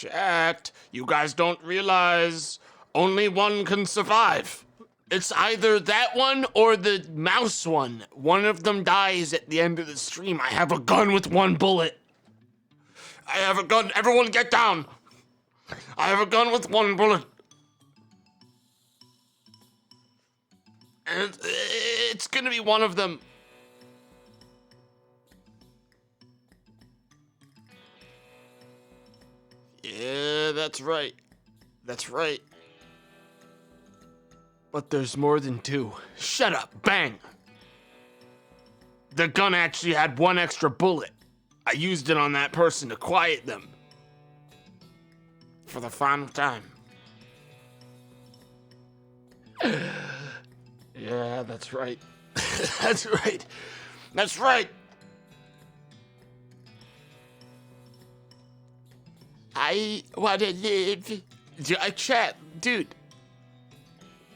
Chat, you guys don't realize only one can survive. It's either that one or the mouse one. One of them dies at the end of the stream. I have a gun with one bullet. I have a gun. Everyone get down. I have a gun with one bullet. And it's gonna be one of them. Yeah, that's right. That's right. But there's more than two. Shut up. Bang. The gun actually had one extra bullet. I used it on that person to quiet them. For the final time. Yeah, that's right. That's right. That's right. I wanna live. I chat, dude.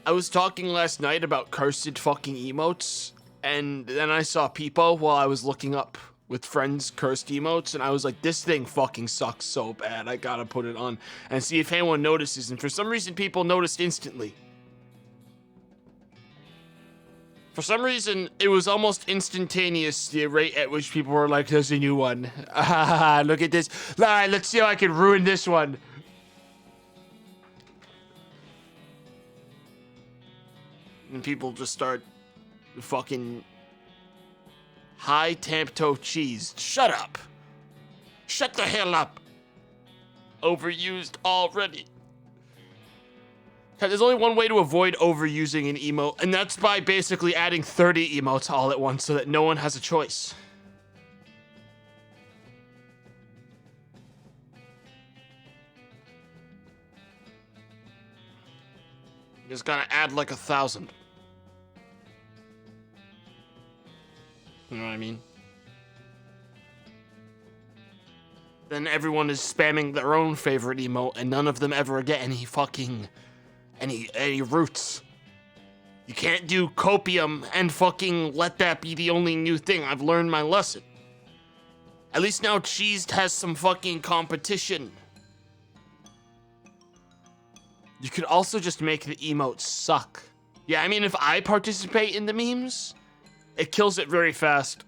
I was talking last night about cursed fucking emotes, and then I saw Peepo while I was looking up with friends cursed emotes, and I was like, this thing fucking sucks so bad. I gotta put it on and see if anyone notices. And for some reason, people noticed instantly. For some reason, it was almost instantaneous, the rate at which people were like, there's a new one. Look at this. All right, let's see how I can ruin this one. And people just start fucking high Tamto cheese. Shut up. Shut the hell up. Overused already. There's only one way to avoid overusing an emote, and that's by basically adding 30 emotes all at once so that no one has a choice. You just gotta add like 1,000. You know what I mean? Then everyone is spamming their own favorite emote, and none of them ever get any fucking... any roots. You can't do copium and fucking let that be the only new thing. I've learned my lesson. At least now Cheesed has some fucking competition. You could also just make the emotes suck. Yeah, I mean, if I participate in the memes, it kills it very fast.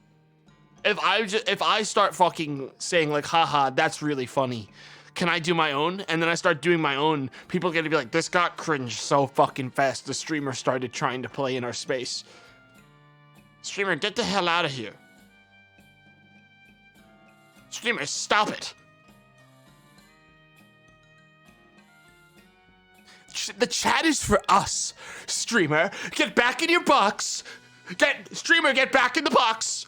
If I start fucking saying like, haha, that's really funny, can I do my own? And then I start doing my own, people are gonna be like, this got cringe so fucking fast. The streamer started trying to play in our space. Streamer, get the hell out of here. Streamer, stop it. The chat is for us. Streamer, get back in your box. Streamer, get back in the box.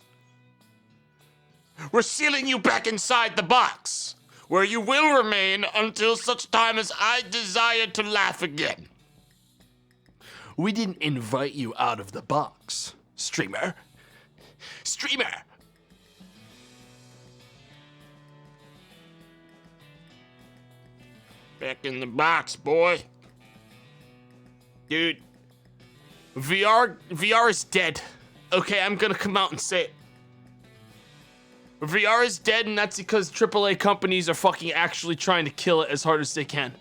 We're sealing you back inside the box, where you will remain until such time as I desire to laugh again. We didn't invite you out of the box, streamer. Streamer! Back in the box, boy. Dude, VR is dead. Okay, I'm gonna come out and say it. VR is dead, and that's because AAA companies are fucking actually trying to kill it as hard as they can.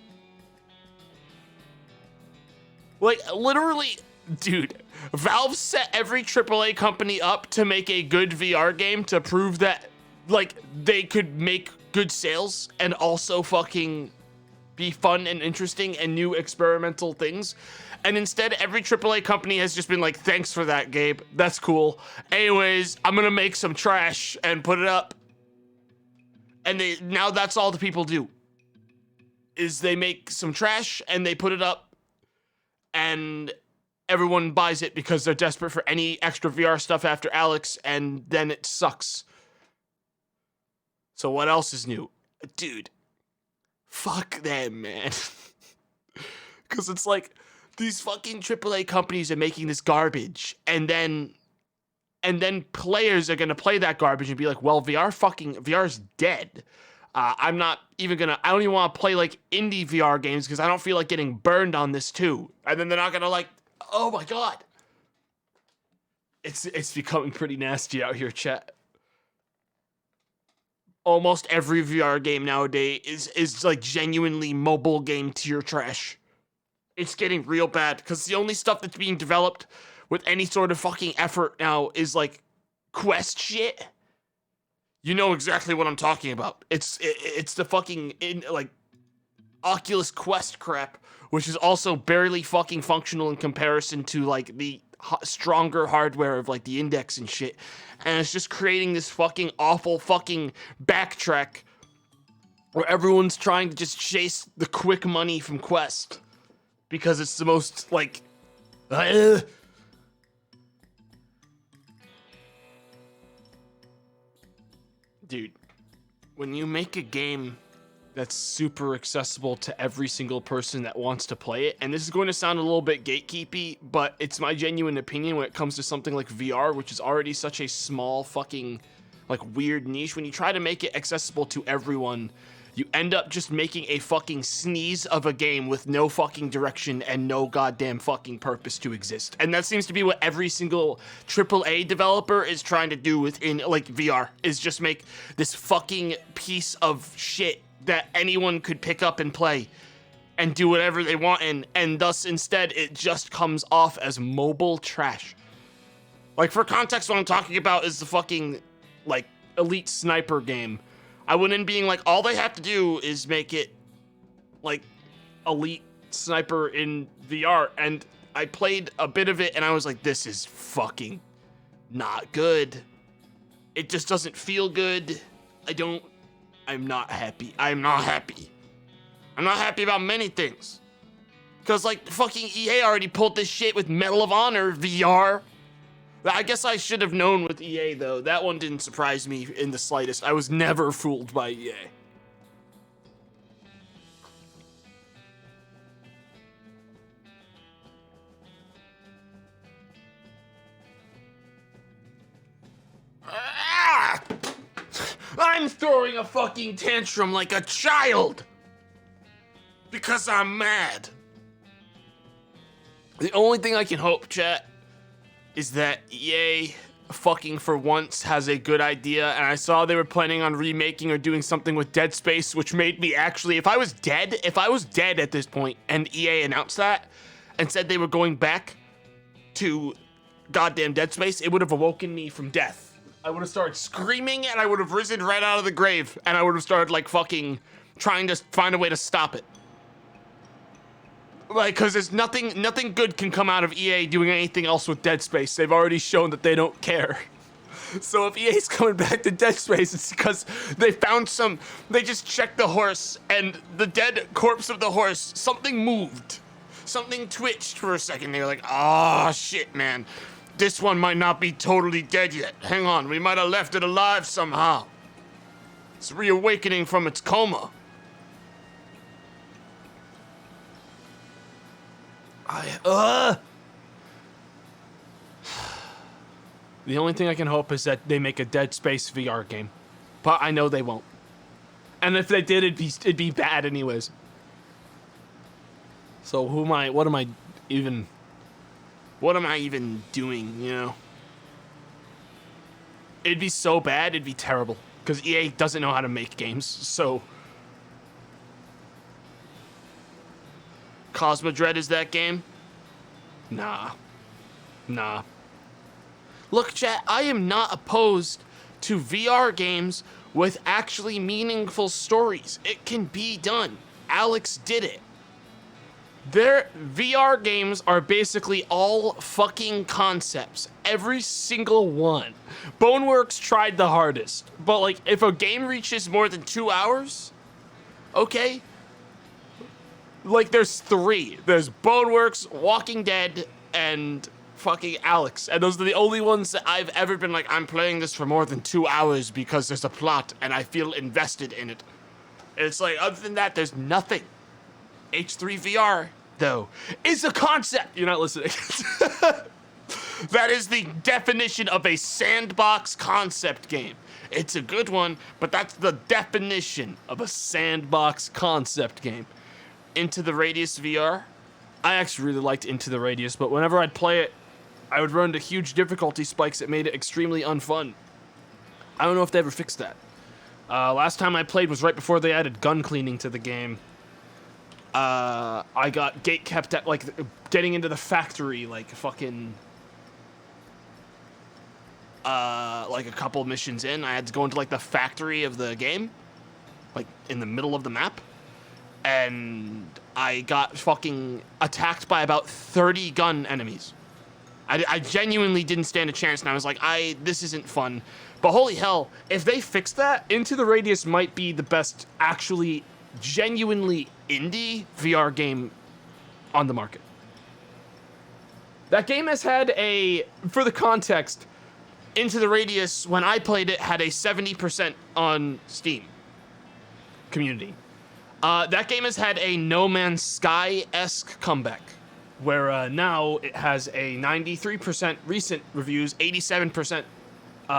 Like, literally, dude, Valve set every AAA company up to make a good VR game to prove that, like, they could make good sales and also fucking be fun and interesting and new experimental things. And instead, every AAA company has just been like, thanks for that, Gabe. That's cool. Anyways, I'm gonna make some trash and put it up. And now that's all the people do. Is they make some trash and they put it up. And everyone buys it because they're desperate for any extra VR stuff after Alex. And then it sucks. So what else is new? Dude. Fuck them, man. Because it's like, these fucking AAA companies are making this garbage, and then players are gonna play that garbage and be like, well, VR's dead. I'm not even gonna, I don't even want to play like indie VR games because I don't feel like getting burned on this too. And then they're not gonna like, oh my god. It's becoming pretty nasty out here, chat. almost every VR game nowadays is like genuinely mobile game tier trash. It's getting real bad because the only stuff that's being developed with any sort of fucking effort now is like Quest shit. You know exactly what I'm talking about. It's the fucking like Oculus Quest crap, which is also barely fucking functional in comparison to like the stronger hardware of like the Index and shit. And it's just creating this fucking awful fucking backtrack where everyone's trying to just chase the quick money from Quest because it's the most like dude, when you make a game that's super accessible to every single person that wants to play it, and this is going to sound a little bit gatekeepy, but it's my genuine opinion when it comes to something like VR, which is already such a small fucking like weird niche. When you try to make it accessible to everyone, you end up just making a fucking sneeze of a game with no fucking direction and no goddamn fucking purpose to exist. And that seems to be what every single AAA developer is trying to do within like VR, is just make this fucking piece of shit that anyone could pick up and play and do whatever they want in, and thus instead it just comes off as mobile trash. Like, for context, what I'm talking about is the fucking like Elite Sniper game. I went in being like, all they have to do is make it like Elite Sniper in VR, and I played a bit of it and I was like, this is fucking not good. It just doesn't feel good. I'm not happy. I'm not happy about many things. Cause like fucking EA already pulled this shit with Medal of Honor VR. I guess I should have known with EA though. That one didn't surprise me in the slightest. I was never fooled by EA. I'm throwing a fucking tantrum like a child because I'm mad. The only thing I can hope, chat, is that EA fucking for once has a good idea, and I saw they were planning on remaking or doing something with Dead Space, which made me actually, if I was dead at this point and EA announced that and said they were going back to goddamn Dead Space, it would have awoken me from death. I would have started screaming and I would have risen right out of the grave and I would have started like fucking trying to find a way to stop it. Like, cause there's nothing good can come out of EA doing anything else with Dead Space. They've already shown that they don't care. So if EA's coming back to Dead Space, it's because they just checked the horse and the dead corpse of the horse, something moved. Something twitched for a second. They were like, oh shit, man. This one might not be totally dead yet. Hang on, we might have left it alive somehow. It's reawakening from its coma. The only thing I can hope is that they make a Dead Space VR game. But I know they won't. And if they did, it'd be bad anyways. So what am I even doing, you know? It'd be so bad, it'd be terrible. Because EA doesn't know how to make games, so... Cosmodread is that game? Nah. Look, chat, I am not opposed to VR games with actually meaningful stories. It can be done. Alex did it. Their VR games are basically all fucking concepts. Every single one. Boneworks tried the hardest. But like, if a game reaches more than 2 hours, okay. Like, there's 3. There's Boneworks, Walking Dead, and fucking Alex. And those are the only ones that I've ever been like, I'm playing this for more than 2 hours because there's a plot and I feel invested in it. And it's like, other than that, there's nothing. H3 VR, though, is a concept. You're not listening. That is the definition of a sandbox concept game. It's a good one, but that's the definition of a sandbox concept game. Into the Radius VR. I actually really liked Into the Radius, but whenever I'd play it, I would run into huge difficulty spikes that made it extremely unfun. I don't know if they ever fixed that. Last time I played was right before they added gun cleaning to the game. I got gate kept at, like, getting into the factory, like, fucking, like, a couple missions in. I had to go into, like, the factory of the game, like, in the middle of the map. And I got fucking attacked by about 30 gun enemies. I genuinely didn't stand a chance, and I was like, this isn't fun. But holy hell, if they fix that, Into the Radius might be the best, actually, genuinely indie VR game on the market. That game has had for the context, Into the Radius, when I played it, had a 70% on Steam community. That game has had a No Man's Sky-esque comeback, where now it has a 93% recent reviews, 87%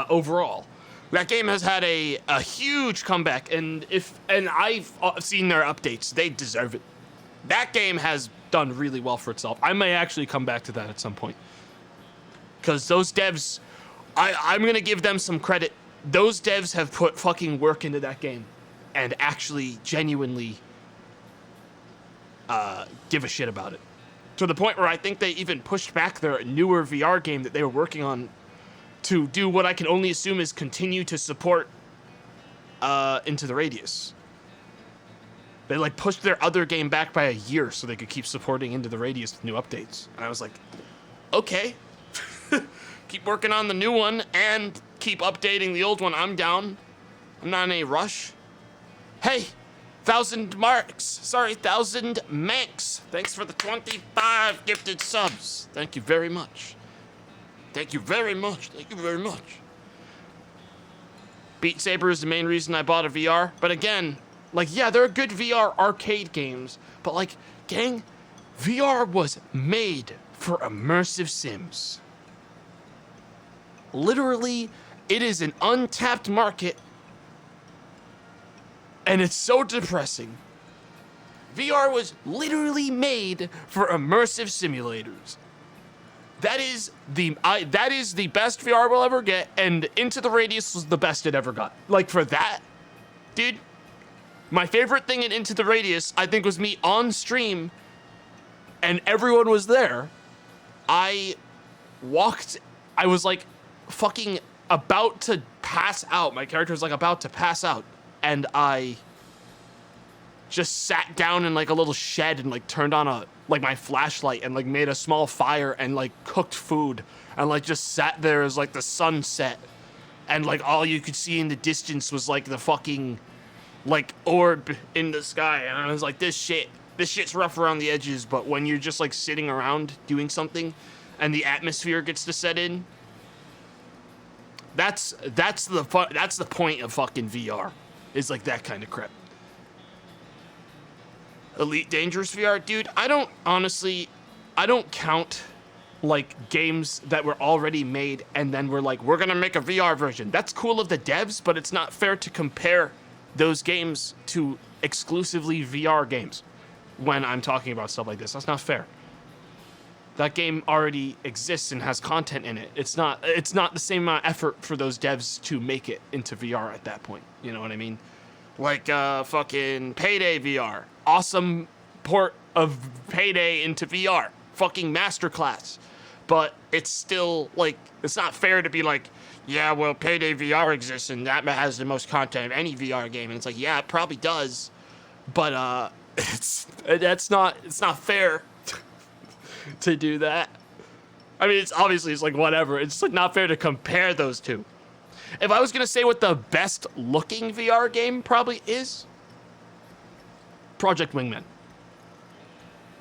overall. That game has had a huge comeback, and I've seen their updates. They deserve it. That game has done really well for itself. I may actually come back to that at some point, because those devs, I'm gonna give them some credit. Those devs have put fucking work into that game, and actually genuinely give a shit about it. To the point where I think they even pushed back their newer VR game that they were working on to do what I can only assume is continue to support Into the Radius. They like pushed their other game back by a year so they could keep supporting Into the Radius with new updates. And I was like, okay, keep working on the new one and keep updating the old one. I'm down. I'm not in a rush. Hey, 1,000 Manx. Thanks for the 25 gifted subs. Thank you very much. Thank you very much. Thank you very much. Beat Saber is the main reason I bought a VR. But again, like, yeah, there are good VR arcade games. But, like, gang, VR was made for immersive sims. Literally, it is an untapped market. And it's so depressing. VR was literally made for immersive simulators. That is the best VR we'll ever get, and Into the Radius was the best it ever got. Like, for that, dude, my favorite thing in Into the Radius, I think, was me on stream, and everyone was there. I was like fucking about to pass out. My character was like about to pass out. And I just sat down in like a little shed and like turned on my flashlight and like made a small fire and like cooked food and like just sat there as like the sun set and like all you could see in the distance was like the fucking like orb in the sky. And I was like, this shit's rough around the edges, but when you're just like sitting around doing something and the atmosphere gets to set in, that's the point of fucking VR. Is like that kind of crap. Elite Dangerous VR, dude, I don't count like games that were already made and then we're like, we're gonna make a VR version. That's cool of the devs, but it's not fair to compare those games to exclusively VR games when I'm talking about stuff like this. That's not fair. That game already exists and has content in it. It's not the same amount of effort for those devs to make it into VR at that point. You know what I mean? Like fucking Payday VR. Awesome port of Payday into VR. Fucking masterclass. But it's still like, it's not fair to be like, yeah, well, Payday VR exists and that has the most content of any VR game. And it's like, yeah, it probably does. But it's not fair to do that. I mean, it's like whatever. It's like not fair to compare those two. If I was gonna say what the best looking VR game probably is, Project Wingman.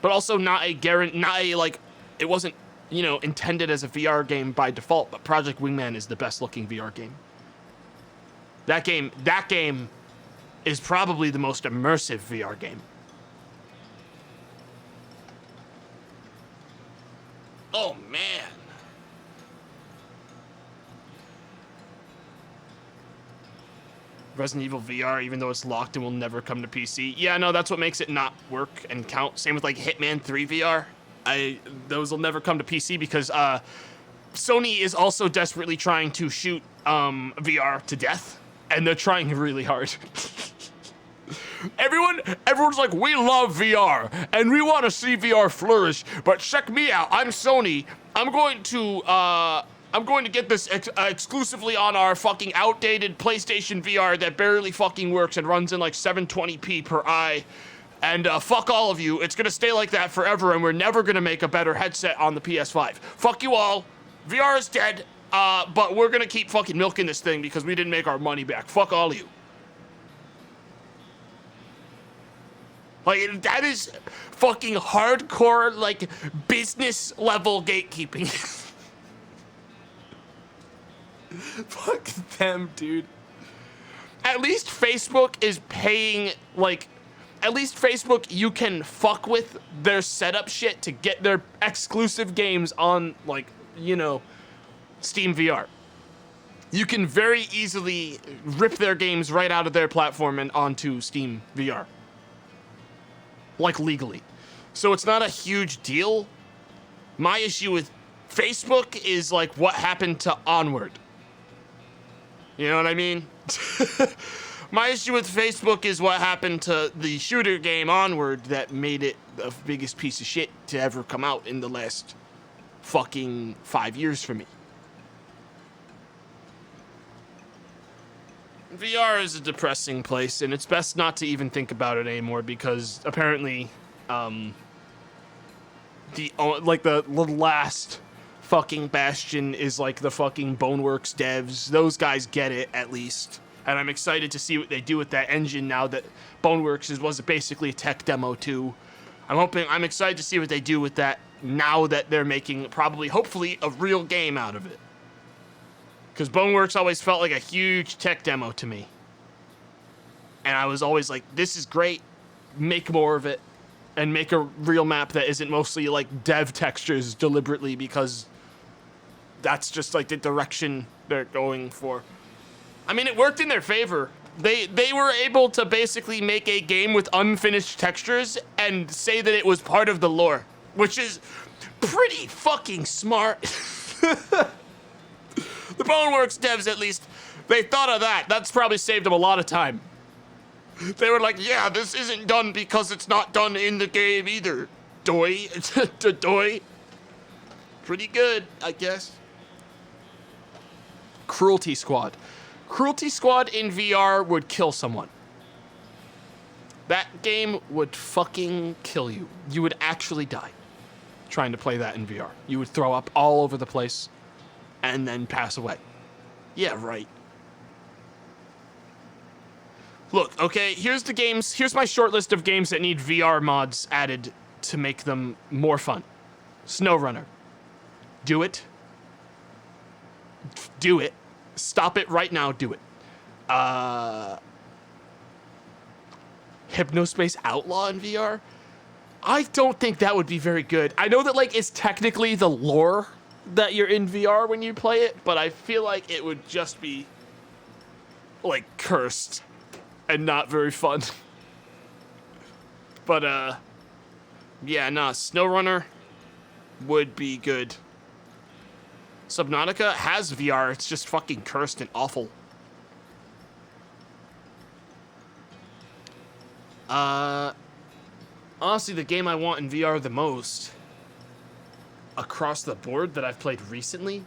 But also not a like, it wasn't, intended as a VR game by default, but Project Wingman is the best looking VR game. That game is probably the most immersive VR game. Oh, man. Resident Evil VR, even though it's locked and will never come to PC. Yeah, no, that's what makes it not work and count. Same with like Hitman 3 VR. Those will never come to PC because Sony is also desperately trying to shoot VR to death. and they're trying really hard. Everyone's like, we love VR, and we want to see VR flourish, but check me out. I'm Sony. I'm going to get this exclusively on our fucking outdated PlayStation VR that barely fucking works and runs in like 720p per eye. And fuck all of you. It's gonna stay like that forever, and we're never gonna make a better headset on the PS5. Fuck you all. VR is dead, but we're gonna keep fucking milking this thing because we didn't make our money back. Fuck all of you. Like, that is fucking hardcore, like, business level gatekeeping. Fuck them, dude. At least Facebook is paying, like, at least Facebook, you can fuck with their setup shit to get their exclusive games on, like, you know, Steam VR. You can very easily rip their games right out of their platform and onto Steam VR. Like, legally. So it's not a huge deal. My issue with Facebook is, like, what happened to Onward. You know what I mean? My issue with Facebook is what happened to the shooter game Onward that made it the biggest piece of shit to ever come out in the last fucking 5 years for me. VR is a depressing place, and it's best not to even think about it anymore because apparently, the last fucking bastion is like the fucking Boneworks devs. Those guys get it at least, and I'm excited to see what they do with that engine now that Boneworks was basically a tech demo too. I'm excited to see what they do with that now that they're making hopefully a real game out of it. Because Boneworks always felt like a huge tech demo to me. And I was always like, this is great. Make more of it. And make a real map that isn't mostly like dev textures deliberately because that's just like the direction they're going for. I mean, it worked in their favor. They were able to basically make a game with unfinished textures and say that it was part of the lore. Which is pretty fucking smart. The Boneworks devs, at least, they thought of that. That's probably saved them a lot of time. They were like, yeah, this isn't done because it's not done in the game either. Doy. Doy. Pretty good, I guess. Cruelty Squad. Cruelty Squad in VR would kill someone. That game would fucking kill you. You would actually die trying to play that in VR. You would throw up all over the place and then pass away. Yeah, right. Look, okay, here's my short list of games that need VR mods added to make them more fun. SnowRunner. Do it. Do it. Stop it right now, do it. Hypnospace Outlaw in VR? I don't think that would be very good. I know that, like, it's technically the lore that you're in VR when you play it, but I feel like it would just be, like, cursed and not very fun. But, yeah, nah, SnowRunner would be good. Subnautica has VR, it's just fucking cursed and awful. Honestly, the game I want in VR the most, across the board that I've played recently,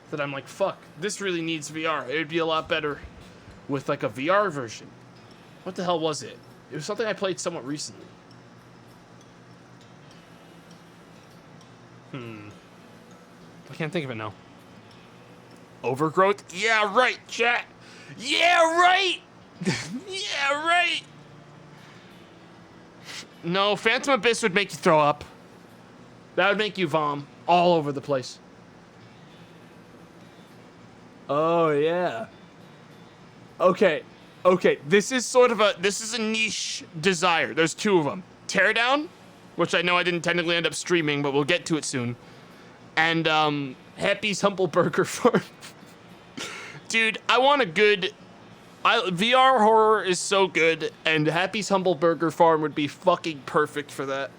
that I'm like, fuck, this really needs VR. It would be a lot better with like a VR version. What the hell was it? It was something I played somewhat recently. I can't think of it now. Overgrowth? Yeah, right, chat. Yeah, right. Yeah, right. No, Phantom Abyss would make you throw up. That would make you vom all over the place. Oh, yeah. Okay. This is a niche desire. There's two of them. Teardown, which I know I didn't technically end up streaming, but we'll get to it soon. And, Happy's Humble Burger Farm. Dude, I want a good... VR horror is so good, and Happy's Humble Burger Farm would be fucking perfect for that.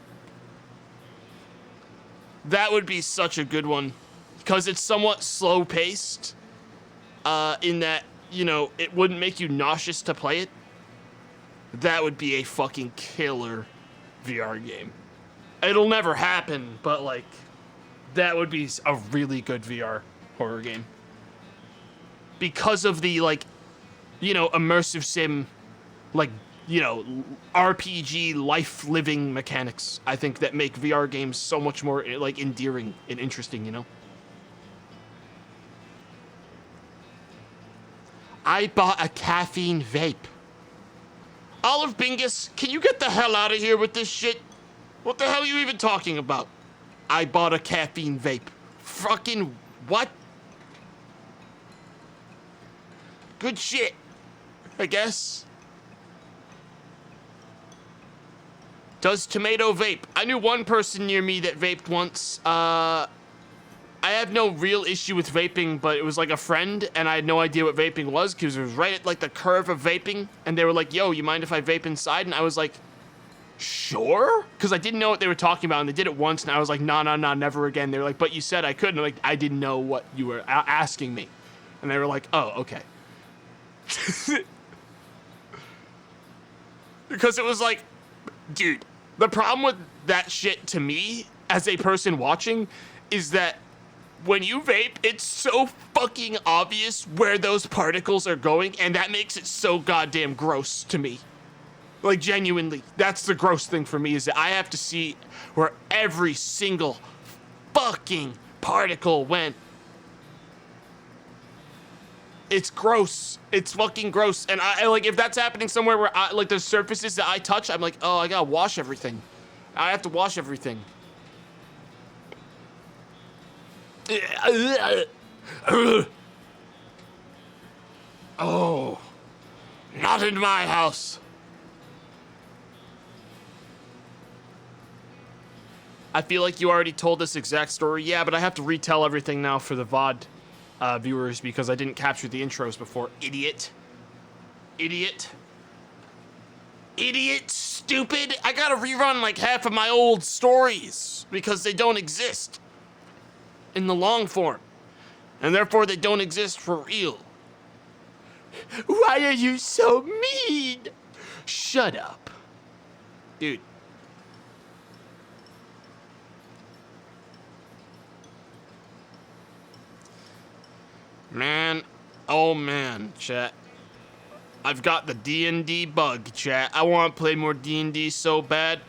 That would be such a good one. Because it's somewhat slow-paced, in that you know, it wouldn't make you nauseous to play it, that would be a fucking killer VR game. It'll never happen, but like, that would be a really good VR horror game. Because of the, like, you know, immersive sim, like, you know, RPG life-living mechanics, I think, that make VR games so much more, like, endearing and interesting, you know? I bought a caffeine vape. Olive Bingus, can you get the hell out of here with this shit? What the hell are you even talking about? I bought a caffeine vape. Fucking what? Good shit, I guess. Does tomato vape? I knew one person near me that vaped once. I have no real issue with vaping, but it was like a friend, and I had no idea what vaping was, because it was right at like the curve of vaping, and they were like, yo, you mind if I vape inside? And I was like, sure? Because I didn't know what they were talking about, and they did it once, and I was like, no, never again. They were like, but you said I couldn't. Like, I didn't know what you were asking me. And they were like, oh, okay. Because it was like, dude, the problem with that shit to me, as a person watching, is that when you vape, it's so fucking obvious where those particles are going, and that makes it so goddamn gross to me. Like, genuinely, that's the gross thing for me, is that I have to see where every single fucking particle went. It's gross. It's fucking gross. And I like, if that's happening somewhere where I, like, there's surfaces that I touch, I'm like, oh, I gotta wash everything. I have to wash everything. Oh, not in my house. I feel like you already told this exact story. Yeah, but I have to retell everything now for the VOD viewers because I didn't capture the intros before. Idiot. Idiot. Idiot. Stupid. I gotta rerun like half of my old stories because they don't exist in the long form. And therefore they don't exist for real. Why are you so mean? Shut up. Dude. Man, oh man, chat. I've got the D&D bug, chat. I want to play more D&D so bad.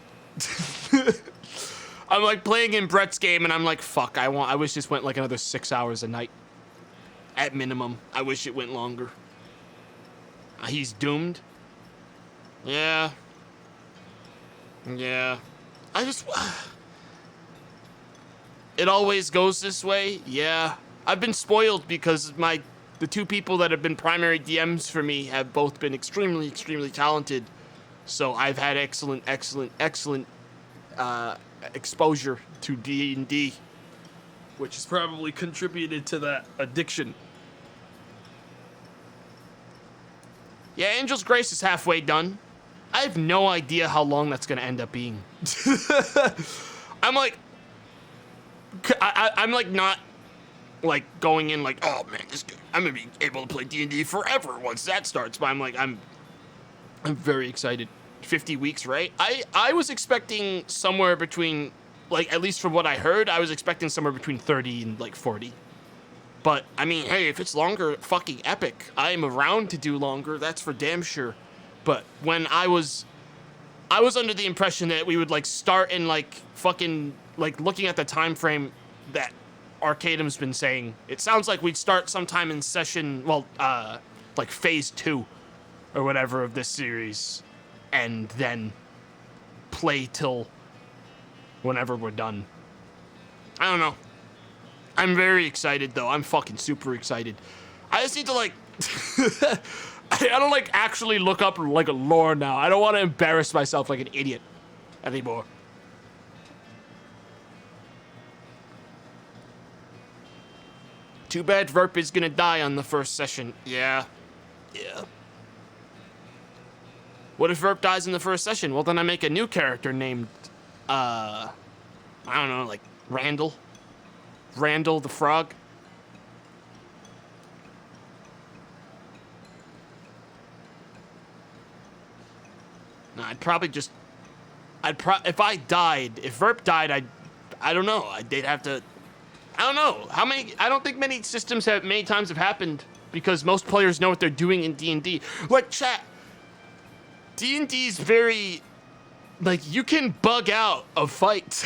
I'm like playing in Brett's game and I'm like, fuck, I wish this went like another 6 hours a night. At minimum. I wish it went longer. He's doomed? Yeah. Yeah. I just... It always goes this way? Yeah. I've been spoiled because the two people that have been primary DMs for me have both been extremely, extremely talented. So I've had excellent exposure to D&D, which has probably contributed to that addiction. Yeah, Angel's Grace is halfway done. I have no idea how long that's gonna end up being. I'm like not like going in like, oh man, I'm gonna be able to play D&D forever once that starts. But I'm very excited. 50 weeks, right? I was expecting somewhere between, like, at least from what I heard, I was expecting somewhere between 30 and like 40. But I mean, hey, if it's longer, fucking epic. I am around to do longer, that's for damn sure. But when I was under the impression that we would like start in like fucking like looking at the time frame that Arcadum's been saying, it sounds like we'd start sometime in session, well, like phase 2 or whatever of this series, and then play till whenever we're done. I don't know. I'm very excited though. I'm fucking super excited. I just need to like, I don't like actually look up like a lore now. I don't want to embarrass myself like an idiot anymore. Too bad Verp is gonna die on the first session. Yeah. Yeah. What if Verp dies in the first session? Well, then I make a new character named, I don't know, like Randall. Randall the Frog. I'd probably just, if I died, if Verp died, I don't know. They'd have to, I don't know. How many, I don't think many systems many times have happened because most players know what they're doing in D&D. Like, chat, D&D is very, like, you can bug out of fights.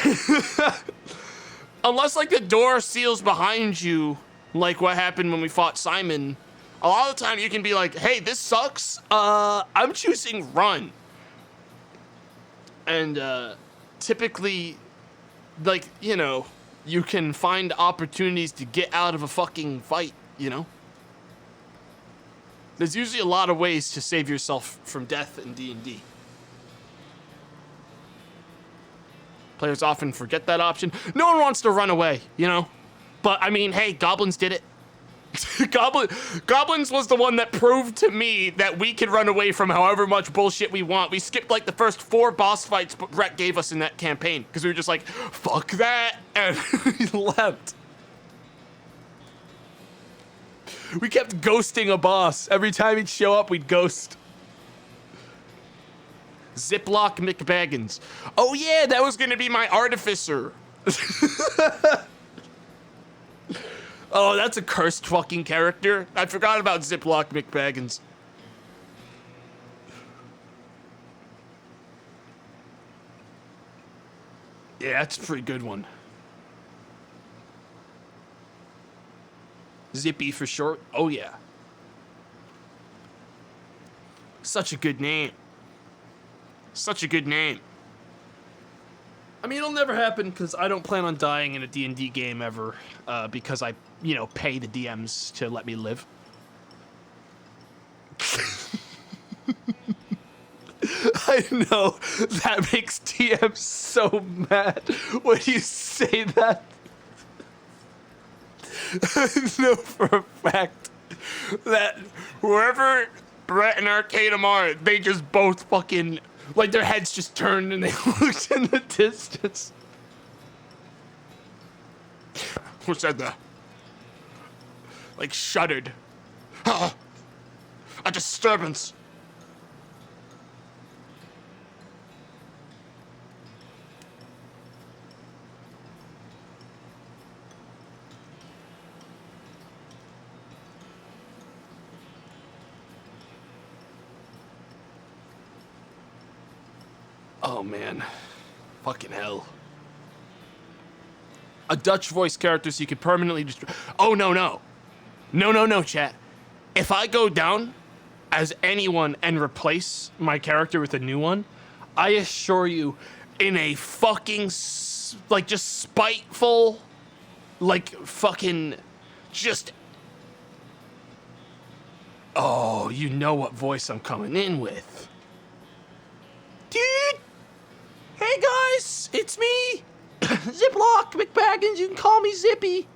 Unless, like, the door seals behind you, like what happened when we fought Simon. A lot of the time you can be like, hey, this sucks. I'm choosing run. And typically, like, you know, you can find opportunities to get out of a fucking fight, you know? There's usually a lot of ways to save yourself from death in D&D. Players often forget that option. No one wants to run away, you know? But, I mean, hey, goblins did it. Goblins was the one that proved to me that we could run away from however much bullshit we want. We skipped, like, the first 4 boss fights Brett gave us in that campaign. Because we were just like, fuck that, and we left. We kept ghosting a boss. Every time he'd show up, we'd ghost. Ziploc McBaggins. Oh yeah, that was gonna be my artificer. Oh, that's a cursed fucking character. I forgot about Ziploc McBaggins. Yeah, that's a pretty good one. Zippy for short. Oh yeah. Such a good name. Such a good name. I mean, it'll never happen because I don't plan on dying in a D&D game ever because I, you know, pay the DMs to let me live. I know, that makes DMs so mad when you say that. I know for a fact that wherever Brett and Arcadum are, they just both fucking, like, their heads just turned and they looked in the distance. Who said that? Like, shuddered. Ah, a disturbance. Oh man, fucking hell. A Dutch voice character so you could permanently destroy. Oh no, chat. If I go down as anyone and replace my character with a new one, I assure you, in a fucking, like, just spiteful, like, fucking, just, oh, you know what voice I'm coming in with. Dude! Hey guys, it's me, Ziploc McBaggins. You can call me Zippy.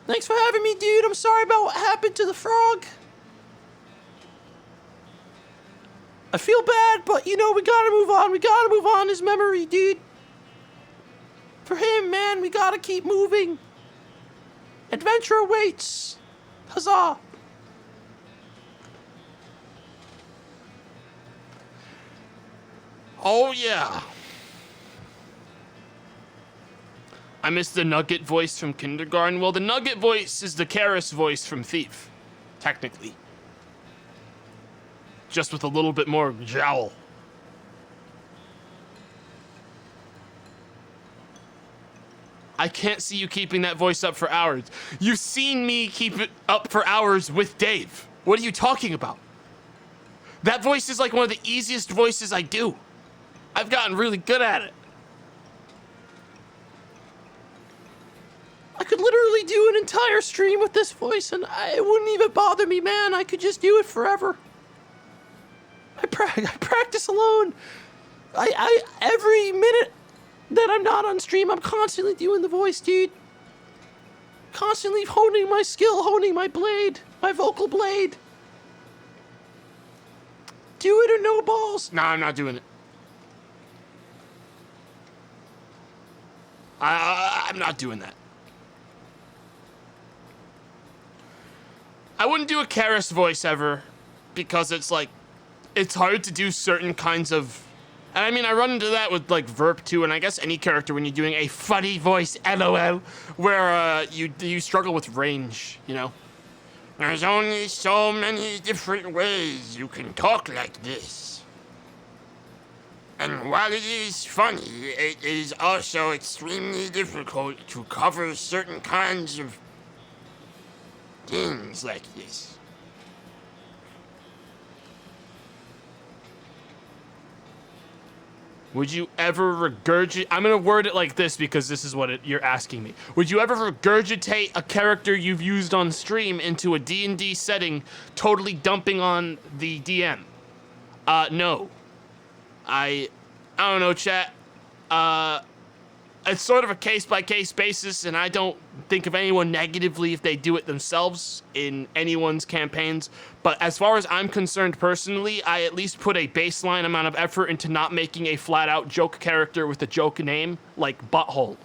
Thanks for having me, dude. I'm sorry about what happened to the frog. I feel bad, but you know, we gotta move on. We gotta move on his memory, dude. For him, man, we gotta keep moving. Adventure awaits. Huzzah. Oh, yeah. I miss the Nugget voice from kindergarten. Well, the Nugget voice is the Karis voice from Thief, technically. Just with a little bit more jowl. I can't see you keeping that voice up for hours. You've seen me keep it up for hours with Dave. What are you talking about? That voice is like one of the easiest voices I do. I've gotten really good at it. I could literally do an entire stream with this voice and it wouldn't even bother me, man. I could just do it forever. I practice alone. Every minute that I'm not on stream, I'm constantly doing the voice, dude. Constantly honing my skill, honing my blade, my vocal blade. Do it or no balls. Nah, I'm not doing it. I'm not doing that. I wouldn't do a Karis voice ever because it's like, it's hard to do certain kinds of, and I mean, I run into that with like Verp too, and I guess any character when you're doing a funny voice, LOL, where you struggle with range, you know? There's only so many different ways you can talk like this. And while it is funny, it is also extremely difficult to cover certain kinds of things like this. Would you ever regurgitate? I'm gonna word it like this because this is what you're asking me. Would you ever regurgitate a character you've used on stream into a D&D setting, totally dumping on the DM? No. I don't know, chat. It's sort of a case-by-case basis, and I don't think of anyone negatively if they do it themselves in anyone's campaigns. But as far as I'm concerned personally, I at least put a baseline amount of effort into not making a flat-out joke character with a joke name, like Butthole.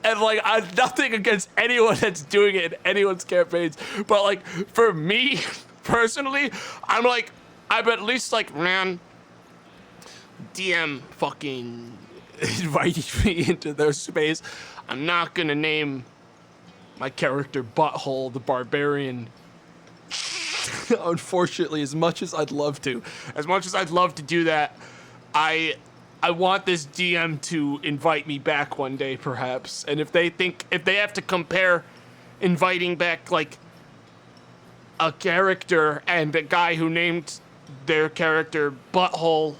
And like, I've nothing against anyone that's doing it in anyone's campaigns, but like, for me personally, I'm at least like, man, DM fucking invited me into their space. I'm not gonna name my character Butthole the Barbarian. Unfortunately, as much as I'd love to do that, I want this DM to invite me back one day, perhaps. And if they have to compare inviting back like a character and a guy who named their character Butthole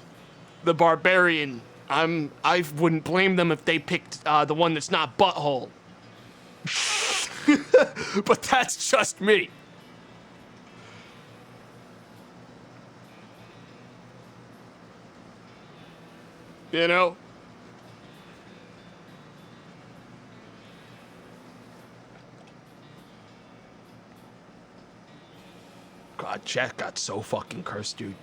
the Barbarian, I wouldn't blame them if they picked the one that's not Butthole. But that's just me. You know? God, chat got so fucking cursed, dude.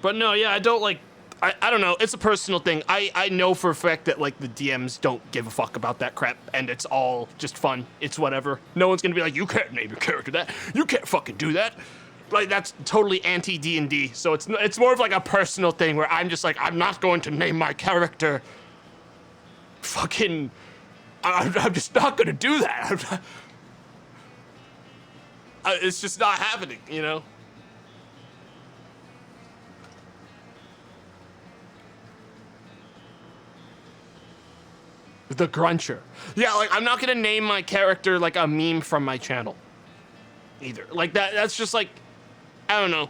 But no, yeah, I don't like, I don't know, it's a personal thing. I know for a fact that like the DMs don't give a fuck about that crap, and it's all just fun. It's whatever. No one's gonna be like, you can't name your character that. You can't fucking do that. Like, that's totally anti-D&D, so it's more of like a personal thing where I'm just like, I'm not going to name my character fucking, I'm just not gonna do that. It's just not happening, you know? The Gruncher. Yeah, like, I'm not gonna name my character like a meme from my channel either. Like, that's just like, I don't know.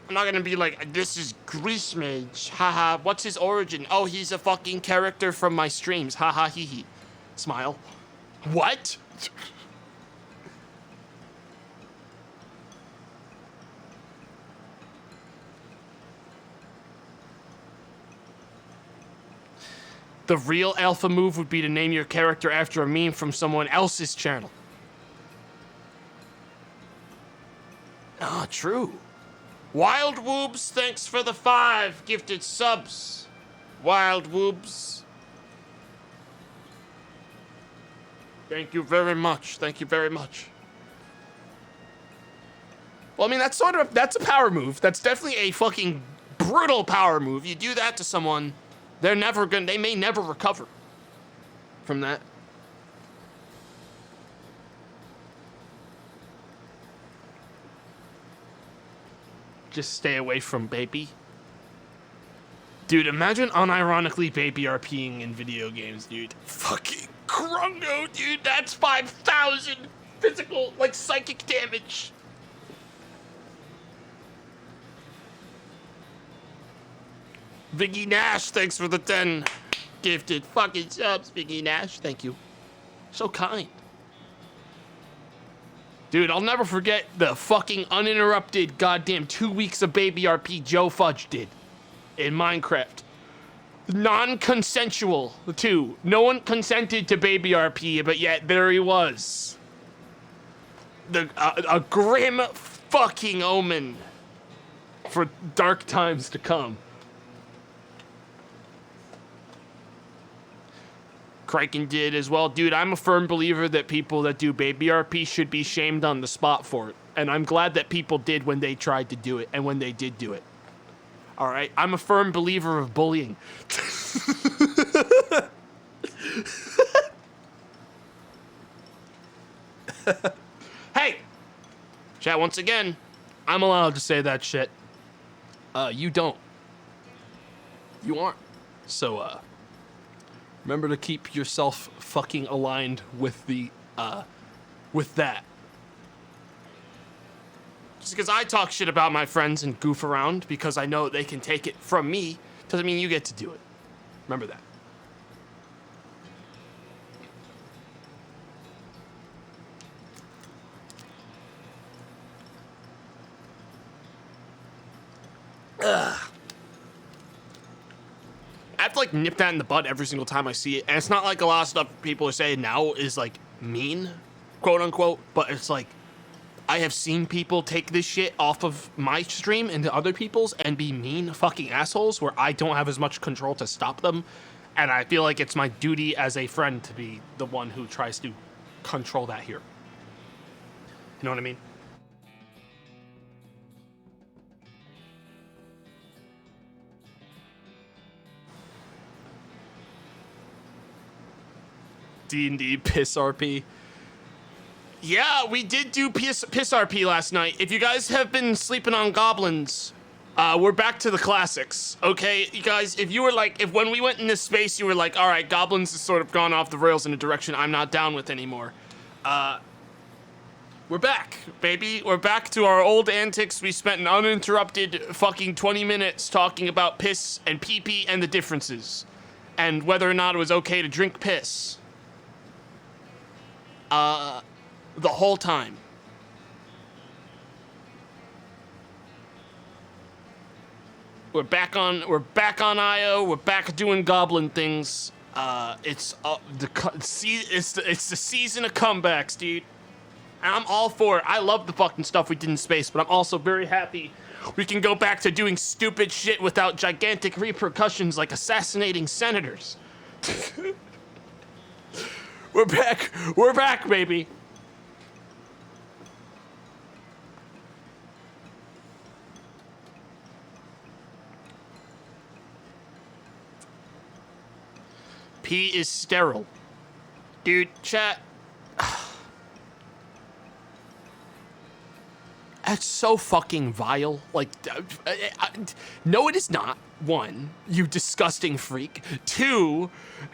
I'm not gonna be like, this is Grease Mage, haha, what's his origin? Oh, he's a fucking character from my streams, haha, hee hee. Smile. What? The real alpha move would be to name your character after a meme from someone else's channel. Ah, true. Wild Woobs, thanks for the 5 gifted subs. Wild Woobs. Thank you very much. Thank you very much. Well, I mean, that's a power move. That's definitely a fucking brutal power move. You do that to someone, they may never recover from that. Just stay away from baby. Dude, imagine unironically baby RPing in video games, dude. Fucking Krungo, dude. That's 5,000 physical, like, psychic damage. Biggie Nash, thanks for the 10 gifted fucking subs, Biggie Nash. Thank you. So kind. Dude, I'll never forget the fucking uninterrupted goddamn 2 weeks of baby RP Joe Fudge did in Minecraft. Non-consensual, too. No one consented to baby RP, but yet there he was. A grim fucking omen. for dark times to come. Kraken did as well. Dude, I'm a firm believer that people that do baby RP should be shamed on the spot for it. And I'm glad that people did when they tried to do it and when they did do it. All right? I'm a firm believer of bullying. Hey! Chat, once again, I'm allowed to say that shit. You don't. You aren't. So, remember to keep yourself fucking aligned with the, with that. Just because I talk shit about my friends and goof around because I know they can take it from me doesn't mean you get to do it. Remember that. Ugh. I have to like nip that in the bud every single time I see it. And it's not like a lot of stuff people are saying now is like mean, quote unquote, but it's like I have seen people take this shit off of my stream into other people's and be mean fucking assholes where I don't have as much control to stop them. And I feel like it's my duty as a friend to be the one who tries to control that here. You know what I mean? D&D piss RP. Yeah, we did do piss RP last night. If you guys have been sleeping on goblins, we're back to the classics. Okay, you guys, if you were like, if when we went in this space, you were like, all right, goblins has sort of gone off the rails in a direction I'm not down with anymore. We're back, baby. We're back to our old antics. We spent an uninterrupted fucking 20 minutes talking about piss and pee-pee and the differences. And whether or not it was okay to drink piss. The whole time. We're back on IO. We're back doing goblin things. It's the season of comebacks, dude. And I'm all for it. I love the fucking stuff we did in space, but I'm also very happy we can go back to doing stupid shit without gigantic repercussions like assassinating senators. We're back, baby. Pee is sterile. Dude, chat. That's so fucking vile. Like, no, it is not. One, you disgusting freak. Two,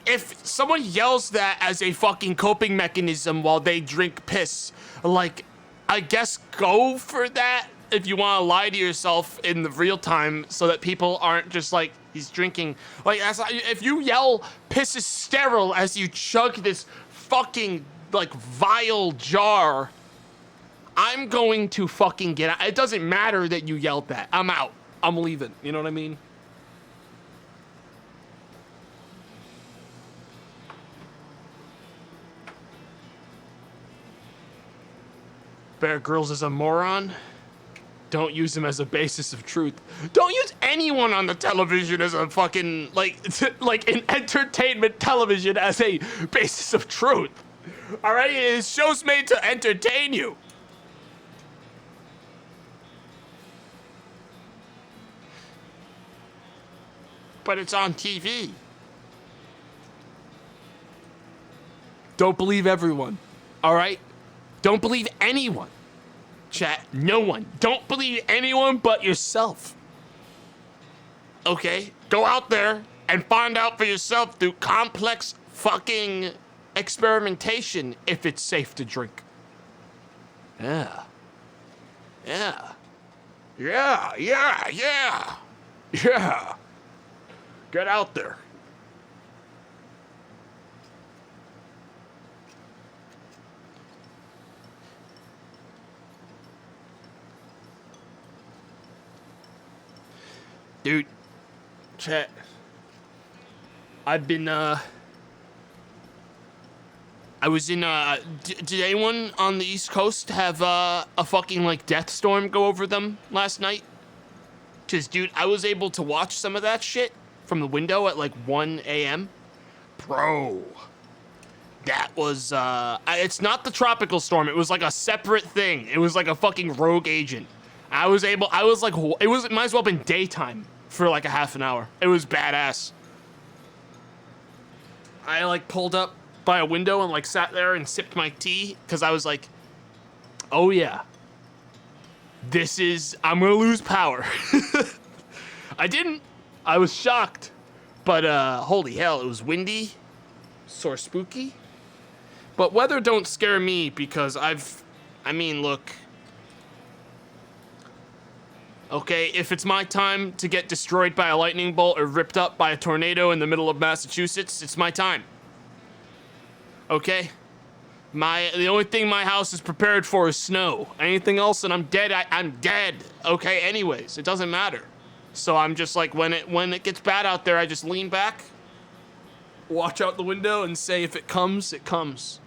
if someone yells that as a fucking coping mechanism while they drink piss, like, I guess go for that if you want to lie to yourself in the real time so that people aren't just like, he's drinking. Like, if you yell piss is sterile as you chug this fucking, like, vile jar, I'm going to fucking get out. It doesn't matter that you yelled that. I'm out. I'm leaving. You know what I mean? Bear Grylls is a moron. Don't use him as a basis of truth. Don't use anyone on the television as a fucking, like in entertainment television as a basis of truth. All right? His show's made to entertain you. But it's on TV. Don't believe everyone. All right? Don't believe anyone. Chat, no one. Don't believe anyone but yourself. Okay? Go out there and find out for yourself through complex fucking experimentation if it's safe to drink. Yeah. Yeah. Yeah, yeah, yeah. Yeah. Get out there. Dude, chat. I've been, I was in, did anyone on the East Coast have, a fucking, like, death storm go over them last night? Because, dude, I was able to watch some of that shit from the window at like 1 a.m. Bro. That was, it's not the tropical storm. It was like a separate thing. It was like a fucking rogue agent. I was like, it might as well have been daytime for like a half an hour. It was badass. I like pulled up by a window and like sat there and sipped my tea because I was like, oh yeah, I'm gonna lose power. I didn't. I was shocked. But holy hell, it was windy, sort of spooky. But weather don't scare me because look. Okay, if it's my time to get destroyed by a lightning bolt or ripped up by a tornado in the middle of Massachusetts, it's my time. Okay? The only thing my house is prepared for is snow. Anything else and I'm dead, I'm dead. Okay, anyways, it doesn't matter. So I'm just like, when it gets bad out there, I just lean back, watch out the window and say, if it comes, it comes.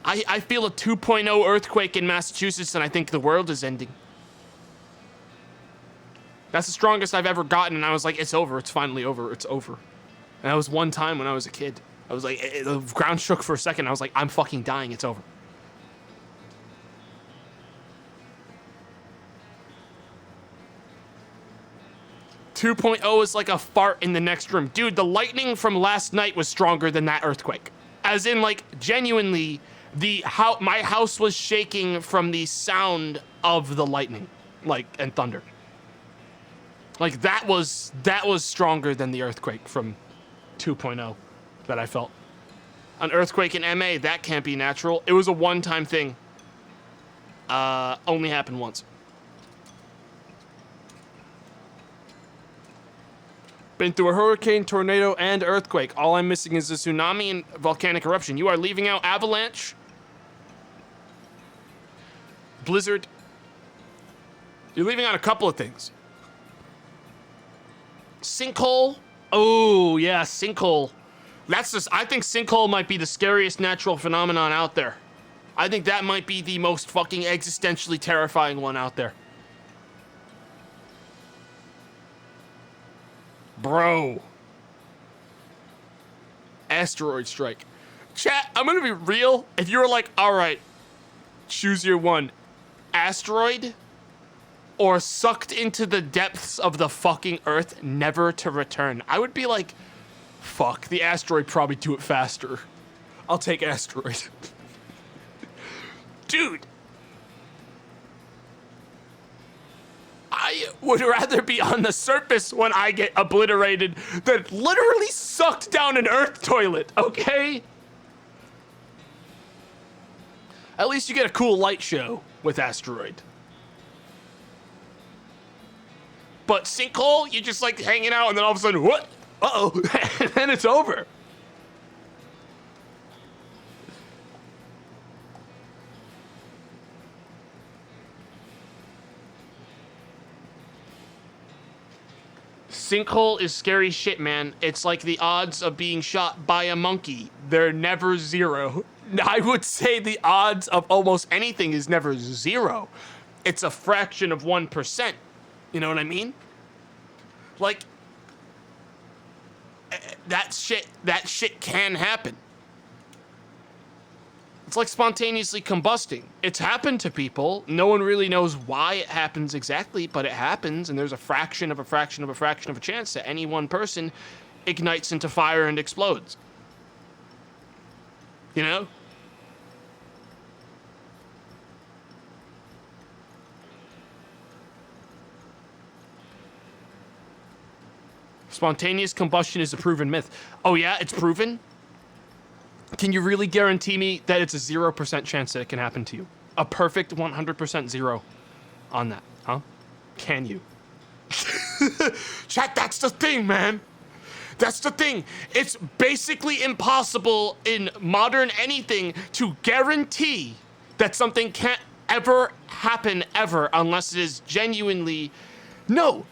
I feel a 2.0 earthquake in Massachusetts and I think the world is ending. That's the strongest I've ever gotten and I was like, it's over, it's finally over, it's over. And that was one time when I was a kid. I was like, the ground shook for a second. I was like, I'm fucking dying, it's over. .0 is like a fart in the next room. Dude, the lightning from last night was stronger than that earthquake. As in, like, genuinely, my house was shaking from the sound of the lightning, like, and thunder. Like, that was stronger than the earthquake from 2.0 that I felt. An earthquake in MA, that can't be natural. It was a one-time thing. Only happened once. Been through a hurricane, tornado, and earthquake. All I'm missing is a tsunami and volcanic eruption. You are leaving out avalanche, blizzard. You're leaving out a couple of things. Sinkhole. Oh, yeah, sinkhole. I think sinkhole might be the scariest natural phenomenon out there. I think that might be the most fucking existentially terrifying one out there. Bro. Asteroid strike. Chat, I'm gonna be real. If you were like, all right, choose your one. Asteroid or sucked into the depths of the fucking earth, never to return. I would be like, fuck, the asteroid probably do it faster. I'll take asteroid. Dude. I would rather be on the surface when I get obliterated than literally sucked down an earth toilet, okay? At least you get a cool light show with asteroid. But sinkhole, you're just like hanging out and then all of a sudden, what? Uh-oh, and then it's over. Sinkhole is scary shit, man. It's like the odds of being shot by a monkey. They're never zero. I would say the odds of almost anything is never zero. It's a fraction of 1%. You know what I mean? Like, that shit can happen. It's like spontaneously combusting. It's happened to people. No one really knows why it happens exactly, but it happens, and there's a fraction of a fraction of a fraction of a chance that any one person ignites into fire and explodes. You know? Spontaneous combustion is a proven myth. Oh yeah, it's proven? Can you really guarantee me that it's a 0% chance that it can happen to you? A perfect 100% zero on that, huh? Can you? Chat, that's the thing, man. That's the thing. It's basically impossible in modern anything to guarantee that something can't ever happen ever unless it is genuinely... No,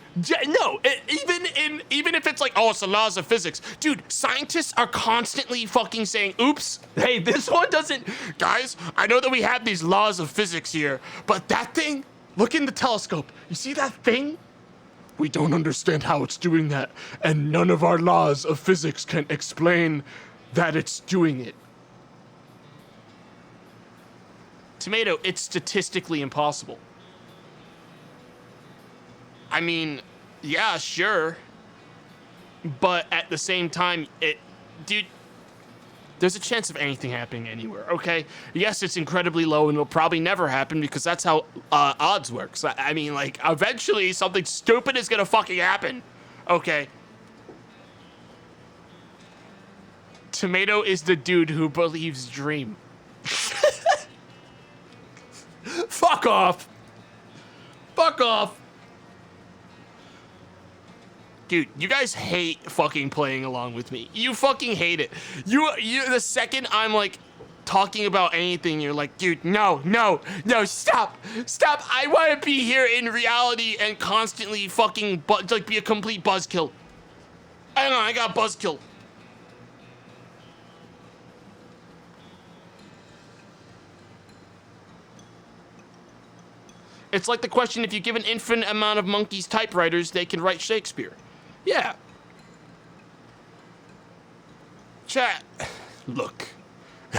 even if it's like, oh, it's the laws of physics. Dude, scientists are constantly fucking saying, oops, hey, this one doesn't... Guys, I know that we have these laws of physics here, but that thing, Look in the telescope. You see that thing? We don't understand how it's doing that, and none of our laws of physics can explain that it's doing it. Tomato, it's statistically impossible. I mean, yeah, sure. But at the same time, dude, there's a chance of anything happening anywhere, okay? Yes, it's incredibly low and will probably never happen because that's how odds works. I mean, like, eventually something stupid is gonna fucking happen, okay? Tomato is the dude who believes Dream. Fuck off. Fuck off. Dude, you guys hate fucking playing along with me. You fucking hate it. You the second I'm like talking about anything, you're like, dude, no, stop. I want to be here in reality and constantly fucking like be a complete buzzkill. Hang on, I got buzzkill. It's like the question, if you give an infinite amount of monkeys typewriters, they can write Shakespeare. Yeah. Chat, look,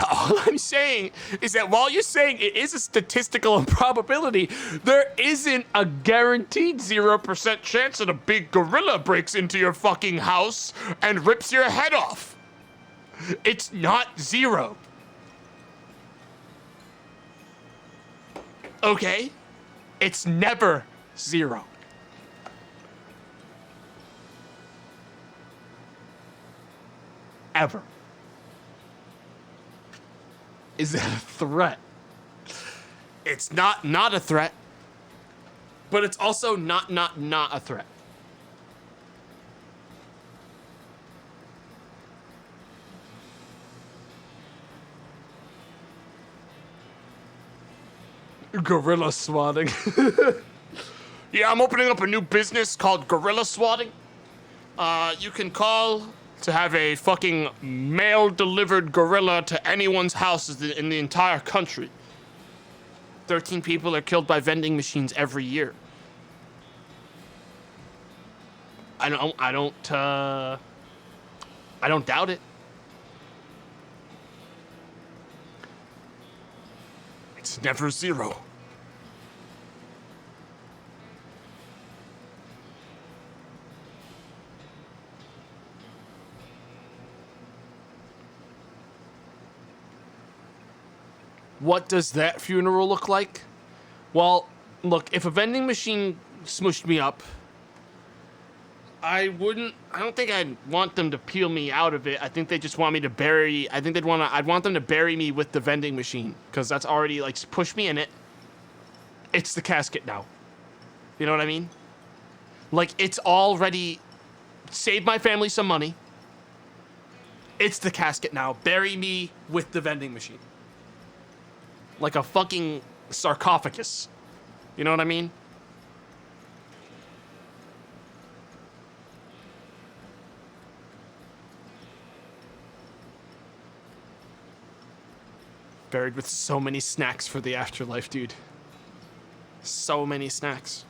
all I'm saying is that while you're saying it is a statistical improbability, there isn't a guaranteed 0% chance that a big gorilla breaks into your fucking house and rips your head off. It's not 0. Okay? It's never 0. Ever. Is that a threat? It's not a threat, but it's also not a threat. Gorilla swatting. Yeah, I'm opening up a new business called Gorilla Swatting. You can call to have a fucking mail-delivered gorilla to anyone's house in the entire country. 13 people are killed by vending machines every year. I don't doubt it. It's never 0. What does that funeral look like? Well, look, if a vending machine smushed me up, I don't think I'd want them to peel me out of it. I think they just want me to I'd want them to bury me with the vending machine, because that's already, like, push me in it. It's the casket now. You know what I mean? Like, it's already saved my family some money. It's the casket now. Bury me with the vending machine. Like a fucking sarcophagus. You know what I mean? Buried with so many snacks for the afterlife, dude. So many snacks.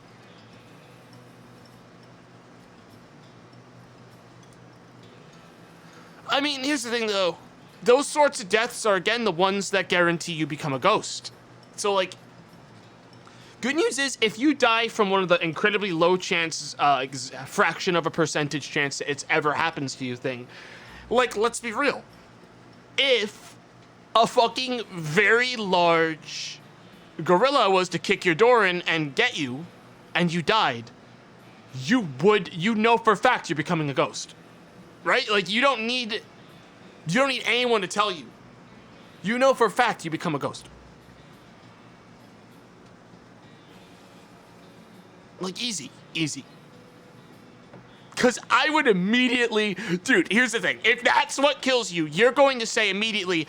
I mean, here's the thing, though. Those sorts of deaths are, again, the ones that guarantee you become a ghost. So, like, good news is, if you die from one of the incredibly low chances, fraction of a percentage chance that it's ever happens to you thing, like, let's be real. If a fucking very large gorilla was to kick your door in and get you, and you died, you know for a fact you're becoming a ghost. Right? Like, you don't need anyone to tell you. You know for a fact you become a ghost. Like, easy. Because I would immediately... Dude, here's the thing. If that's what kills you, you're going to say immediately,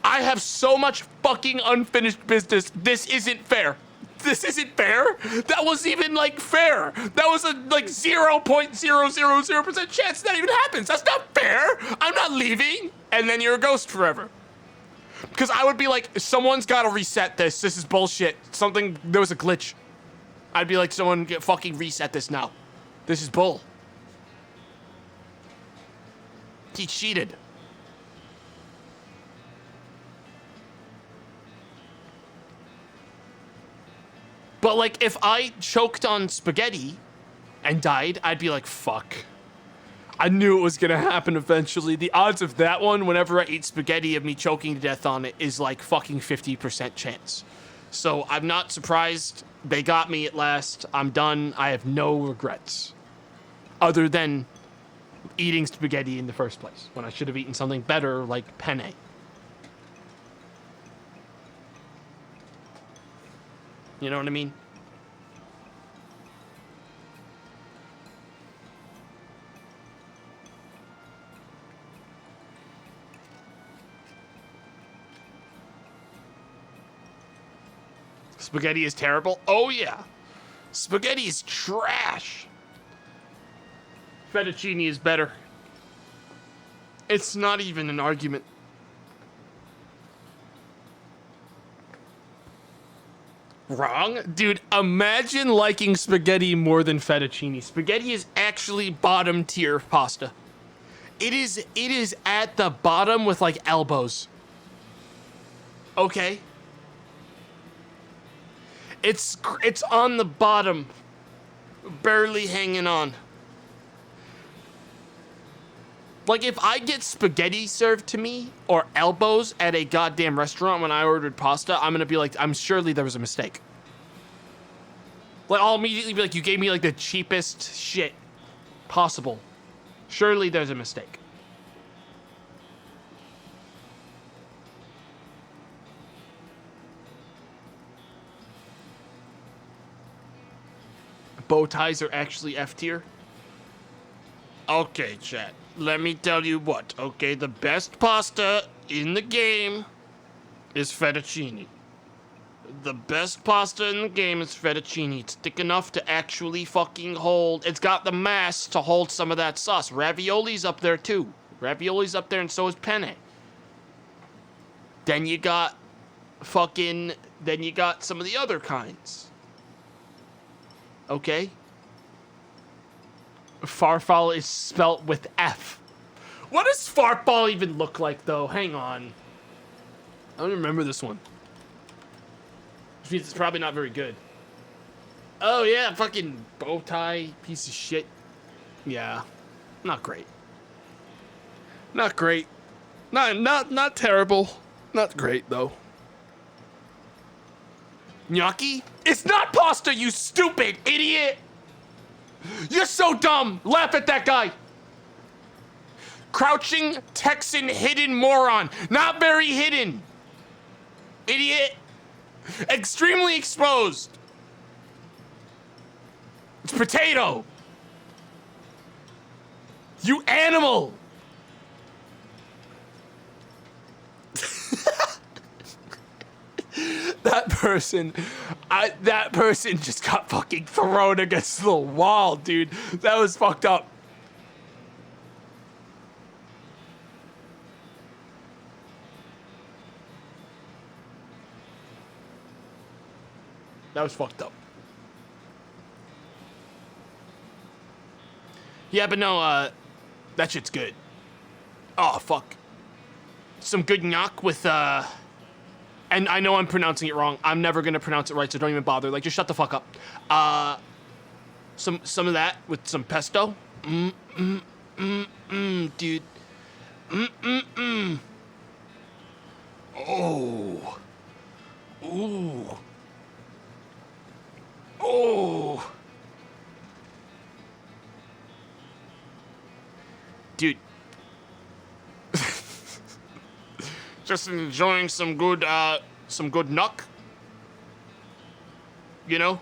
I have so much fucking unfinished business. This isn't fair. This isn't fair. That wasn't even, like, fair. That was a, like, 0.000% chance that even happens. That's not fair. I'm not leaving. And then you're a ghost forever. Because I would be like, someone's got to reset this. This is bullshit. There was a glitch. I'd be like, someone get fucking reset this now. This is bull. He cheated. But like, if I choked on spaghetti and died, I'd be like, fuck. I knew it was gonna happen eventually. The odds of that one, whenever I eat spaghetti, of me choking to death on it, is like fucking 50% chance. So I'm not surprised. They got me at last. I'm done. I have no regrets. Other than eating spaghetti in the first place, when I should have eaten something better like penne. You know what I mean? Spaghetti is terrible? Oh yeah. Spaghetti is trash. Fettuccine is better. It's not even an argument. Wrong? Dude, imagine liking spaghetti more than fettuccine. Spaghetti is actually bottom tier pasta. It is at the bottom with like elbows. Okay? It's on the bottom. Barely hanging on. Like, if I get spaghetti served to me or elbows at a goddamn restaurant when I ordered pasta, I'm gonna be like, surely there was a mistake. Like, I'll immediately be like, you gave me like the cheapest shit possible. Surely there's a mistake. Bow ties are actually F tier. Okay, chat. Let me tell you what, okay? The best pasta in the game is fettuccine. The best pasta in the game is fettuccine. It's thick enough to actually fucking hold. It's got the mass to hold some of that sauce. Ravioli's up there too. Ravioli's up there and so is penne. Then you got some of the other kinds. Okay? Farfalle is spelt with F. What does farfalle even look like, though? Hang on. I don't remember this one. Which means it's probably not very good. Oh, yeah, fucking bow tie, piece of shit. Yeah, not great. Not great. Not terrible. Not great, though. Gnocchi? It's not pasta, you stupid idiot! You're so dumb! Laugh at that guy! Crouching Texan hidden moron. Not very hidden. Idiot. Extremely exposed. It's potato. You animal! That person just got fucking thrown against the wall, dude. That was fucked up. That was fucked up. Yeah, but no, that shit's good. Oh, fuck. Some good gnocchi with, and I know I'm pronouncing it wrong. I'm never gonna pronounce it right, so don't even bother. Like, just shut the fuck up. Some of that with some pesto. Dude. Oh. Ooh. Oh. Dude. Just enjoying some good knuck. You know?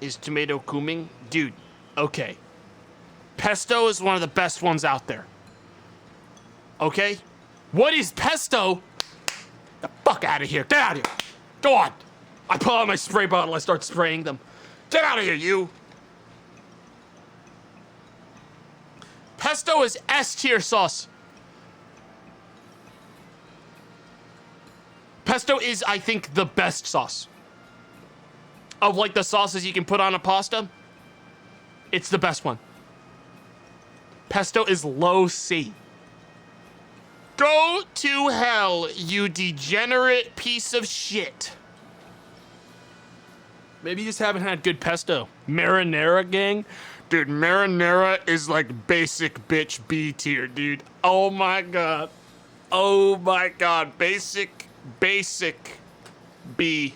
Is tomato kuming? Dude, okay. Pesto is one of the best ones out there. Okay? What is pesto? The fuck out of here. Get out of here. Go on. I pull out my spray bottle. I start spraying them. Get out of here, you. Pesto is S tier sauce. Pesto is, I think, the best sauce. Of like the sauces you can put on a pasta, it's the best one. Pesto is low C. Go to hell, you degenerate piece of shit. Maybe you just haven't had good pesto. Marinara, gang? Dude, marinara is like basic bitch B tier, dude. Oh my god. Oh my god. Basic B.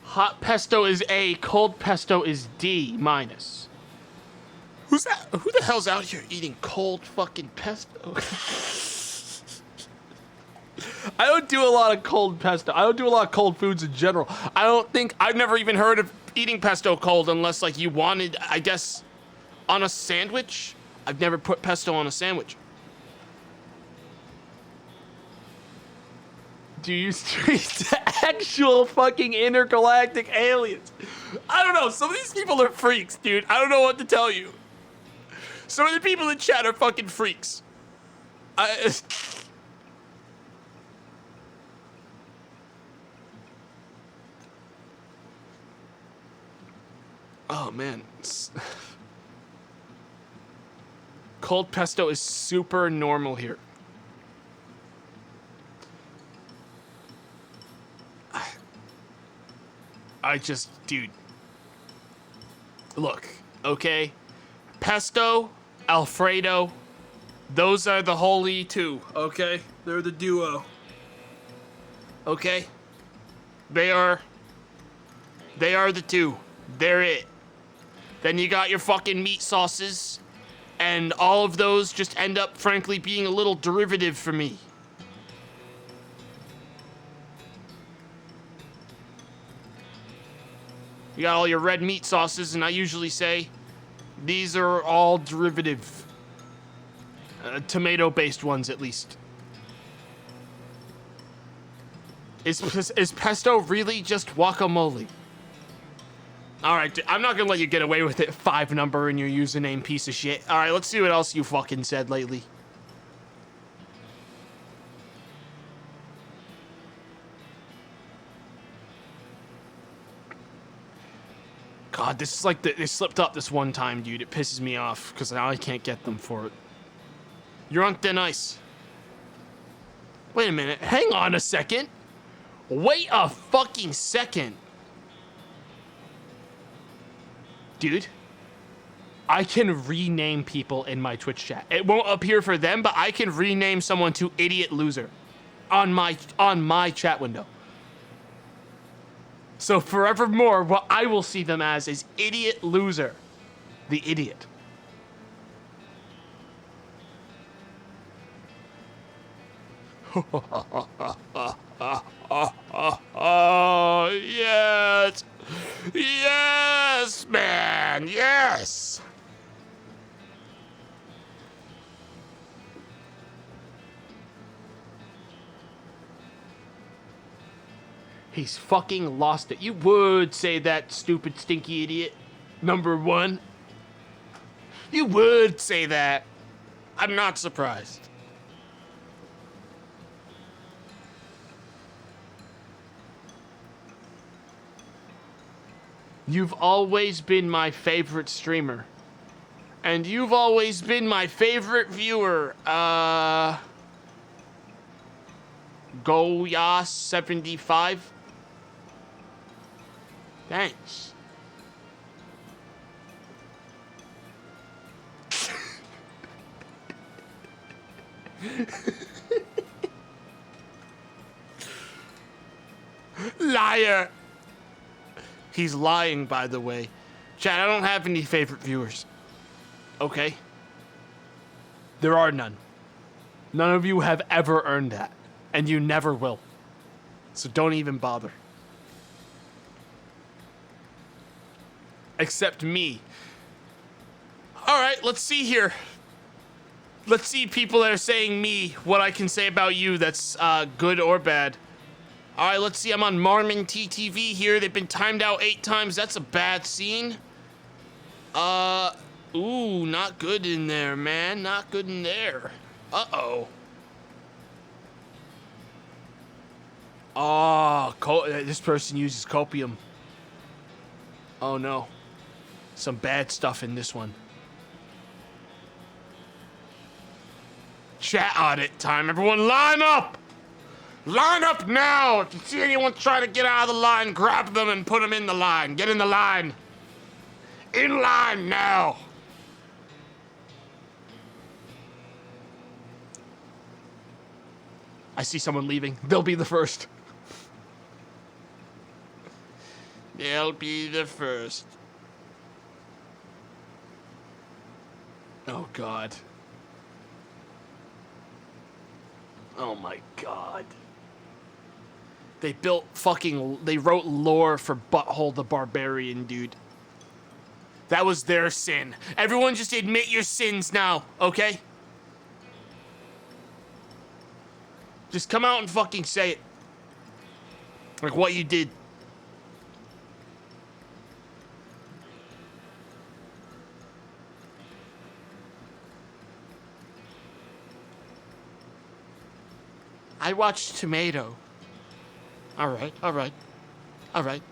Hot pesto is A, cold pesto is D minus. Who's that? Who the hell's out here eating cold fucking pesto? I don't do a lot of cold pesto. I don't do a lot of cold foods in general. I've never even heard of eating pesto cold unless like you wanted, I guess, on a sandwich. I've never put pesto on a sandwich. Do you street to actual fucking intergalactic aliens? I don't know. Some of these people are freaks, dude. I don't know what to tell you. Some of the people in chat are fucking freaks. Oh, man. Cold pesto is super normal here. Dude. Look, okay? Pesto, Alfredo, those are the holy two, okay? They're the duo. Okay? They are the two. They're it. Then you got your fucking meat sauces, and all of those just end up, frankly, being a little derivative for me. You got all your red meat sauces, and I usually say these are all derivative. Tomato-based ones, at least. Is pesto really just guacamole? Alright, I'm not gonna let you get away with it, 5 number in your username, piece of shit. Alright, let's see what else you fucking said lately. God, this is like they slipped up this one time, dude. It pisses me off, because now I can't get them for it. You're on thin ice. Wait a minute. Hang on a second. Wait a fucking second. Dude, I can rename people in my Twitch chat. It won't appear for them, but I can rename someone to idiot loser on my chat window. So forevermore, what I will see them as is idiot loser, the idiot. Oh, yes. Yes, man. Yes. He's fucking lost it. You would say that, stupid, stinky idiot. Number 1. You would say that. I'm not surprised. You've always been my favorite streamer. And you've always been my favorite viewer. Goyas75. Thanks. Liar. He's lying, by the way. Chat, I don't have any favorite viewers. Okay? There are none. None of you have ever earned that. And you never will. So don't even bother. Except me. Alright, let's see here. Let's see people that are saying me, what I can say about you that's good or bad. All right, let's see. I'm on Marmon TTV here. They've been timed out 8 times. That's a bad scene. Ooh, not good in there, man. Not good in there. Uh-oh. Oh, this person uses copium. Oh, no. Some bad stuff in this one. Chat audit time. Everyone line up! Line up now! If you see anyone trying to get out of the line, grab them and put them in the line. Get in the line. In line now. I see someone leaving. They'll be the first. They'll be the first. Oh, God. Oh, my God. They wrote lore for Butthole the Barbarian, dude. That was their sin. Everyone just admit your sins now, okay? Just come out and fucking say it. Like what you did. I watched Tomato. Alright, alright. Alright.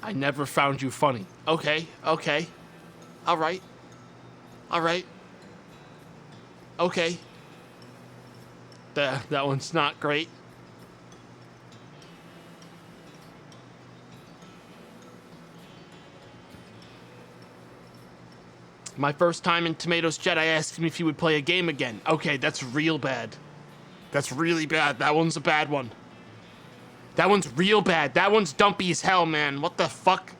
I never found you funny. Okay, okay. Alright. Alright. Okay. That one's not great. My first time in Tomato's chat, I asked him if he would play a game again. Okay, that's real bad. That's really bad. That one's a bad one. That one's real bad. That one's dumpy as hell, man. What the fuck?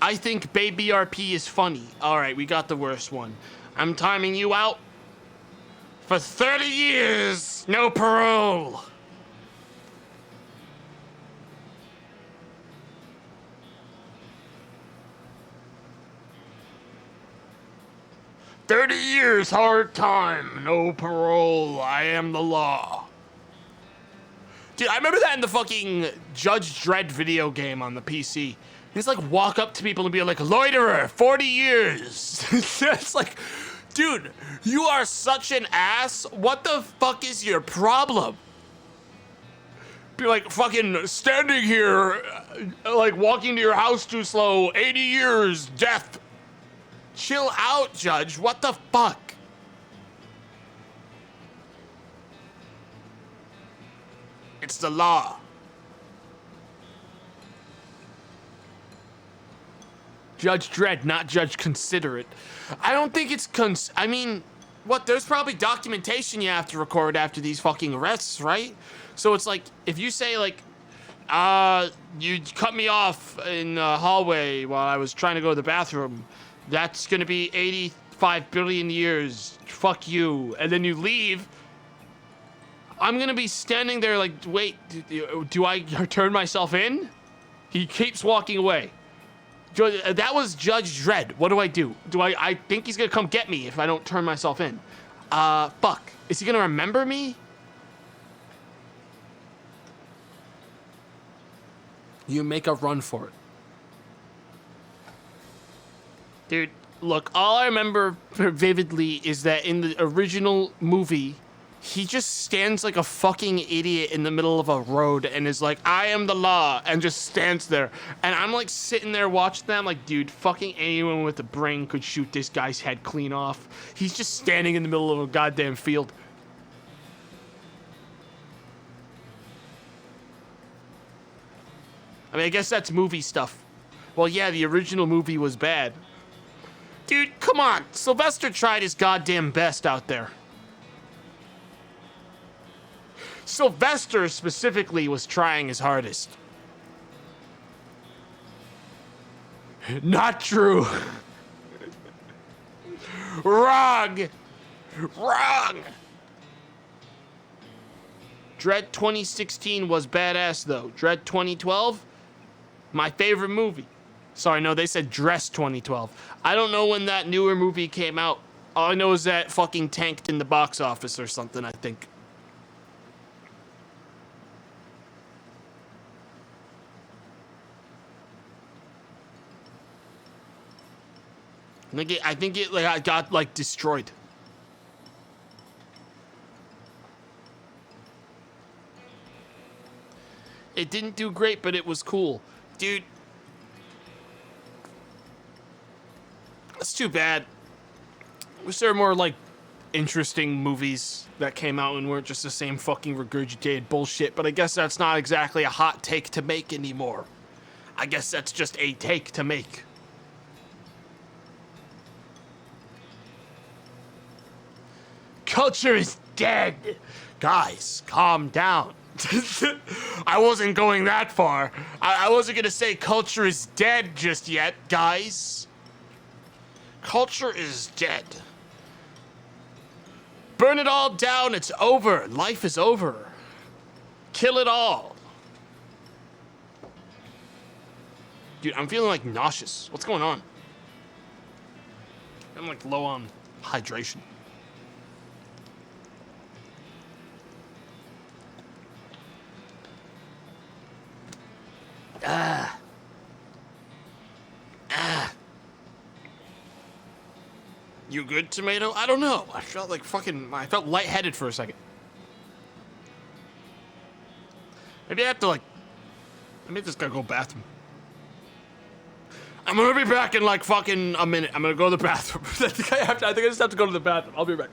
I think Baby RP is funny. Alright, we got the worst one. I'm timing you out. For 30 years, no parole. "30 years, hard time, no parole, I am the law." Dude, I remember that in the fucking Judge Dredd video game on the PC. He's like walk up to people and be like, "Loiterer, 40 years." It's like, dude, you are such an ass. What the fuck is your problem? Be like, fucking standing here, like walking to your house too slow, 80 years, death. Chill out, Judge. What the fuck? It's the law. Judge Dredd, not Judge Considerate. I don't think it's I mean, what? There's probably documentation you have to record after these fucking arrests, right? So it's like, if you say like, you cut me off in the hallway while I was trying to go to the bathroom, that's gonna be 85 billion years. Fuck you. And then you leave. I'm gonna be standing there like, wait, do I turn myself in? He keeps walking away. That was Judge Dredd. What do? I think he's gonna come get me if I don't turn myself in. Fuck. Is he gonna remember me? You make a run for it. Dude, look, all I remember vividly is that in the original movie, he just stands like a fucking idiot in the middle of a road and is like, "I am the law," and just stands there. And I'm like sitting there watching them like, dude, fucking anyone with a brain could shoot this guy's head clean off. He's just standing in the middle of a goddamn field. I mean, I guess that's movie stuff. Well, yeah, the original movie was bad. Dude, come on. Sylvester tried his goddamn best out there. Sylvester specifically was trying his hardest. Not true. Wrong. Wrong. Dread 2016 was badass though. Dread 2012, my favorite movie. Sorry, no, they said Dress 2012. I don't know when that newer movie came out. All I know is that fucking tanked in the box office or something, I think. I think it like got like destroyed. It didn't do great, but it was cool. Dude. That's too bad. Wish there were more like interesting movies that came out and weren't just the same fucking regurgitated bullshit, but I guess that's not exactly a hot take to make anymore. I guess that's just a take to make. Culture is dead. Guys, calm down. I wasn't going that far. I wasn't gonna say culture is dead just yet, guys. Culture is dead. Burn it all down, it's over. Life is over. Kill it all. Dude, I'm feeling like nauseous. What's going on? I'm like low on hydration. You good, Tomato? I don't know. I felt lightheaded for a second. Maybe I just gotta go bathroom. I'm gonna be back in like fucking a minute. I'm gonna go to the bathroom. I think I just have to go to the bathroom. I'll be back.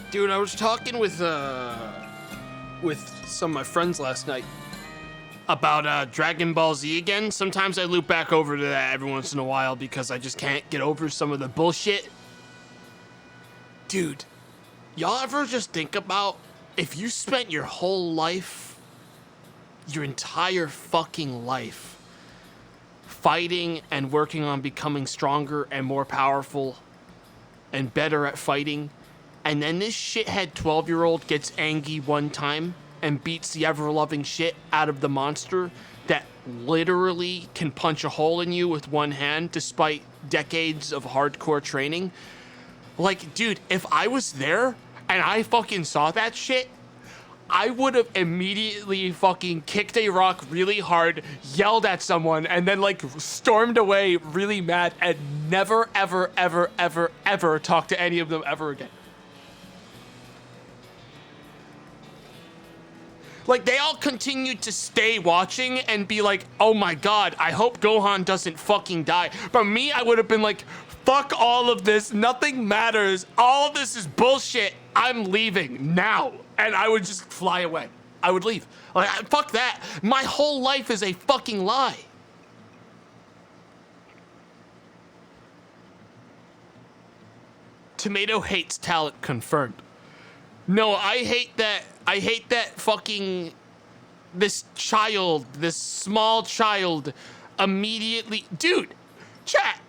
Dude, I was talking with some of my friends last night about Dragon Ball Z again. Sometimes I loop back over to that every once in a while because I just can't get over some of the bullshit. Dude, y'all ever just think about if you spent your whole life, your entire fucking life, fighting and working on becoming stronger and more powerful and better at fighting, and then this shithead 12-year-old gets angry one time and beats the ever-loving shit out of the monster that literally can punch a hole in you with one hand despite decades of hardcore training. Like, dude, if I was there and I fucking saw that shit, I would have immediately fucking kicked a rock really hard, yelled at someone, and then like stormed away really mad and never, ever, ever, ever, ever talk to any of them ever again. Like, they all continued to stay watching and be like, oh my god, I hope Gohan doesn't fucking die. But me, I would have been like, fuck all of this, nothing matters, all of this is bullshit, I'm leaving now. And I would just fly away. I would leave. Like, fuck that. My whole life is a fucking lie. Tomato hates talent confirmed. No, I hate that fucking, this small child immediately, dude, chat,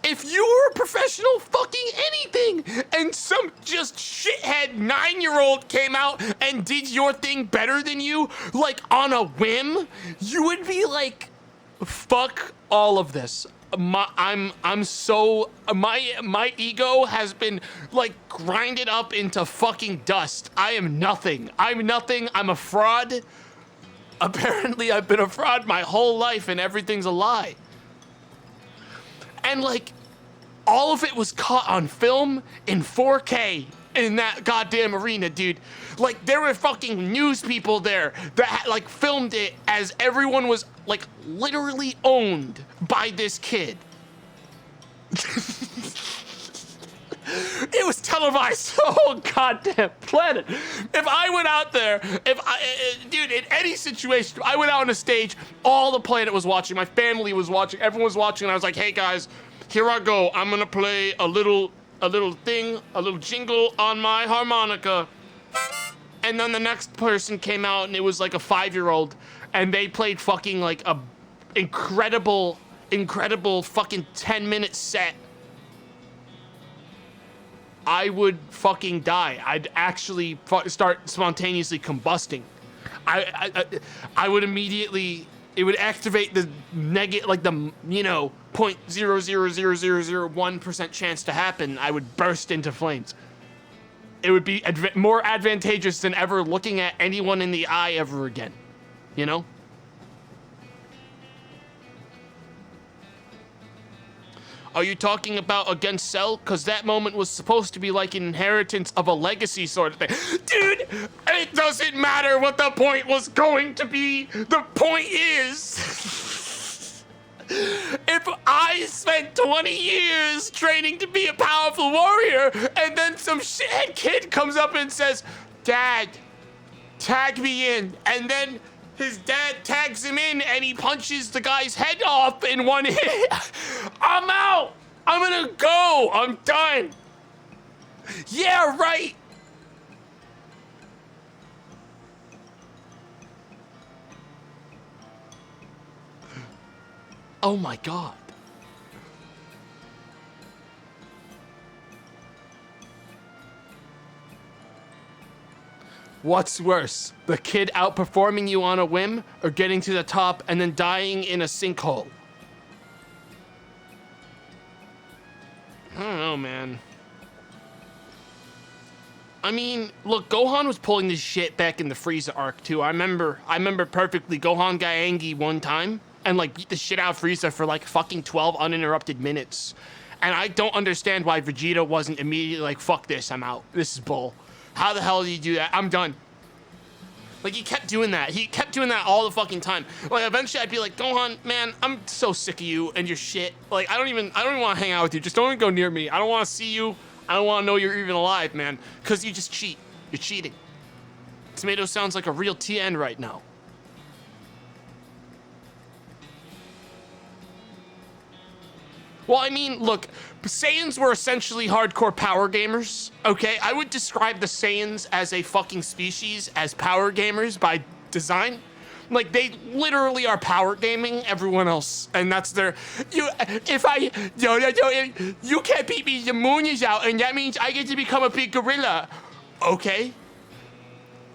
if you were a professional fucking anything and some just shithead 9-year-old came out and did your thing better than you, like on a whim, you would be like, fuck all of this. I'm so my ego has been like grinded up into fucking dust. I am nothing. I'm nothing. I'm a fraud. Apparently, I've been a fraud my whole life, and everything's a lie. And like, all of it was caught on film in 4K in that goddamn arena, dude. Like, there were fucking news people there that like filmed it as everyone was like literally owned by this kid. It was televised the whole goddamn planet. If I went out there, dude, in any situation, I went out on a stage, all the planet was watching, my family was watching, everyone was watching, and I was like, hey guys, here I go. I'm gonna play a little jingle on my harmonica. And then the next person came out and it was like a 5-year-old and they played fucking like a incredible fucking 10-minute set. I would fucking die. I'd actually start spontaneously combusting. I would immediately, it would activate the negative, like the, 0.00001% chance to happen. I would burst into flames. It would be more advantageous than ever looking at anyone in the eye ever again, you know? Are you talking about against Cell? Because that moment was supposed to be like an inheritance of a legacy sort of thing. Dude, it doesn't matter what the point was going to be. The point is, if I spent 20 years training to be a powerful warrior, and then some shithead kid comes up and says, Dad, tag me in, and then his dad tags him in and he punches the guy's head off in one hit. I'm out. I'm gonna go. I'm done. Yeah, right. Oh my God. What's worse, the kid outperforming you on a whim or getting to the top and then dying in a sinkhole? I don't know, man. I mean, look, Gohan was pulling this shit back in the Frieza arc too. I remember perfectly. Gohan got angry one time and like beat the shit out of Frieza for like fucking 12 uninterrupted minutes. And I don't understand why Vegeta wasn't immediately like, fuck this, I'm out. This is bull. How the hell did you do that? I'm done. Like, he kept doing that. He kept doing that all the fucking time. Like, eventually I'd be like, Gohan, man, I'm so sick of you and your shit. Like, I don't even want to hang out with you. Just don't even go near me. I don't want to see you. I don't want to know you're even alive, man. Because you just cheat. You're cheating. Tomato sounds like a real TN right now. Well, I mean, look, Saiyans were essentially hardcore power gamers, okay? I would describe the Saiyans as a fucking species, as power gamers by design. Like, they literally are power gaming everyone else, and that's their, you can't beat me, the moon is out, and that means I get to become a big gorilla. Okay.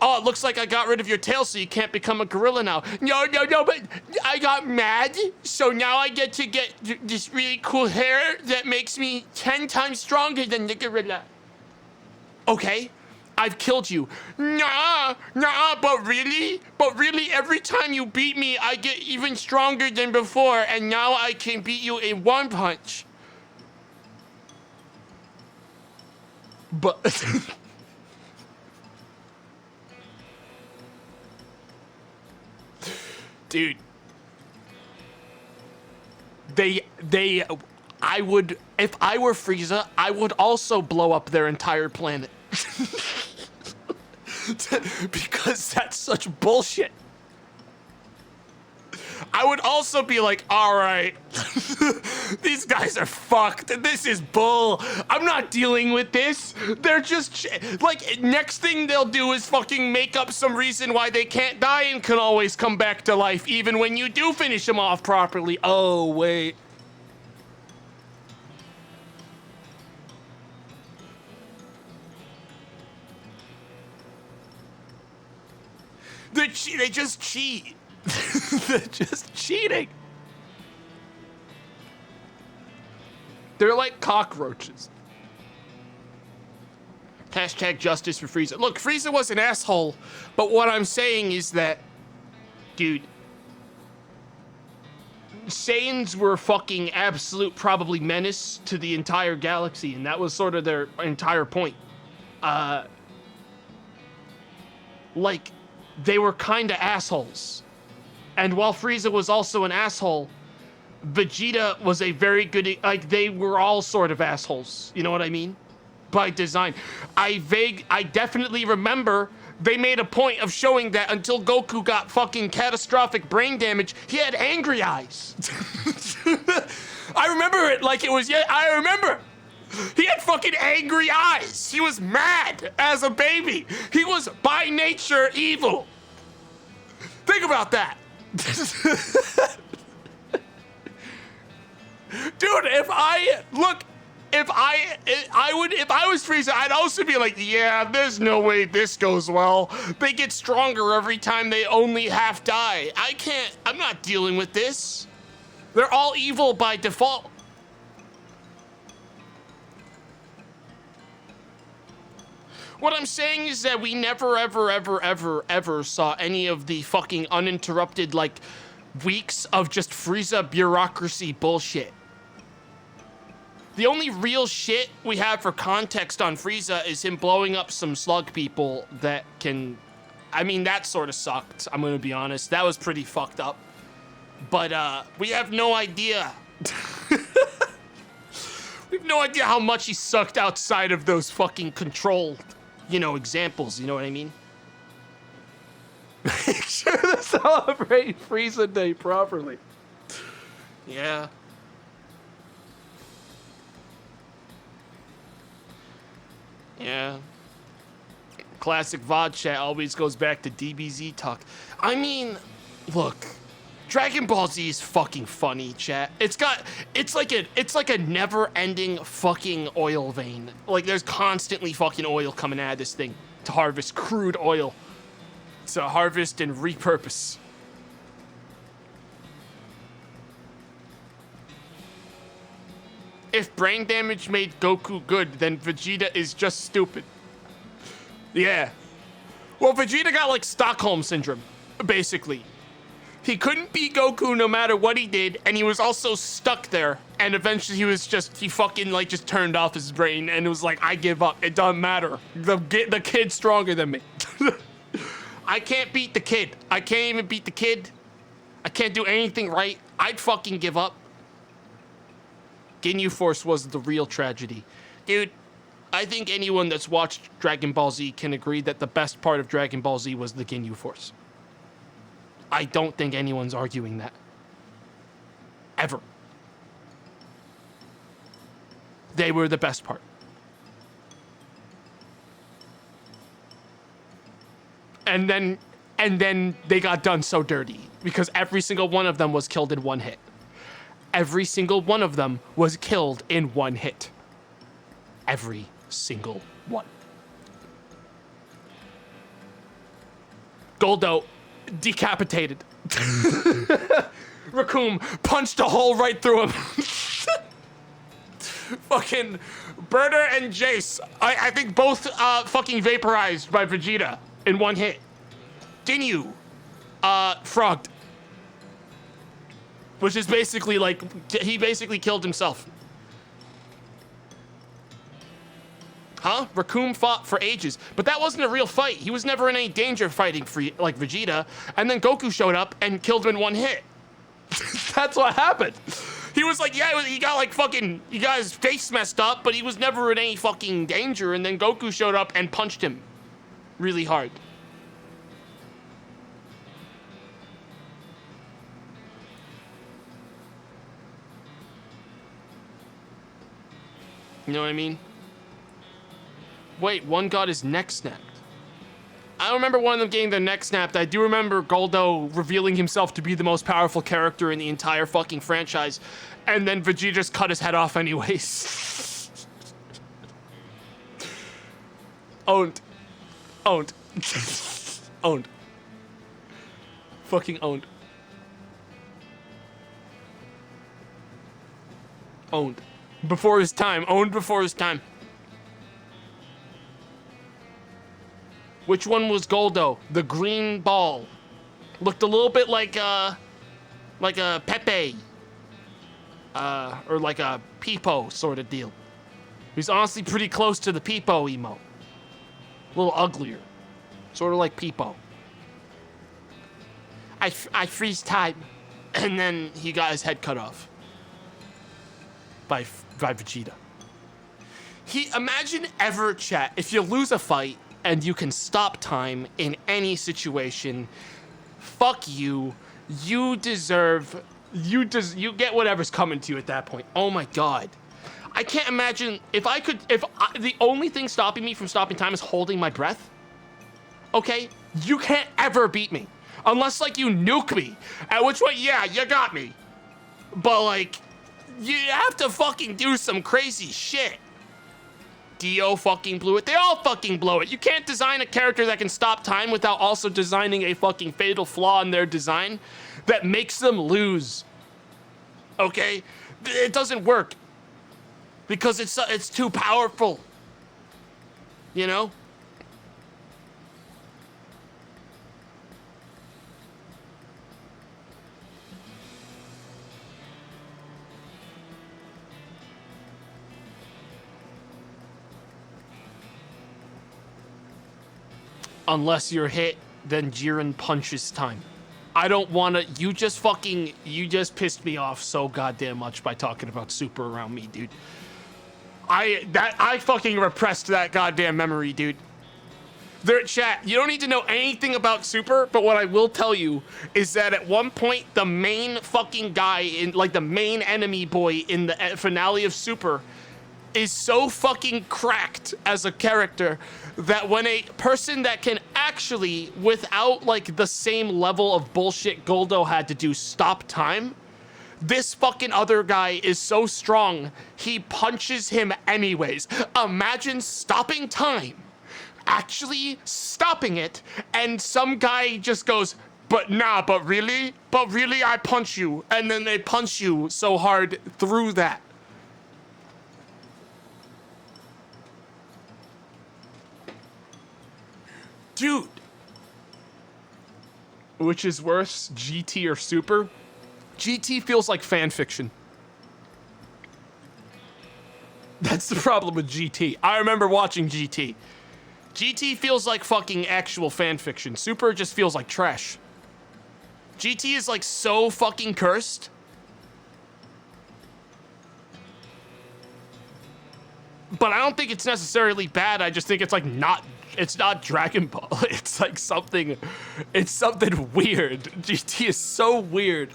Oh, it looks like I got rid of your tail, so you can't become a gorilla now. No, but I got mad, so now I get to get this really cool hair that makes me 10 times stronger than the gorilla. Okay, I've killed you. Nah, but really, every time you beat me, I get even stronger than before, and now I can beat you in one punch. But... Dude, I would, if I were Frieza, I would also blow up their entire planet. Because that's such bullshit. I would also be like, all right, these guys are fucked. This is bull. I'm not dealing with this. They're just, like, next thing they'll do is fucking make up some reason why they can't die and can always come back to life, even when you do finish them off properly. Oh, wait. They just cheat. They're just cheating. They're like cockroaches. Hashtag justice for Frieza. Look, Frieza was an asshole, but what I'm saying is that, dude, Saiyans were fucking absolute probably menace to the entire galaxy, and that was sort of their entire point. Like, they were kinda assholes. And while Frieza was also an asshole, Vegeta was a very good, like, they were all sort of assholes. You know what I mean? By design. I definitely remember they made a point of showing that until Goku got fucking catastrophic brain damage, he had angry eyes. I remember it like it was, I remember. He had fucking angry eyes. He was mad as a baby. He was by nature evil. Think about that. Dude, if I was Frieza, I'd also be like, yeah, there's no way this goes well. They get stronger every time they only half die. I'm not dealing with this. They're all evil by default. What I'm saying is that we never, ever saw any of the fucking uninterrupted, like, weeks of just Frieza bureaucracy bullshit. The only real shit we have for context on Frieza is him blowing up some slug people that can... I mean, that sort of sucked, I'm gonna be honest. That was pretty fucked up. But, we have no idea. We have no idea how much he sucked outside of those fucking controlled, you know, examples, you know what I mean? Make sure to celebrate Frieza Day properly. Yeah. Yeah. Classic VOD chat always goes back to DBZ talk. I mean, look, Dragon Ball Z is fucking funny, chat. It's like a never-ending fucking oil vein. Like, there's constantly fucking oil coming out of this thing to harvest crude oil. To harvest and repurpose. If brain damage made Goku good, then Vegeta is just stupid. Yeah. Well, Vegeta got like Stockholm syndrome, basically. He couldn't beat Goku no matter what he did, and he was also stuck there. And eventually he fucking like just turned off his brain and it was like, I give up. It doesn't matter. The kid's stronger than me. I can't beat the kid. I can't even beat the kid. I can't do anything right. I'd fucking give up. Ginyu Force was the real tragedy. Dude, I think anyone that's watched Dragon Ball Z can agree that the best part of Dragon Ball Z was the Ginyu Force. I don't think anyone's arguing that. Ever. They were the best part. And then they got done so dirty because every single one of them was killed in one hit. Every single one of them was killed in one hit. Every single one. Goldo, decapitated. Raccoon punched a hole right through him. Fucking Berta and Jace, I think both fucking vaporized by Vegeta in one hit. Ginyu, frogged. Which is basically like, he basically killed himself. Huh? Raccoon fought for ages, but that wasn't a real fight. He was never in any danger fighting for like Vegeta, and then Goku showed up and killed him in one hit. That's what happened. He was like, yeah, he got like fucking, he got his face messed up, but he was never in any fucking danger, and then Goku showed up and punched him really hard. You know what I mean? Wait, one got his neck snapped. I don't remember one of them getting their neck snapped. I do remember Goldo revealing himself to be the most powerful character in the entire fucking franchise, and then Vegeta just cut his head off anyways. Owned. Owned. Owned. Fucking owned. Owned. Before his time. Owned before his time. Which one was Goldo? The green ball. Looked a little bit like a Pepe. Or like a Peepo sort of deal. He's honestly pretty close to the Peepo emote. A little uglier. Sort of like Peepo. I freeze time. And then he got his head cut off. By Vegeta. Imagine ever, chat, if you lose a fight and you can stop time in any situation, fuck you. You deserve, you get whatever's coming to you at that point. Oh my God. I can't imagine the only thing stopping me from stopping time is holding my breath. Okay? You can't ever beat me. Unless, like, you nuke me. At which point, yeah, you got me. But, like, you have to fucking do some crazy shit. Dio fucking blew it. They all fucking blow it. You can't design a character that can stop time without also designing a fucking fatal flaw in their design that makes them lose. Okay? It doesn't work. Because it's too powerful. You know? Unless you're hit, then Jiren punches time. I don't wanna, you just pissed me off so goddamn much by talking about Super around me, dude. I fucking repressed that goddamn memory, dude. There, chat, you don't need to know anything about Super, but what I will tell you is that at one point, the main fucking guy the main enemy boy in the finale of Super is so fucking cracked as a character that when a person that can actually, without like the same level of bullshit Goldo had to do, stop time, this fucking other guy is so strong, he punches him anyways. Imagine stopping time, actually stopping it, and some guy just goes, but really I punch you, and then they punch you so hard through that. Dude. Which is worse, GT or Super? GT feels like fan fiction. That's the problem with GT. I remember watching GT. GT feels like fucking actual fan fiction. Super just feels like trash. GT is like so fucking cursed. But I don't think it's necessarily bad. I just think it's like it's not Dragon Ball. It's like something weird. GT is so weird.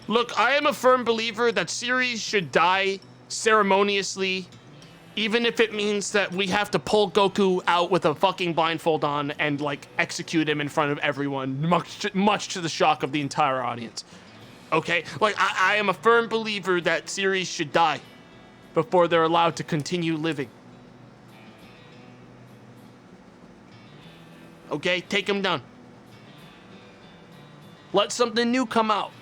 Look, I am a firm believer that series should die ceremoniously, even if it means that we have to pull Goku out with a fucking blindfold on and like execute him in front of everyone, much to the shock of the entire audience. Okay? Like, I am a firm believer that series should die before they're allowed to continue living. Okay? Take them down. Let something new come out.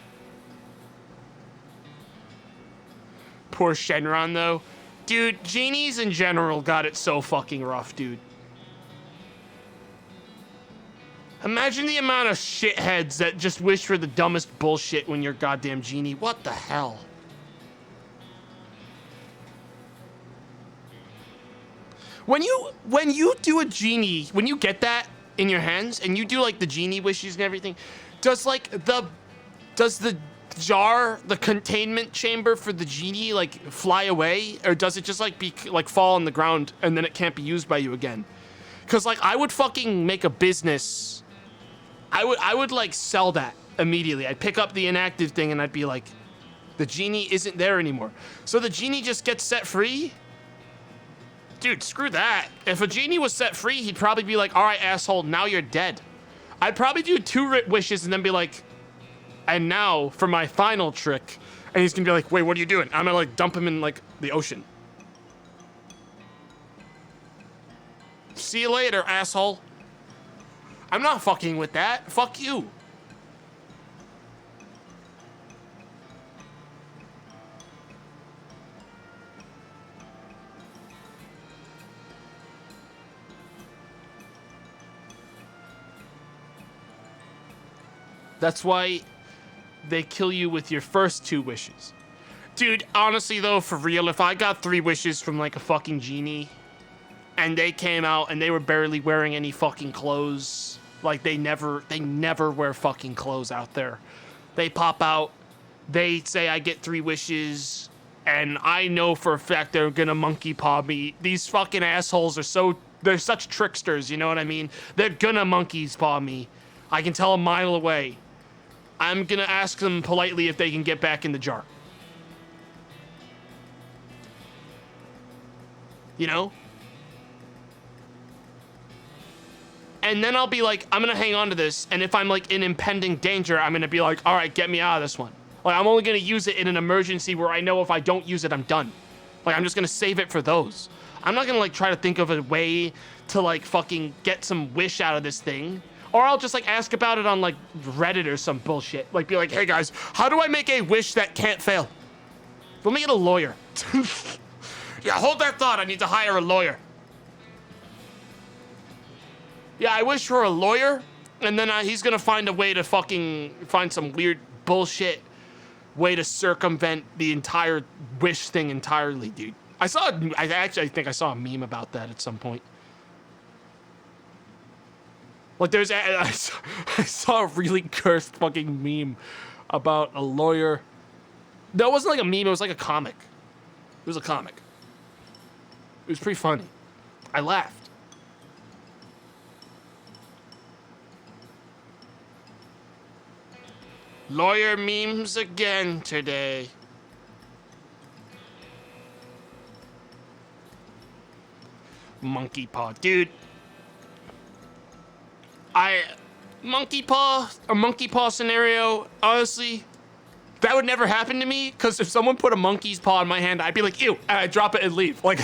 Poor Shenron, though. Dude, genies in general got it so fucking rough, dude. Imagine the amount of shitheads that just wish for the dumbest bullshit when you're goddamn genie. What the hell? When you do a genie, when you get that in your hands and you do like the genie wishes and everything, does the jar, the containment chamber for the genie like fly away, or does it just like fall on the ground and then it can't be used by you again? Cause like I would fucking make a business. I would like sell that immediately. I'd pick up the inactive thing and I'd be like, the genie isn't there anymore. So the genie just gets set free? Dude, screw that. If a genie was set free, he'd probably be like, all right, asshole, now you're dead. I'd probably do 2 wishes and then be like, and now for my final trick. And he's gonna be like, wait, what are you doing? I'm gonna like dump him in like the ocean. See you later, asshole. I'm not fucking with that. Fuck you. That's why they kill you with your first 2 wishes. Dude, honestly though, for real, if I got 3 wishes from like a fucking genie and they came out and they were barely wearing any fucking clothes, like they never wear fucking clothes out there. They pop out, they say I get 3 wishes, and I know for a fact they're gonna monkey paw me. These fucking assholes they're such tricksters, you know what I mean? They're gonna monkey paw me. I can tell a mile away. I'm gonna ask them politely if they can get back in the jar. You know? And then I'll be like, I'm gonna hang on to this, and if I'm like in impending danger, I'm gonna be like, all right, get me out of this one. Like, I'm only gonna use it in an emergency where I know if I don't use it, I'm done. Like, I'm just gonna save it for those. I'm not gonna like try to think of a way to like fucking get some wish out of this thing. Or I'll just like ask about it on like Reddit or some bullshit. Like, be like, hey guys, how do I make a wish that can't fail? Let me get a lawyer. Yeah, hold that thought. I need to hire a lawyer. Yeah, I wish for a lawyer, and then he's gonna find a way to fucking find some weird bullshit way to circumvent the entire wish thing entirely, dude. I think I saw a meme about that at some point. Like, I saw a really cursed fucking meme about a lawyer. No, it wasn't like a meme, it was like a comic. It was a comic. It was pretty funny. I laughed. Lawyer memes again today. Monkey paw. Dude. A monkey paw scenario, honestly, that would never happen to me, because if someone put a monkey's paw in my hand, I'd be like, ew, and I'd drop it and leave. Like,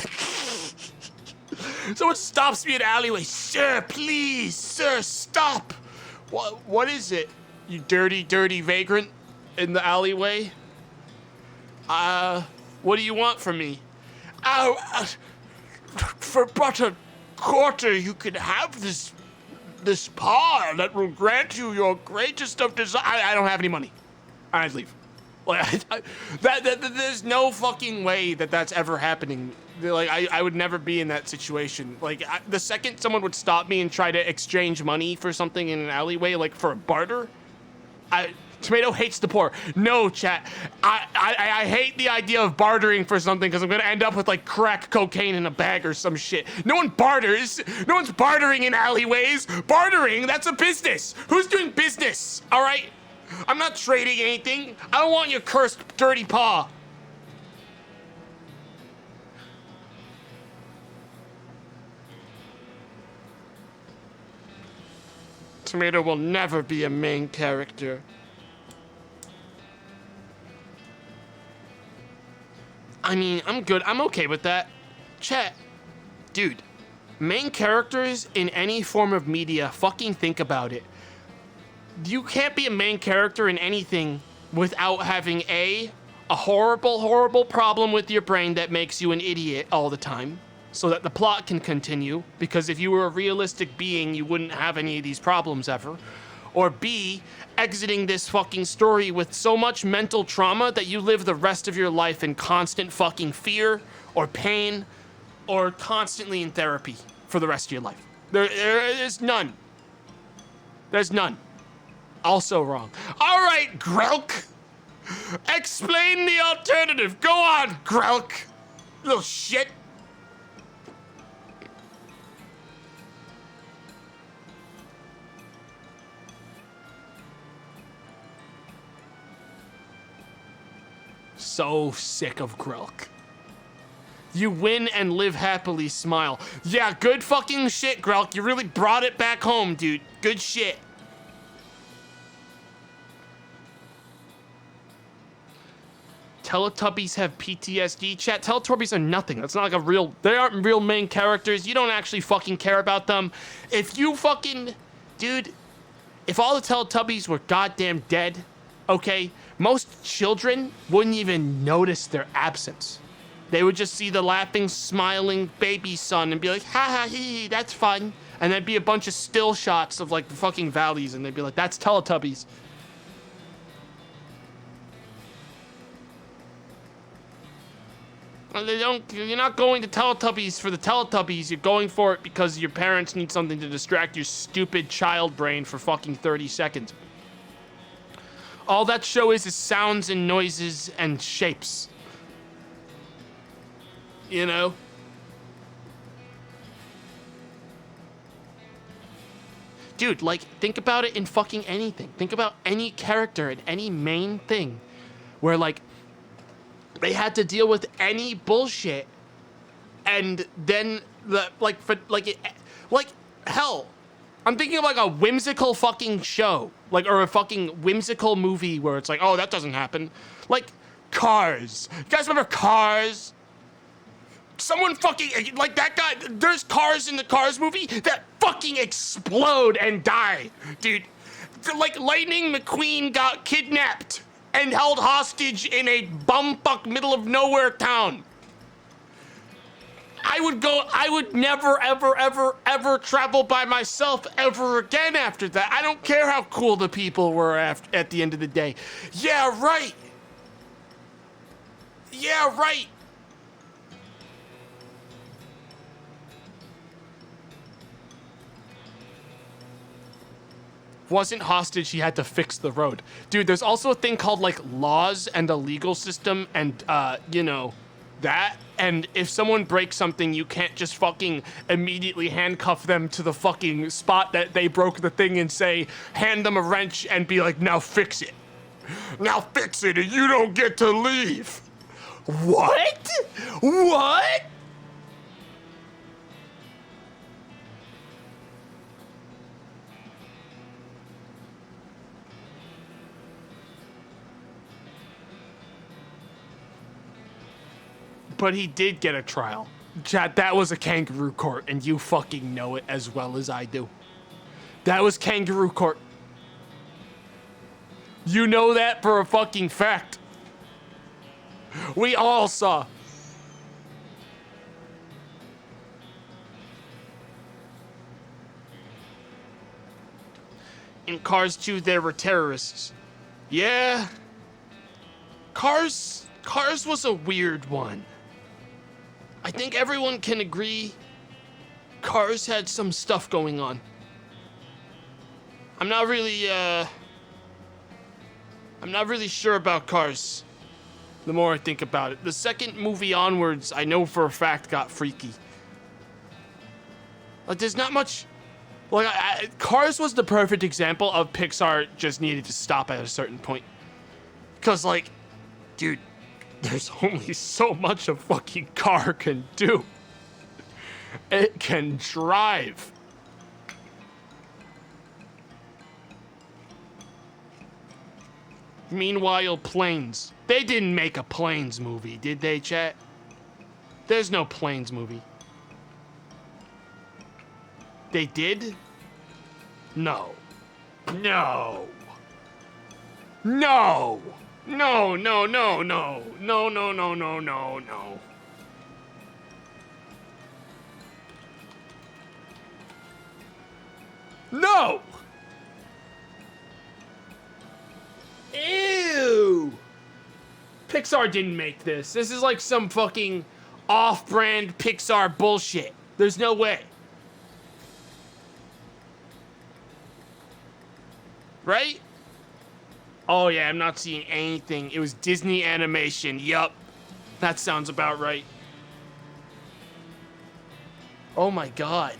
someone stops me in an alleyway. Sir, please, sir, stop. What is it? You dirty, dirty vagrant in the alleyway? What do you want from me? For but a quarter, you can have this paw that will grant you your greatest of desire. I don't have any money. I'd leave. Like, there's no fucking way that that's ever happening. Like, I would never be in that situation. Like, the second someone would stop me and try to exchange money for something in an alleyway, like for a barter, Tomato hates the poor. No, chat. I hate the idea of bartering for something because I'm gonna end up with like crack cocaine in a bag or some shit. No one barters. No one's bartering in alleyways. Bartering, that's a business. Who's doing business? All right? I'm not trading anything. I don't want your cursed dirty paw. Tomato will never be a main character. I mean, I'm good. I'm okay with that. Chat. Dude, main characters in any form of media, fucking think about it. You can't be a main character in anything without having a horrible, horrible problem with your brain that makes you an idiot all the time, so that the plot can continue, because if you were a realistic being, you wouldn't have any of these problems ever. Or B, exiting this fucking story with so much mental trauma that you live the rest of your life in constant fucking fear or pain or constantly in therapy for the rest of your life. There's none. There's none. Also wrong. All right, Grelk. Explain the alternative. Go on, Grelk. Little shit. So sick of Grelk. You win and live happily, smile. Yeah, good fucking shit, Grelk. You really brought it back home, dude. Good shit. Teletubbies have PTSD. Chat, Teletubbies are nothing. That's not like they aren't real main characters. You don't actually fucking care about them. If you fucking, dude, if all the Teletubbies were goddamn dead, okay, most children wouldn't even notice their absence. They would just see the laughing, smiling baby son and be like, ha ha hee, that's fun. And there'd be a bunch of still shots of like the fucking valleys and they'd be like, that's Teletubbies. They don't. You're not going to Teletubbies for the Teletubbies. You're going for it because your parents need something to distract your stupid child brain for fucking 30 seconds. All that show is sounds and noises and shapes. You know? Dude, like, think about it in fucking anything. Think about any character in any main thing where, like, they had to deal with any bullshit, and then hell, I'm thinking of like a whimsical fucking show, like, or a fucking whimsical movie where it's like, oh, that doesn't happen. Like Cars. You guys remember Cars? Someone fucking, like that guy, there's cars in the Cars movie that fucking explode and die, dude. Like Lightning McQueen got kidnapped and held hostage in a bumfuck middle of nowhere town. I would never, ever, ever, ever travel by myself ever again after that. I don't care how cool the people were at the end of the day. Yeah, right. Yeah, right. Wasn't hostage, he had to fix the road. Dude, there's also a thing called like laws and a legal system and you know, that. And if someone breaks something, you can't just fucking immediately handcuff them to the fucking spot that they broke the thing and say, hand them a wrench and be like, now fix it. Now fix it and you don't get to leave. What? What? But he did get a trial. Chat, that was a kangaroo court, and you fucking know it as well as I do. That was kangaroo court. You know that for a fucking fact. We all saw. In Cars 2, there were terrorists. Yeah. Cars was a weird one. I think everyone can agree Cars had some stuff going on. I'm not really sure about Cars the more I think about it. The second movie onwards, I know for a fact got freaky. Like, there's not much... Like, Cars was the perfect example of Pixar just needed to stop at a certain point. Because, like, dude... There's only so much a fucking car can do. It can drive. Meanwhile, Planes. They didn't make a Planes movie, did they, chat? There's no Planes movie. They did? No. No. No. No, no, no, no. No, no, no, no, no, no. No! Ew! Pixar didn't make this. This is like some fucking off-brand Pixar bullshit. There's no way. Right? Oh yeah, I'm not seeing anything. It was Disney animation. Yup. That sounds about right. Oh my god.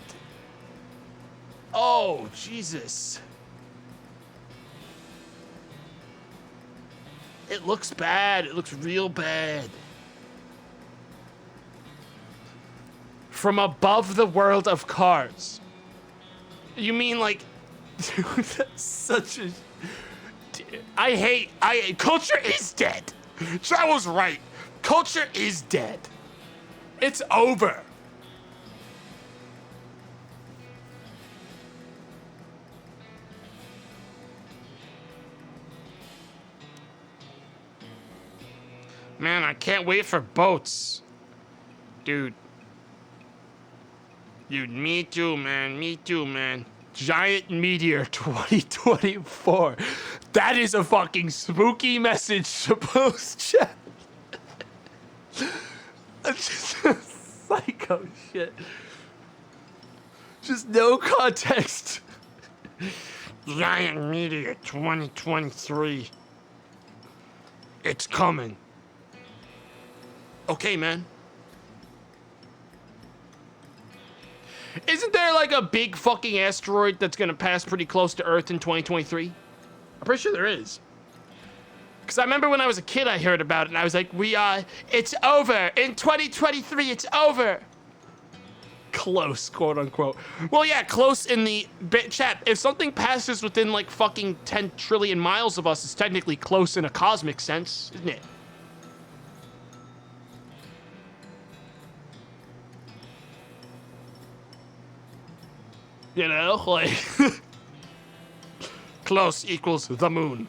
Oh, Jesus. It looks bad. It looks real bad. From above the world of Cars. You mean like... Dude, that's such a... Culture is dead. That was right. Culture is dead. It's over. Man, I can't wait for boats. Dude. Dude, me too, man. Me too, man. Giant Meteor 2024. That is a fucking spooky message to post, chat. Just psycho shit. Just no context. Giant Meteor 2023. It's coming. Okay, man. Isn't there like a big fucking asteroid that's gonna pass pretty close to Earth in 2023? I'm pretty sure there is. Because I remember when I was a kid, I heard about it, and I was like, it's over. In 2023, it's over. Close, quote unquote. Well, yeah, close in the chat. If something passes within like fucking 10 trillion miles of us, it's technically close in a cosmic sense, isn't it? You know, like, close equals the moon.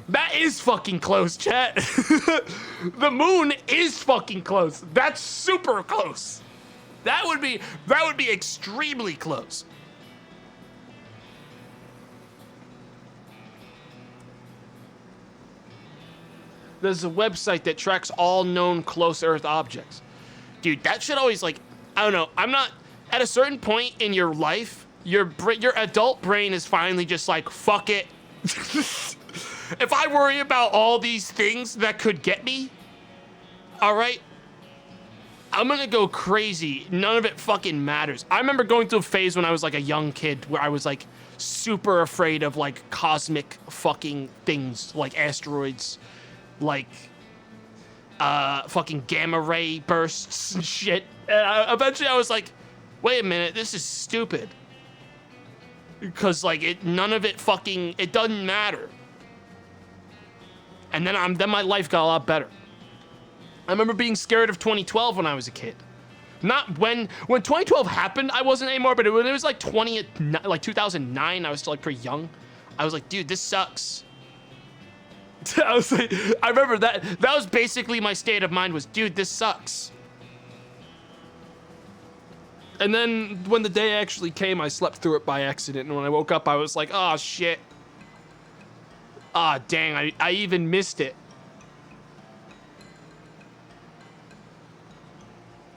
That is fucking close, chat. The moon is fucking close. That's super close. That would be extremely close. There's a website that tracks all known close Earth objects. Dude, that shit always like, I don't know. I'm not, at a certain point in your life, your adult brain is finally just like, fuck it. If I worry about all these things that could get me, all right, I'm gonna go crazy. None of it fucking matters. I remember going through a phase when I was like a young kid where I was like super afraid of like cosmic fucking things, like asteroids, like fucking gamma ray bursts and shit. And eventually I was like, wait a minute, this is stupid. Because like none of it fucking, it doesn't matter. And then my life got a lot better. I remember being scared of 2012 when I was a kid. Not when 2012 happened, I wasn't anymore, but when it was like 2009, I was still like pretty young. I was like, dude, this sucks. I was like, I remember that was basically my state of mind was, dude, this sucks. And then when the day actually came, I slept through it by accident. And when I woke up, I was like, oh shit. Ah, dang, I even missed it.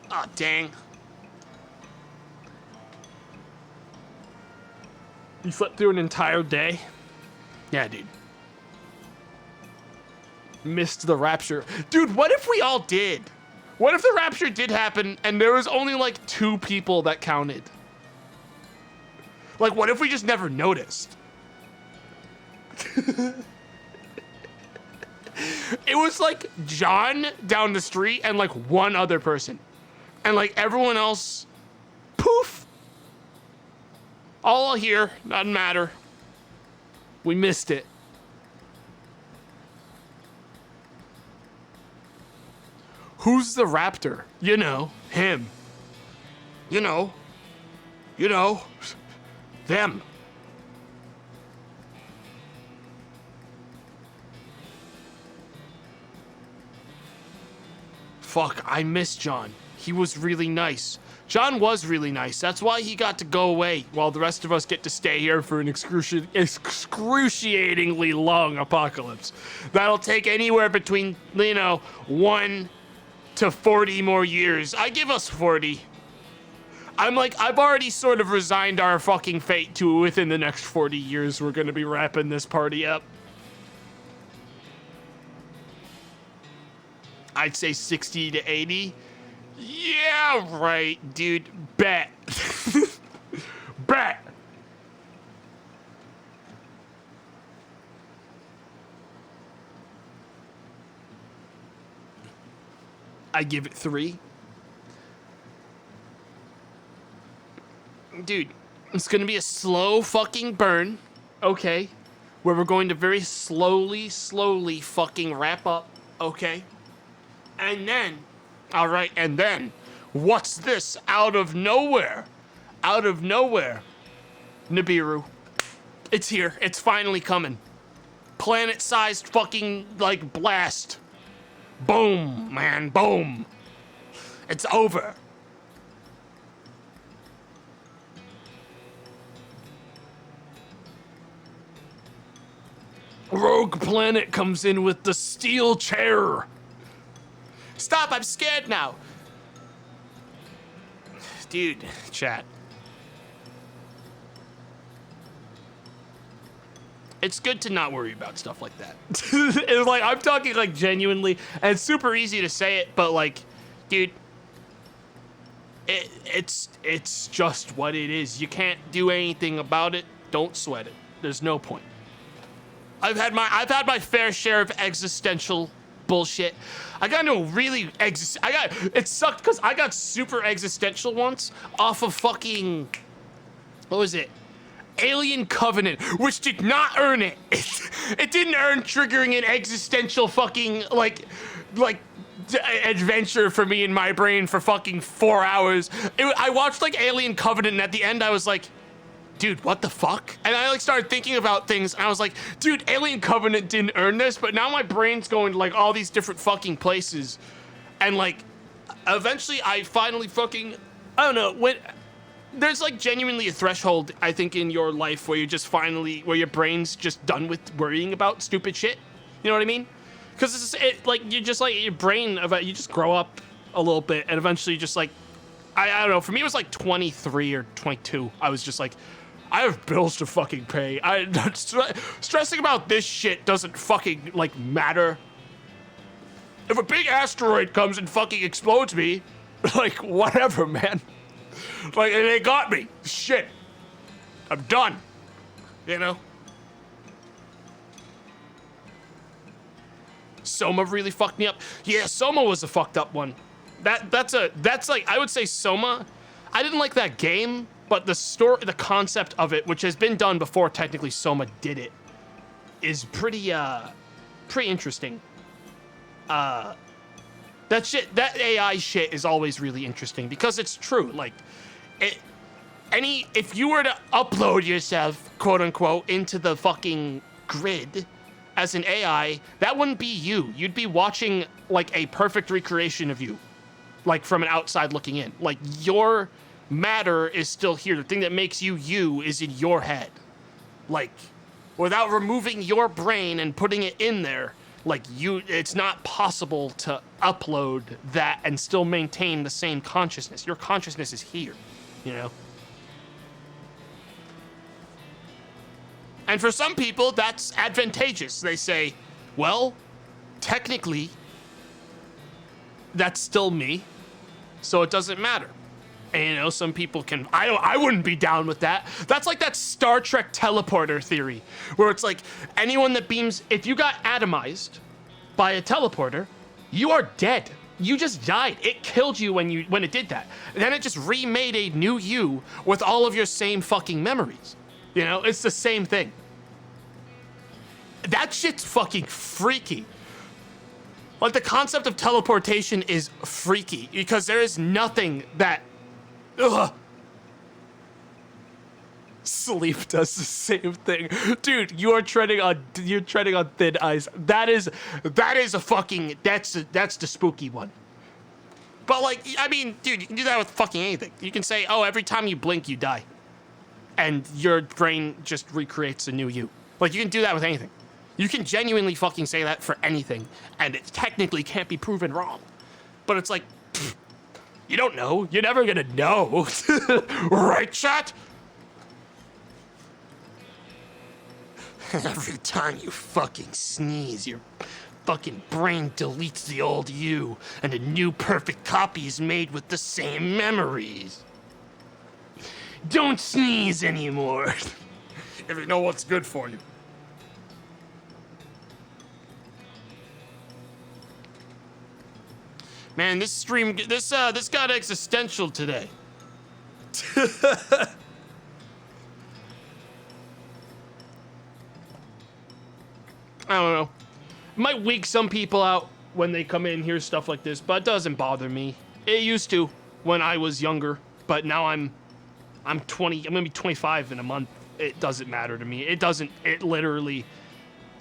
Ah, dang. You slept through an entire day? Yeah, dude. Missed the rapture. Dude, what if we all did? What if the rapture did happen and there was only like 2 people that counted? Like, what if we just never noticed? It was like John down the street and like one other person. And like everyone else, poof. All here, doesn't matter. We missed it. Who's the raptor? You know, him. You know, them. Fuck, I miss John. He was really nice. John was really nice. That's why he got to go away while the rest of us get to stay here for an excruciatingly long apocalypse. That'll take anywhere between, 1 to 40 more years. I give us 40. I'm like, I've already sort of resigned our fucking fate to within the next 40 years we're gonna be wrapping this party up. I'd say 60 to 80. Yeah, right, dude. Bet. Bet. I give it 3. Dude, it's gonna be a slow fucking burn, okay? Where we're going to very slowly fucking wrap up, okay? And then, all right, and then, what's this out of nowhere? Out of nowhere, Nibiru. It's here. It's finally coming. Planet-sized fucking, like, blast. Boom, man, boom. It's over. Rogue Planet comes in with the steel chair. Stop, I'm scared now. Dude, chat. It's good to not worry about stuff like that. It's like, I'm talking like genuinely, and it's super easy to say it, but like, dude, it's just what it is. You can't do anything about it. Don't sweat it. There's no point. I've had my fair share of existential bullshit. I got into a really it sucked because I got super existential once off of fucking, what was it? Alien Covenant, which did not earn it. It didn't earn triggering an existential fucking like adventure for me in my brain for fucking 4 hours. I watched like Alien Covenant, and at the end I was like, dude, what the fuck? And I like started thinking about things, and I was like, dude, Alien Covenant didn't earn this, but now my brain's going to like all these different fucking places, and like eventually I finally fucking, I don't know, when there's like genuinely a threshold, I think, in your life where you just finally, where your brain's just done with worrying about stupid shit. You know what I mean? Because it's just, like, you just like your brain, you just grow up a little bit, and eventually just like, I don't know, for me it was like 23 or 22. I was just like, I have bills to fucking pay. Stressing about this shit doesn't fucking like matter. If a big asteroid comes and fucking explodes me, like, whatever, man. Like, they got me. Shit. I'm done. You know? Soma really fucked me up. Yeah, Soma was a fucked up one. That's like, I would say Soma, I didn't like that game, but the story, the concept of it, which has been done before technically Soma did it, is pretty interesting. That AI shit is always really interesting because it's true. Like, if you were to upload yourself, quote unquote, into the fucking grid as an AI, that wouldn't be you. You'd be watching like a perfect recreation of you, like from an outside looking in. Like, your matter is still here. The thing that makes you you is in your head. Like, without removing your brain and putting it in there, like, it's not possible to upload that and still maintain the same consciousness. Your consciousness is here, you know? And for some people, that's advantageous. They say, well, technically, that's still me, so it doesn't matter. And, you know, some people can, I wouldn't be down with that. That's like that Star Trek teleporter theory, where it's like, anyone that beams, if you got atomized by a teleporter, you are dead. You just died. It killed you when it did that. And then it just remade a new you with all of your same fucking memories. You know, it's the same thing. That shit's fucking freaky. Like, the concept of teleportation is freaky because there is nothing that, sleep does the same thing. Dude, you're treading on thin ice. That is a fucking, that's the spooky one. But like, I mean, dude, you can do that with fucking anything. You can say, oh, every time you blink, you die. And your brain just recreates a new you. Like, you can do that with anything. You can genuinely fucking say that for anything, and it technically can't be proven wrong. But it's like, pfft, you don't know. You're never gonna know. Right, chat? Every time you fucking sneeze, your fucking brain deletes the old you, and a new perfect copy is made with the same memories. Don't sneeze anymore. If you know what's good for you. Man, this stream, this got existential today. I don't know. It might weak some people out when they come in and hear stuff like this, but it doesn't bother me. It used to when I was younger, but now I'm 20, I'm gonna be 25 in a month. It doesn't matter to me. It literally,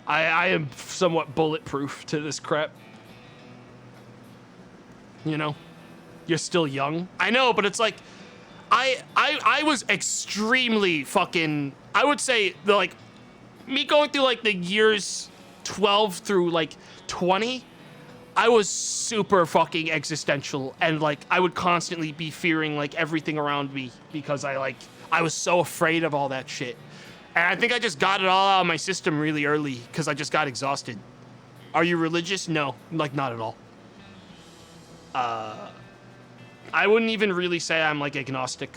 I am somewhat bulletproof to this crap. You know, you're still young. I know, but it's like, I was extremely fucking, I would say, me going through like the years 12 through like 20 I was super fucking existential, and like I would constantly be fearing like everything around me because I was so afraid of all that shit. And I think I just got it all out of my system really early because I just got exhausted. Are you religious? No, like not at all. I wouldn't even really say I'm like agnostic.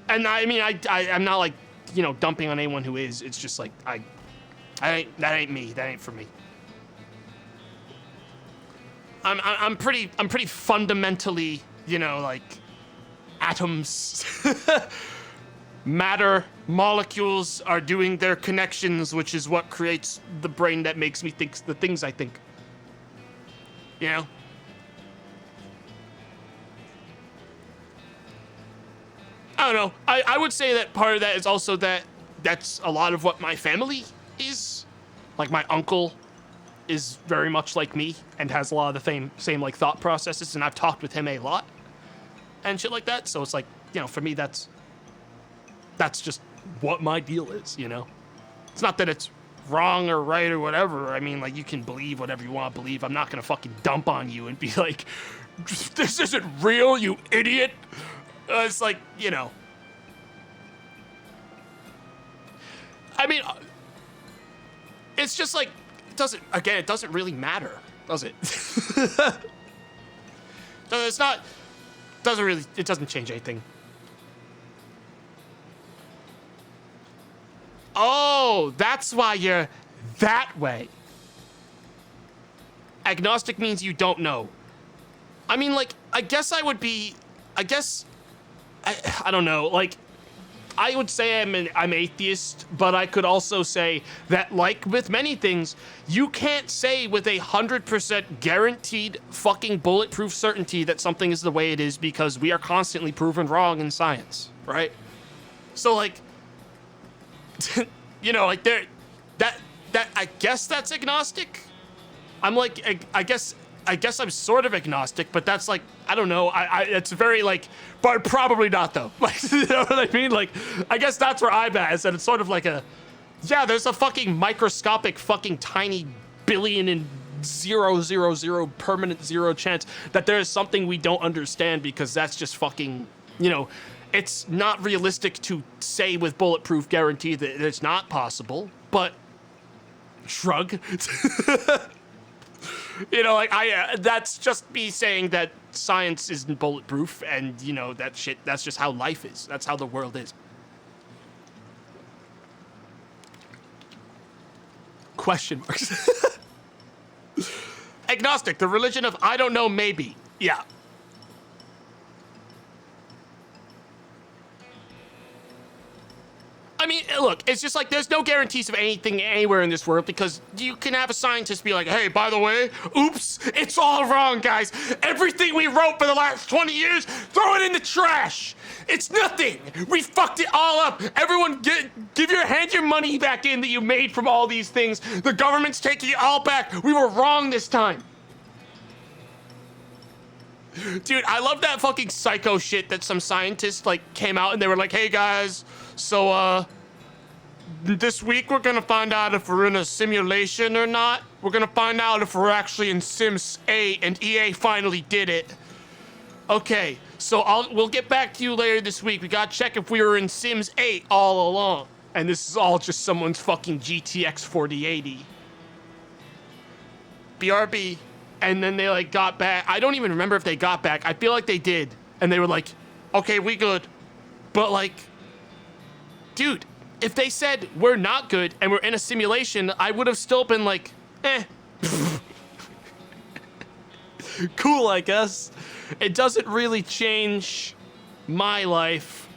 And I mean, I'm not like, you know, dumping on anyone who is. It's just like, that ain't me. That ain't for me. I'm pretty fundamentally, you know, like atoms, matter, molecules are doing their connections, which is what creates the brain that makes me think the things I think. You know? I don't know. I would say that part of that is also that that's a lot of what my family is. Like my uncle is very much like me and has a lot of the same like thought processes, and I've talked with him a lot and shit like that. So it's like, you know, for me that's just what my deal is, you know? It's not that it's wrong or right or whatever. I mean, like, you can believe whatever you want to believe. I'm not gonna fucking dump on you and be like, this isn't real, you idiot. It's like, you know. I mean, it's just like, it doesn't really matter, does it? It doesn't change anything. Oh, that's why you're that way. Agnostic means you don't know. I mean, like, I don't know, like, I would say I'm atheist, but I could also say that, like with many things, you can't say with 100% guaranteed fucking bulletproof certainty that something is the way it is because we are constantly proven wrong in science, right? So, like, you know, like that I guess that's agnostic. I'm like, I guess I'm sort of agnostic, but that's like, I don't know. It's very like, but probably not though. Like, you know what I mean? Like, I guess that's where I'm at. Is that it's sort of like yeah, there's a fucking microscopic fucking tiny billion and 000 permanent zero chance that there is something we don't understand because that's just fucking, you know, it's not realistic to say with bulletproof guarantee that it's not possible, but shrug. You know, like, that's just me saying that science isn't bulletproof, and, you know, that shit, that's just how life is. That's how the world is. Question marks. Agnostic, the religion of I don't know, maybe. Yeah. I mean, look, it's just like there's no guarantees of anything anywhere in this world because you can have a scientist be like, hey, by the way, oops, it's all wrong, guys. Everything we wrote for the last 20 years, throw it in the trash. It's nothing. We fucked it all up. Everyone hand your money back in that you made from all these things. The government's taking it all back. We were wrong this time. Dude, I love that fucking psycho shit that some scientists like came out and they were like, hey guys, so this week we're gonna find out if we're in a simulation or not. We're gonna find out if we're actually in Sims 8 and EA finally did it. Okay, so we'll get back to you later this week. We gotta check if we were in Sims 8 all along. And this is all just someone's fucking GTX 4080. BRB. And then they like got back. I don't even remember if they got back. I feel like they did. And they were like, okay, we good. But like, dude, if they said we're not good and we're in a simulation, I would have still been like, eh. Cool, I guess. It doesn't really change my life.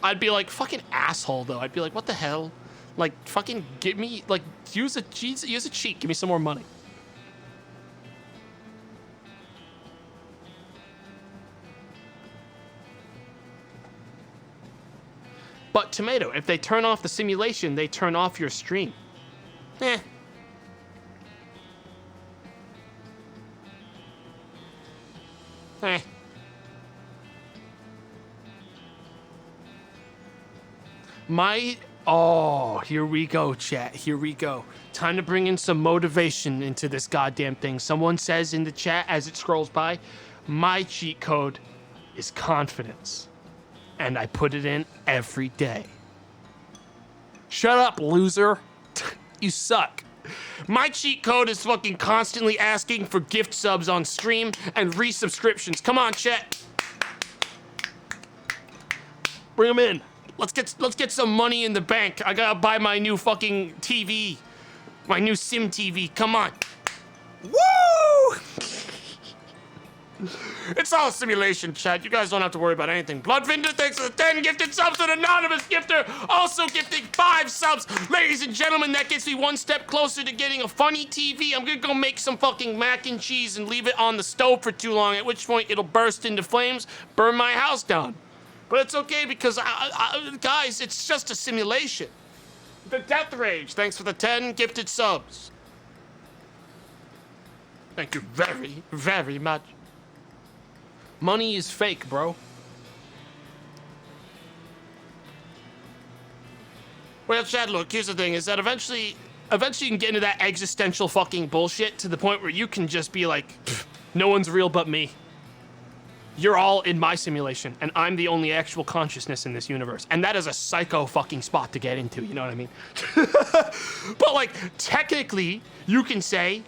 I'd be like, fucking asshole, though. I'd be like, what the hell? Like, fucking give me, like, use a cheat. Give me some more money. But Tomato, if they turn off the simulation, they turn off your stream. Eh. Eh. Oh, here we go, chat. Here we go. Time to bring in some motivation into this goddamn thing. Someone says in the chat as it scrolls by, my cheat code is confidence. And I put it in every day. Shut up, loser. You suck. My cheat code is fucking constantly asking for gift subs on stream and resubscriptions. Come on, chat. Bring them in. Let's get some money in the bank. I gotta buy my new fucking TV. My new Sim TV. Come on. Woo! It's all simulation, chat. You guys don't have to worry about anything. Bloodvinder, thanks for the 10 gifted subs. An anonymous gifter also gifting 5 subs. Ladies and gentlemen, that gets me one step closer to getting a funny TV. I'm gonna go make some fucking mac and cheese and leave it on the stove for too long, at which point it'll burst into flames, burn my house down. But it's okay because, guys, it's just a simulation. The Death Rage, thanks for the 10 gifted subs. Thank you very, very much. Money is fake, bro. Well, Chad, look, here's the thing, is that eventually you can get into that existential fucking bullshit to the point where you can just be like, no one's real but me. You're all in my simulation, and I'm the only actual consciousness in this universe. And that is a psycho fucking spot to get into, you know what I mean? But like, technically, you can say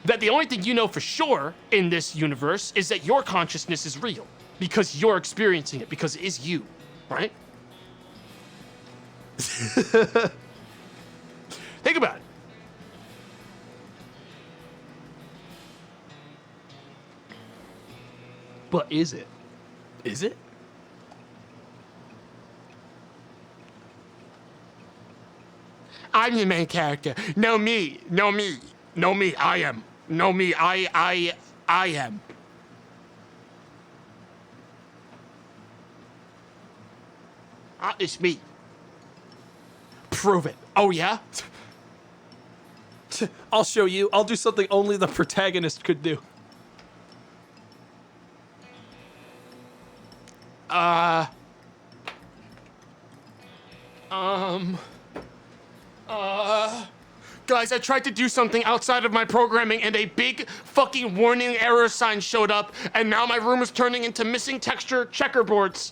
that the only thing you know for sure in this universe is that your consciousness is real because you're experiencing it, because it is you, right? Think about it. But is it? Is it? I'm the main character. No me. No me. No me. I am. No me. I am. It's me. Prove it. Oh yeah? I'll show you. I'll do something only the protagonist could do. Guys, I tried to do something outside of my programming and a big fucking warning error sign showed up, and now my room is turning into missing texture checkerboards.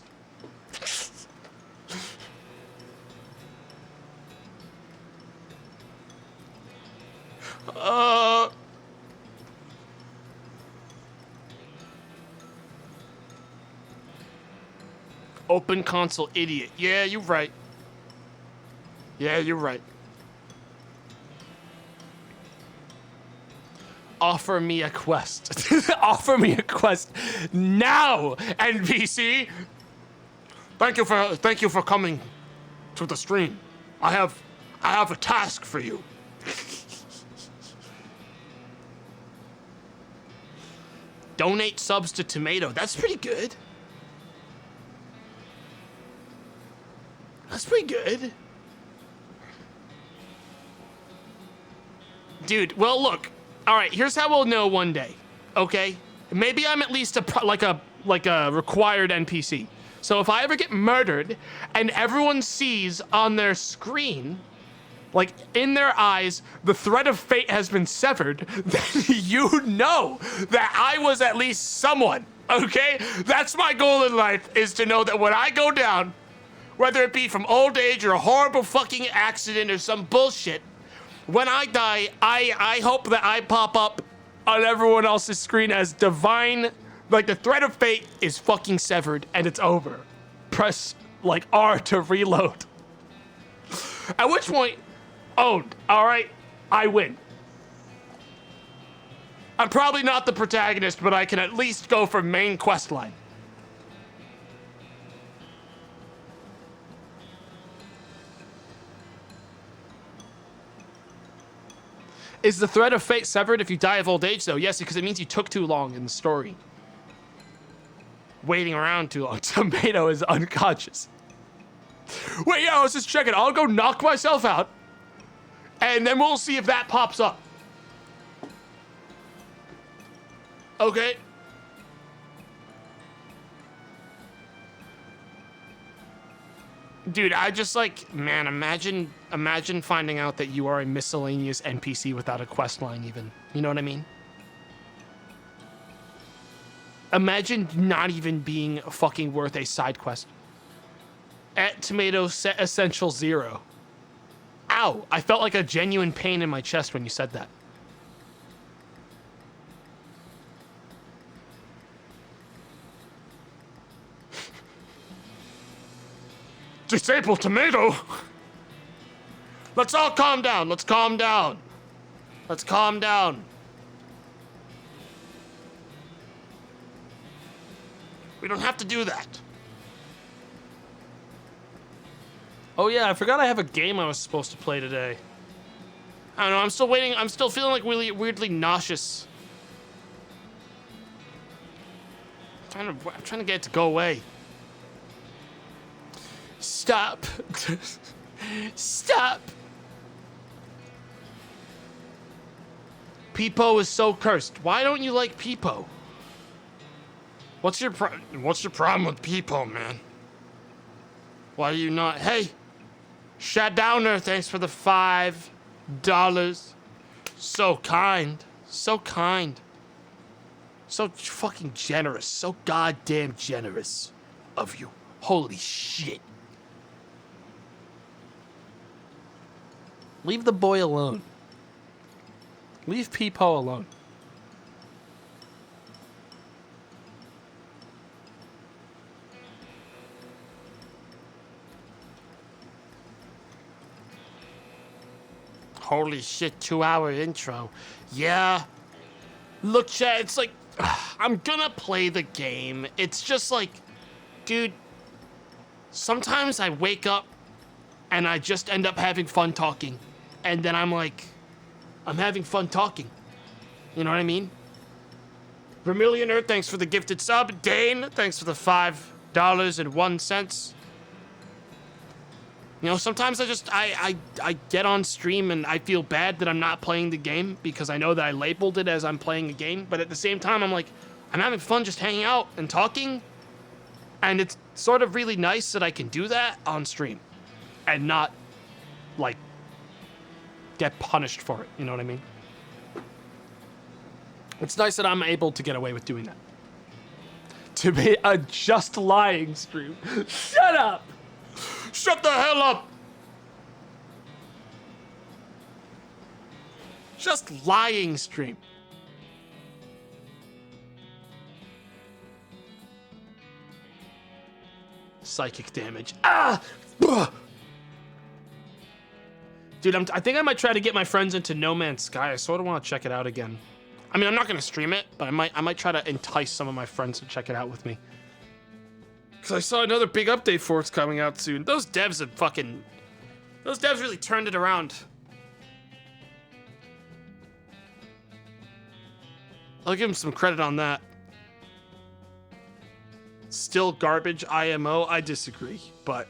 Open console idiot. Yeah, you're right. Yeah, you're right. Offer me a quest. Offer me a quest now, NPC. Thank you for coming to the stream. I have a task for you. Donate subs to Tomato. That's pretty good. That's pretty good. Dude, well, look. All right, here's how we'll know one day, okay? Maybe I'm at least like a required NPC. So if I ever get murdered and everyone sees on their screen, like in their eyes, the thread of fate has been severed, then you know that I was at least someone, okay? That's my goal in life, is to know that when I go down, whether it be from old age or a horrible fucking accident or some bullshit, when I die, I hope that I pop up on everyone else's screen as divine, like the thread of fate is fucking severed and it's over. Press like R to reload. At which point, owned, all right, I win. I'm probably not the protagonist, but I can at least go for main quest line. Is the thread of fate severed if you die of old age, though? Yes, because it means you took too long in the story. Waiting around too long. Tomato is unconscious. Wait, yeah, let's just check it. I'll go knock myself out, and then we'll see if that pops up. Okay. Dude, I just like, man, imagine finding out that you are a miscellaneous NPC without a quest line even. You know what I mean? Imagine not even being fucking worth a side quest. At Tomato Set Essential 0. Ow, I felt like a genuine pain in my chest when you said that. Disable tomato? Let's all calm down. Let's calm down. Let's calm down. We don't have to do that. Oh yeah, I forgot I have a game I was supposed to play today. I don't know, I'm still waiting. I'm still feeling like really weirdly nauseous. I'm trying to get it to go away. Stop. Stop. Peepo is so cursed. Why don't you like Peepo? What's your problem with Peepo, man? Why are you not? Hey, Shad Downer, thanks for the $5. So kind. So kind. So fucking generous. So goddamn generous of you. Holy shit. Leave the boy alone. Leave Peepo alone. Holy shit, 2-hour intro. Yeah. Look, chat, it's like, I'm gonna play the game. It's just like, dude, sometimes I wake up and I just end up having fun talking. And then I'm like, I'm having fun talking. You know what I mean? Vermillioner, thanks for the gifted sub. Dane, thanks for the $5.01. You know, sometimes I get on stream and I feel bad that I'm not playing the game because I know that I labeled it as I'm playing a game. But at the same time, I'm like, I'm having fun just hanging out and talking. And it's sort of really nice that I can do that on stream and not, like, get punished for it. You know what I mean? It's nice that I'm able to get away with doing that. To be a just lying stream. Shut up! Shut the hell up! Just lying stream. Psychic damage. Ah! Ugh. Dude, I think I might try to get my friends into No Man's Sky. I sort of want to check it out again. I mean, I'm not gonna stream it, but I might try to entice some of my friends to check it out with me. Cause I saw another big update for it's coming out soon. Those devs really turned it around. I'll give them some credit on that. Still garbage IMO, I disagree, but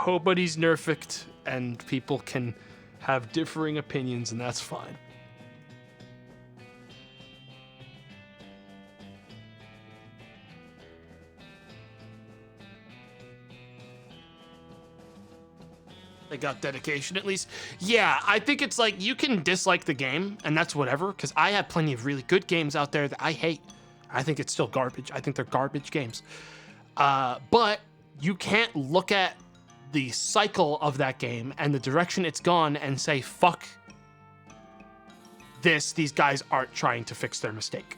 nobody's nerfed and people can have differing opinions and that's fine. They got dedication at least. Yeah, I think it's like you can dislike the game and that's whatever, because I have plenty of really good games out there that I hate. I think it's still garbage. I think they're garbage games. But you can't look at the cycle of that game and the direction it's gone and say, fuck this, these guys aren't trying to fix their mistake.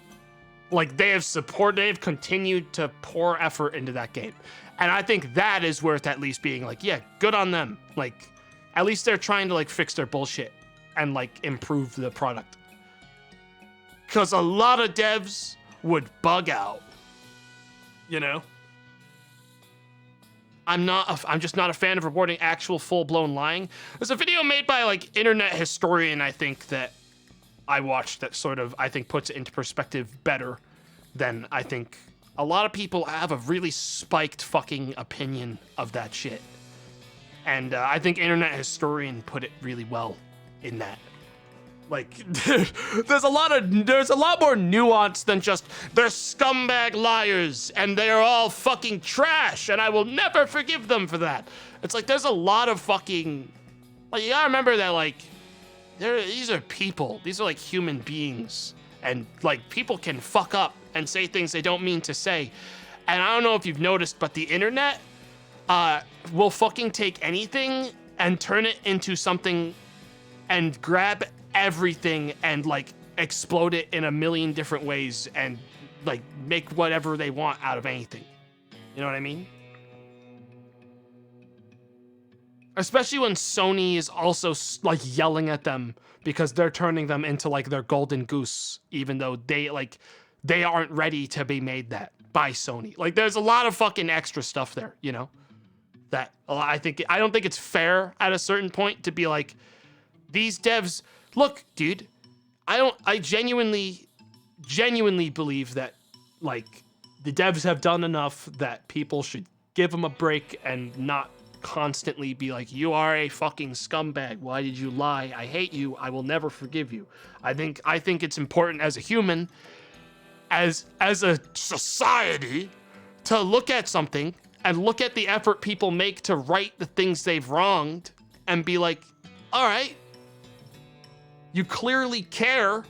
Like, they've continued to pour effort into that game. And I think that is worth at least being like, yeah, good on them. Like, at least they're trying to, like, fix their bullshit and, like, improve the product. Because a lot of devs would bug out, you know? I'm just not a fan of rewarding actual full-blown lying. There's a video made by, like, internet historian, I think, that I watched that sort of, I think, puts it into perspective better than I think a lot of people have a really spiked fucking opinion of that shit. And I think internet historian put it really well in that. Like, there's a lot more nuance than just they're scumbag liars and they're all fucking trash and I will never forgive them for that. It's like there's a lot of fucking, like, you gotta remember that, like, these are people. These are like human beings, and like people can fuck up and say things they don't mean to say. And I don't know if you've noticed, but the internet will fucking take anything and turn it into something and grab everything and like explode it in a million different ways and like make whatever they want out of anything. You know what I mean? Especially when Sony is also like yelling at them because they're turning them into like their golden goose, even though they aren't ready to be made that by Sony. Like, there's a lot of fucking extra stuff there, you know, that I don't think it's fair at a certain point to be like, these devs, look, dude, I genuinely believe that, like, the devs have done enough that people should give them a break and not constantly be like, you are a fucking scumbag. Why did you lie? I hate you. I will never forgive you. I think it's important as a human, as a society, to look at something and look at the effort people make to right the things they've wronged and be like, all right, you clearly care,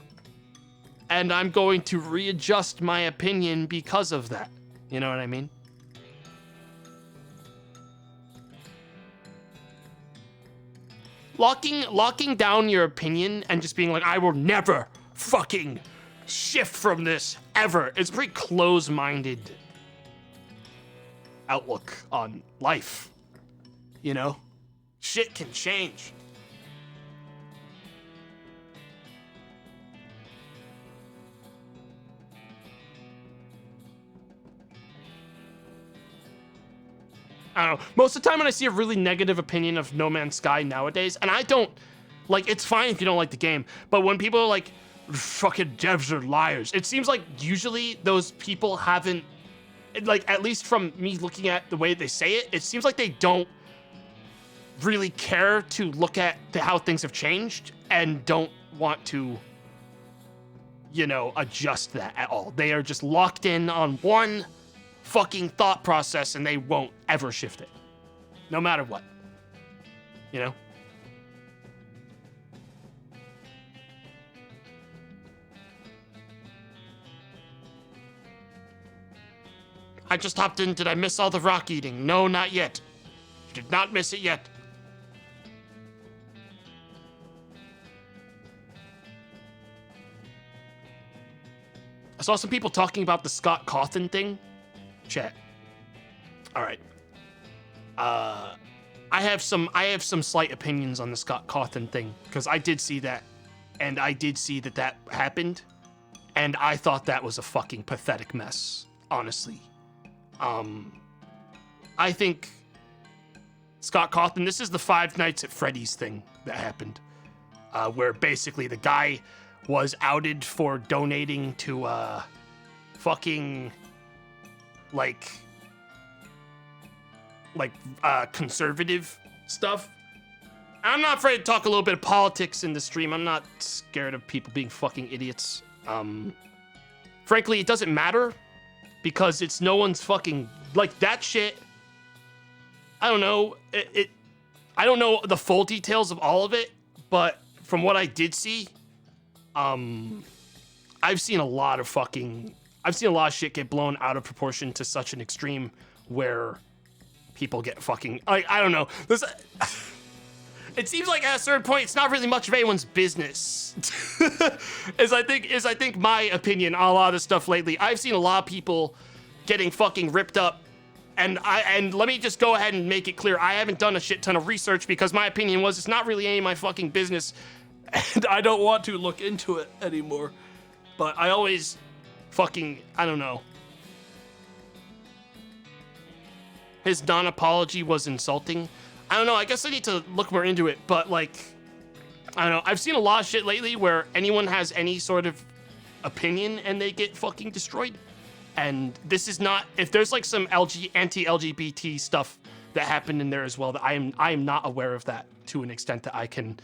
and I'm going to readjust my opinion because of that. You know what I mean? Locking down your opinion and just being like, I will never fucking shift from this ever. It's a pretty close-minded outlook on life. You know? Shit can change. I don't know. Most of the time when I see a really negative opinion of No Man's Sky nowadays, and I don't, like, it's fine if you don't like the game, but when people are like, fucking devs are liars, it seems like usually those people haven't, like, at least from me looking at the way they say it, it seems like they don't really care to look at how things have changed and don't want to, you know, adjust that at all. They are just locked in on one fucking thought process and they won't ever shift it, no matter what. You know? I just hopped in. Did I miss all the rock eating? No, not yet. Did not miss it yet. I saw some people talking about the Scott Cawthon thing. Chat. All right. I have some slight opinions on the Scott Cawthon thing because I did see that, and I did see that happened, and I thought that was a fucking pathetic mess, honestly. I think Scott Cawthon, this is the Five Nights at Freddy's thing that happened, where basically the guy was outed for donating to fucking like conservative stuff. I'm not afraid to talk a little bit of politics in the stream. I'm not scared of people being fucking idiots. Frankly, it doesn't matter because it's no one's fucking, like, that shit. I don't know. I don't know the full details of all of it, but from what I did see, I've seen a lot of shit get blown out of proportion to such an extreme where people get fucking, I don't know. It seems like at a certain point, it's not really much of anyone's business. Is I think my opinion on a lot of stuff lately. I've seen a lot of people getting fucking ripped up, and let me just go ahead and make it clear, I haven't done a shit ton of research because my opinion was it's not really any of my fucking business, and I don't want to look into it anymore. But I always fucking, I don't know. His non-apology was insulting. I don't know, I guess I need to look more into it, but like, I don't know. I've seen a lot of shit lately where anyone has any sort of opinion and they get fucking destroyed. And this is not, if there's like some anti-LGBT stuff that happened in there as well, that I am not aware of that to an extent that I can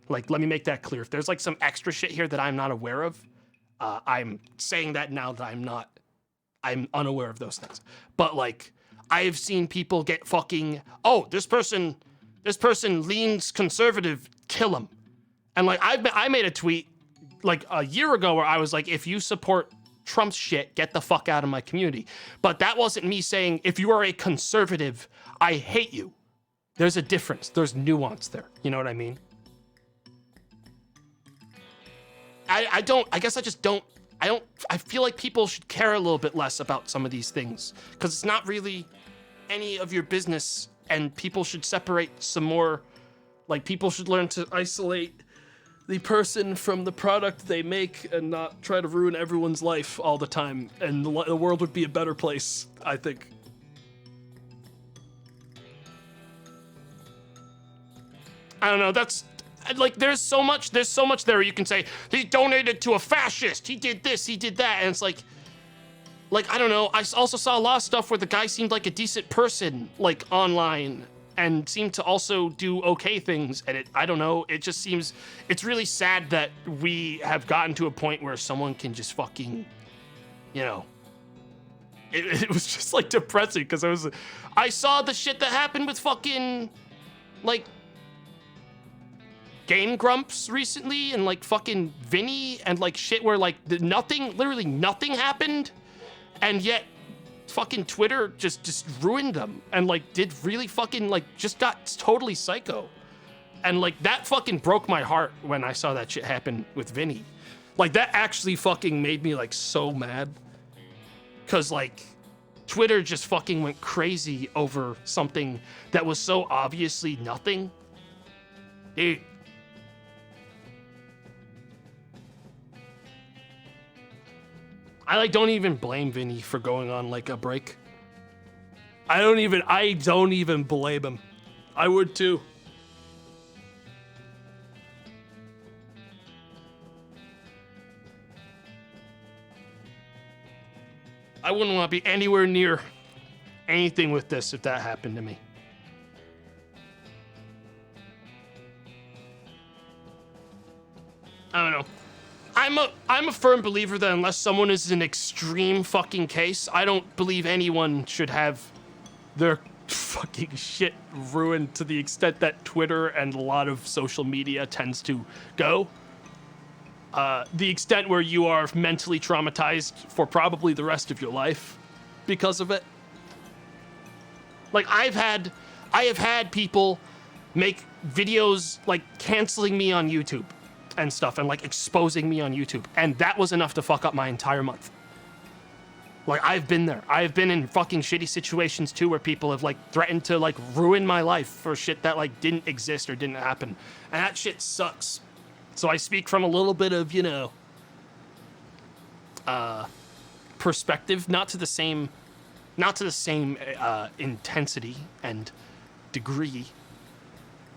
Like, let me make that clear. If there's like some extra shit here that I'm not aware of, I'm saying that now that I'm unaware of those things. But like, I've seen people get fucking, oh, this person leans conservative, kill him. And like, I made a tweet like a year ago where I was like, if you support Trump's shit, get the fuck out of my community. But that wasn't me saying, if you are a conservative, I hate you. There's a difference. There's nuance there. You know what I mean? I feel like people should care a little bit less about some of these things because it's not really any of your business, and people should separate some more. Like, people should learn to isolate the person from the product they make and not try to ruin everyone's life all the time, and the world would be a better place, I think. I don't know, that's like, there's so much there you can say, he donated to a fascist, he did this, he did that, and it's like, I don't know, I also saw a lot of stuff where the guy seemed like a decent person, like, online, and seemed to also do okay things, and I don't know, it just seems, it's really sad that we have gotten to a point where someone can just fucking, you know, it was just, like, depressing, because I saw the shit that happened with fucking, like, Game Grumps recently, and like fucking Vinny, and like shit where like literally nothing happened, and yet fucking Twitter just ruined them, and like did really fucking like just got totally psycho, and like that fucking broke my heart when I saw that shit happen with Vinny. Like, that actually fucking made me like so mad, cause like Twitter just fucking went crazy over something that was so obviously nothing. Dude. I like don't even blame Vinny for going on like a break. I don't even blame him. I would too. I wouldn't want to be anywhere near anything with this if that happened to me. I don't know. I'm a firm believer that unless someone is an extreme fucking case, I don't believe anyone should have their fucking shit ruined to the extent that Twitter and a lot of social media tends to go. The extent where you are mentally traumatized for probably the rest of your life because of it. Like, I have had people make videos like canceling me on YouTube and stuff, and like exposing me on YouTube, and that was enough to fuck up my entire month. Like, I've been there. I've been in fucking shitty situations too, where people have like threatened to like ruin my life for shit that like didn't exist or didn't happen, and that shit sucks. So I speak from a little bit of, you know, perspective, not to the same intensity and degree.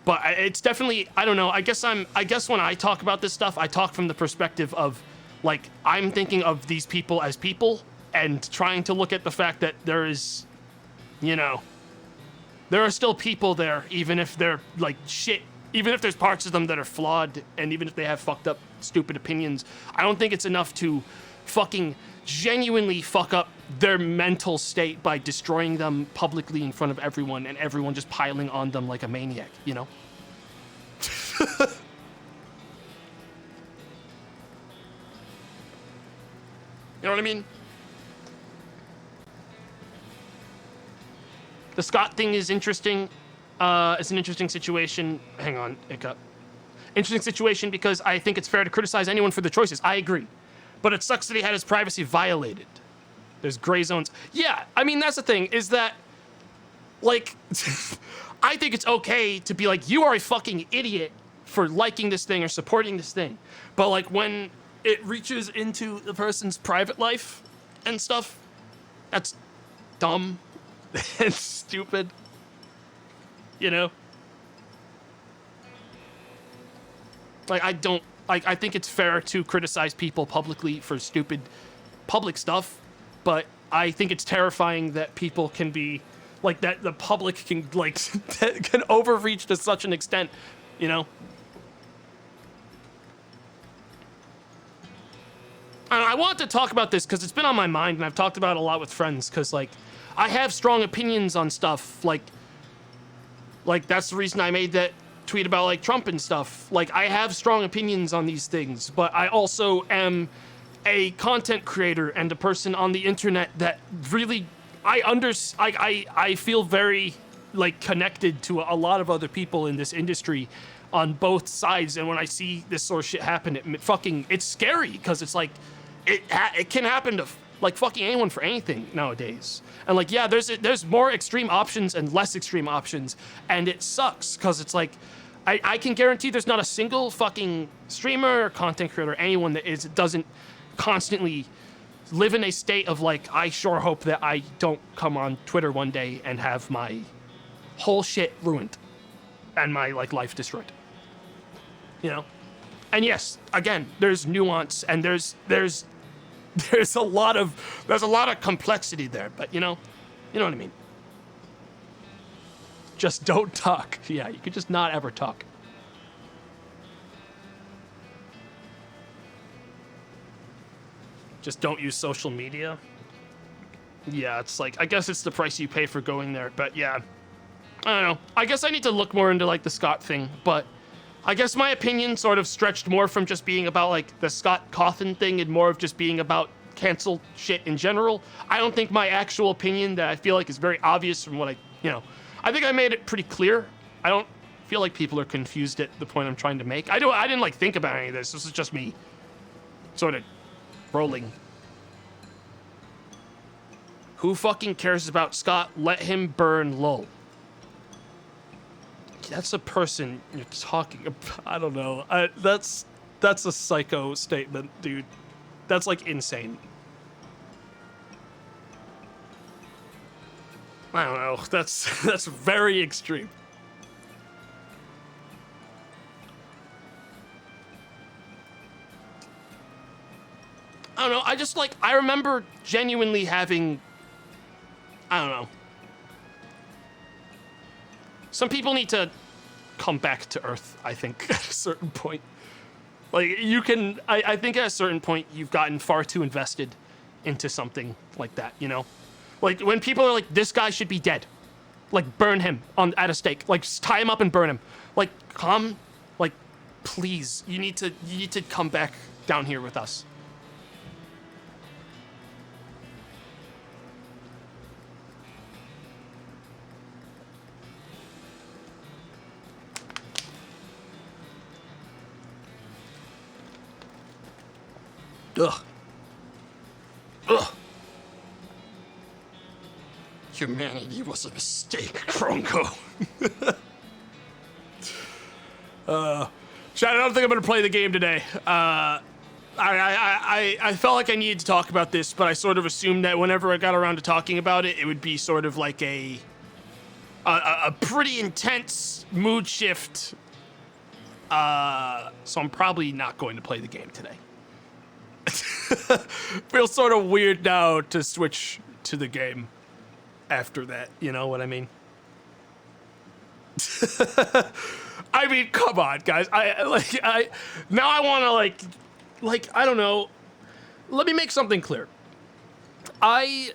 But it's definitely, I don't know, I guess when I talk about this stuff, I talk from the perspective of, like, I'm thinking of these people as people and trying to look at the fact that there is, you know, there are still people there, even if they're, like, shit, even if there's parts of them that are flawed, and even if they have fucked up, stupid opinions. I don't think it's enough to fucking genuinely fuck up their mental state by destroying them publicly in front of everyone, and everyone just piling on them like a maniac, you know? You know what I mean? The Scott thing is interesting. It's an interesting situation. Hang on, hiccup. Interesting situation because I think it's fair to criticize anyone for their choices. I agree. But it sucks that he had his privacy violated. There's gray zones. Yeah, I mean, that's the thing, is that, like, I think it's okay to be like, you are a fucking idiot for liking this thing or supporting this thing. But, like, when it reaches into the person's private life and stuff, that's dumb and stupid, you know? Like, I think it's fair to criticize people publicly for stupid public stuff, but I think it's terrifying that people can be, like, that the public can, like, can overreach to such an extent, you know? I want to talk about this because it's been on my mind, and I've talked about it a lot with friends. Because like, I have strong opinions on stuff. Like that's the reason I made that tweet about like Trump and stuff. Like, I have strong opinions on these things, but I also am a content creator and a person on the internet that really I feel very like connected to a lot of other people in this industry on both sides, and when I see this sort of shit happen, it's scary because it's like it can happen to like fucking anyone for anything nowadays. And like, yeah, there's more extreme options and less extreme options, and it sucks because it's like I can guarantee there's not a single fucking streamer or content creator or anyone that doesn't constantly live in a state of like, I sure hope that I don't come on Twitter one day and have my whole shit ruined and my like life destroyed. You know? And yes, again, there's nuance and there's a lot of complexity there, but you know what I mean. Just don't talk. Yeah, you could just not ever talk. Just don't use social media. Yeah, it's like, I guess it's the price you pay for going there, but yeah. I don't know. I guess I need to look more into like the Scott thing, but I guess my opinion sort of stretched more from just being about like the Scott Cawthon thing and more of just being about cancel shit in general. I don't think my actual opinion that I feel like is very obvious from what I think I made it pretty clear. I don't feel like people are confused at the point I'm trying to make. I didn't like think about any of this. This is just me sort of rolling. Who fucking cares about Scott? Let him burn, lol. That's a person you're talking about. I don't know. That's a psycho statement, dude. That's like insane. I don't know. That's very extreme. I don't know. I remember genuinely having, I don't know. Some people need to come back to Earth, I think, at a certain point. Like, I think at a certain point, you've gotten far too invested into something like that, you know? Like, when people are like, this guy should be dead. Like, burn him at a stake. Like, just tie him up and burn him. Like, please, you need to come back down here with us. Ugh. Humanity was a mistake, Kronko. Chad, I don't think I'm gonna play the game today. I felt like I needed to talk about this, but I sort of assumed that whenever I got around to talking about it, it would be sort of like a pretty intense mood shift. So I'm probably not going to play the game today. Feels sort of weird now to switch to the game after that, you know what I mean? I mean, come on, guys. Now I want to I don't know. Let me make something clear. I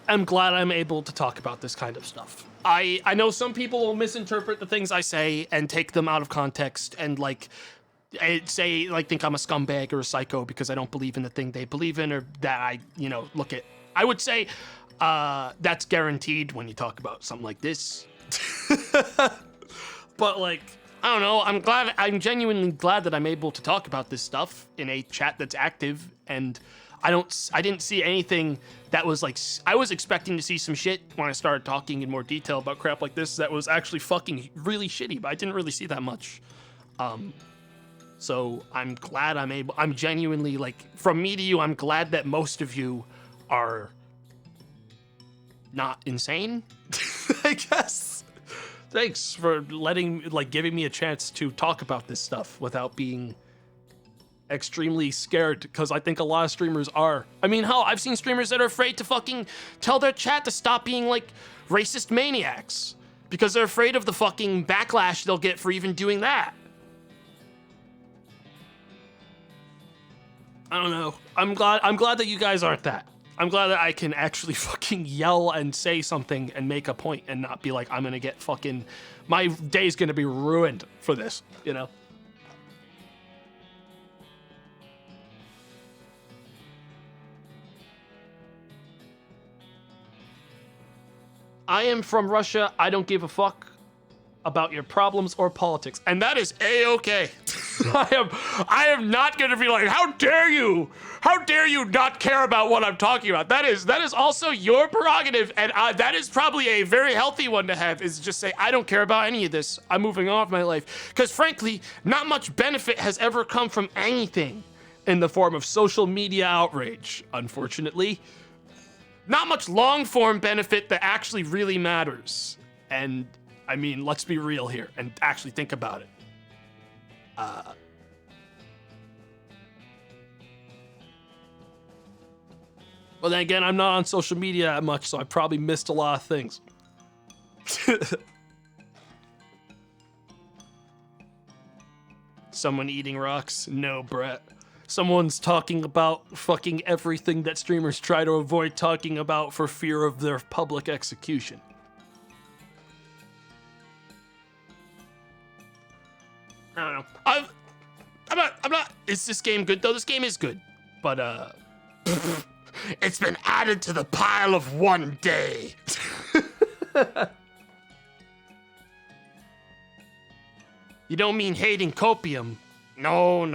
am glad I'm able to talk about this kind of stuff. I know some people will misinterpret the things I say and take them out of context and think I'm a scumbag or a psycho because I don't believe in the thing they believe in, or that I would say that's guaranteed when you talk about something like this. But I don't know, I'm genuinely glad that I'm able to talk about this stuff in a chat that's active, and I didn't see anything that was I was expecting to see some shit when I started talking in more detail about crap like this that was actually fucking really shitty, but I didn't really see that much. So I'm glad I'm genuinely, from me to you, I'm glad that most of you are not insane, I guess. Thanks for giving me a chance to talk about this stuff without being extremely scared, because I think a lot of streamers are. I mean, hell, I've seen streamers that are afraid to fucking tell their chat to stop being, racist maniacs, because they're afraid of the fucking backlash they'll get for even doing that. I don't know. I'm glad that you guys aren't that. I'm glad that I can actually fucking yell and say something and make a point and not be like, I'm gonna get fucking, my day's gonna be ruined for this, you know? I am from Russia. I don't give a fuck about your problems or politics. And that is A-okay. I am not going to be like, how dare you not care about what I'm talking about. That is also your prerogative, and that is probably a very healthy one to have, is just say, I don't care about any of this. I'm moving on with my life. Because frankly, not much benefit has ever come from anything in the form of social media outrage, unfortunately. Not much long-form benefit that actually really matters. And I mean, let's be real here and actually think about it. Well, then again, I'm not on social media that much, so I probably missed a lot of things. Someone eating rocks? No, Brett. Someone's talking about fucking everything that streamers try to avoid talking about for fear of their public execution. I don't know. I'm not. Is this game good though? This game is good, but it's been added to the pile of one day. You don't mean hating copium? No.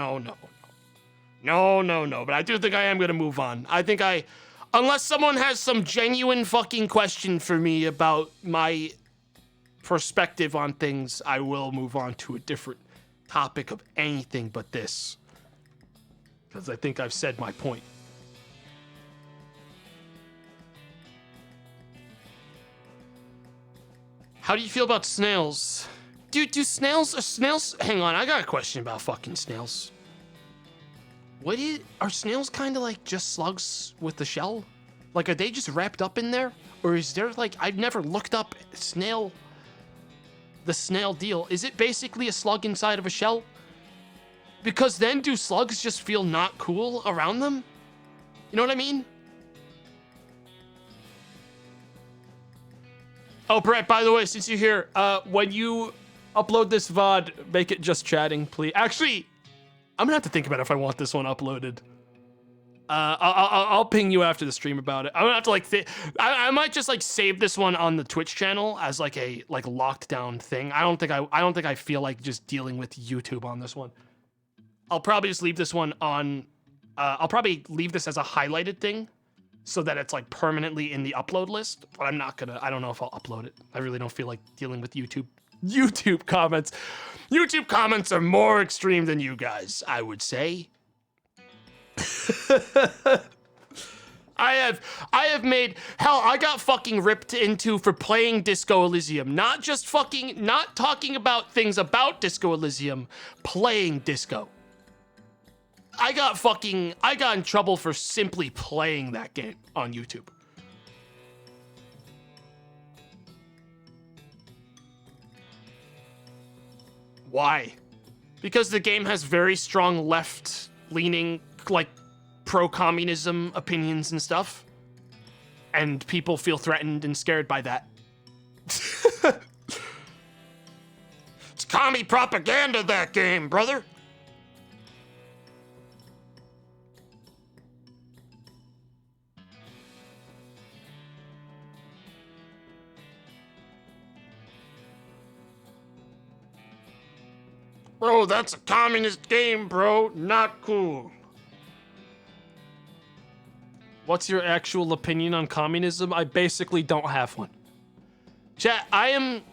But I do think I am gonna move on. Unless someone has some genuine fucking question for me about my perspective on things, I will move on to a different topic of anything but this, because I think I've said my point. How do you feel about snails? Dude, do snails, hang on, I got a question about fucking snails. Are snails kind of like just slugs with the shell? Like, are they just wrapped up in there? Or is there like, I've never looked up the snail deal. Is it basically a slug inside of a shell? Because then do slugs just feel not cool around them? You know what I mean? Oh, Brett, by the way, since you're here, when you upload this VOD, make it just chatting, please. Actually, I'm gonna have to think about if I want this one uploaded. I'll ping you after the stream about it. I'm gonna have to like, I might just like save this one on the Twitch channel as like a locked down thing. I don't think I feel like just dealing with YouTube on this one. I'll probably just leave this one on. I'll probably leave this as a highlighted thing, so that it's like permanently in the upload list. But I'm not gonna. I don't know if I'll upload it. I really don't feel like dealing with YouTube comments. YouTube comments are more extreme than you guys, I would say. I have made, hell, I got fucking ripped into for playing Disco Elysium. Not talking about things about Disco Elysium, playing Disco. I got in trouble for simply playing that game on YouTube. Why? Because the game has very strong left-leaning, like, pro-communism opinions and stuff. And people feel threatened and scared by that. It's commie propaganda, that game, brother. Bro, that's a communist game, bro. Not cool. What's your actual opinion on communism? I basically don't have one. Chat, I'm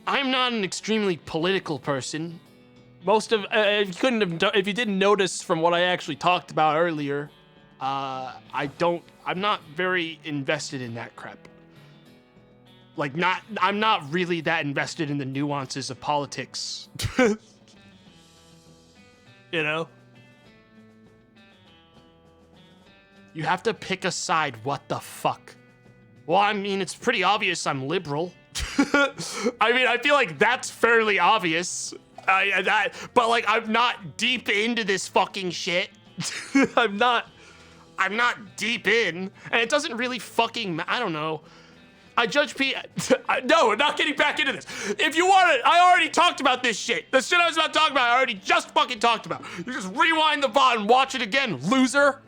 not an extremely political person. If you didn't notice from what I actually talked about earlier, I'm not very invested in that crap. Like, I'm not really that invested in the nuances of politics. You know? You have to pick a side, what the fuck? Well, I mean, it's pretty obvious I'm liberal. I mean, I feel like that's fairly obvious. But like, I'm not deep into this fucking shit. I'm not deep in, and it doesn't really fucking. I don't know. I judge No, we're not getting back into this. If you want it, I already talked about this shit. The shit I was about to talk about, I already just fucking talked about. You just rewind the VOD and watch it again, loser.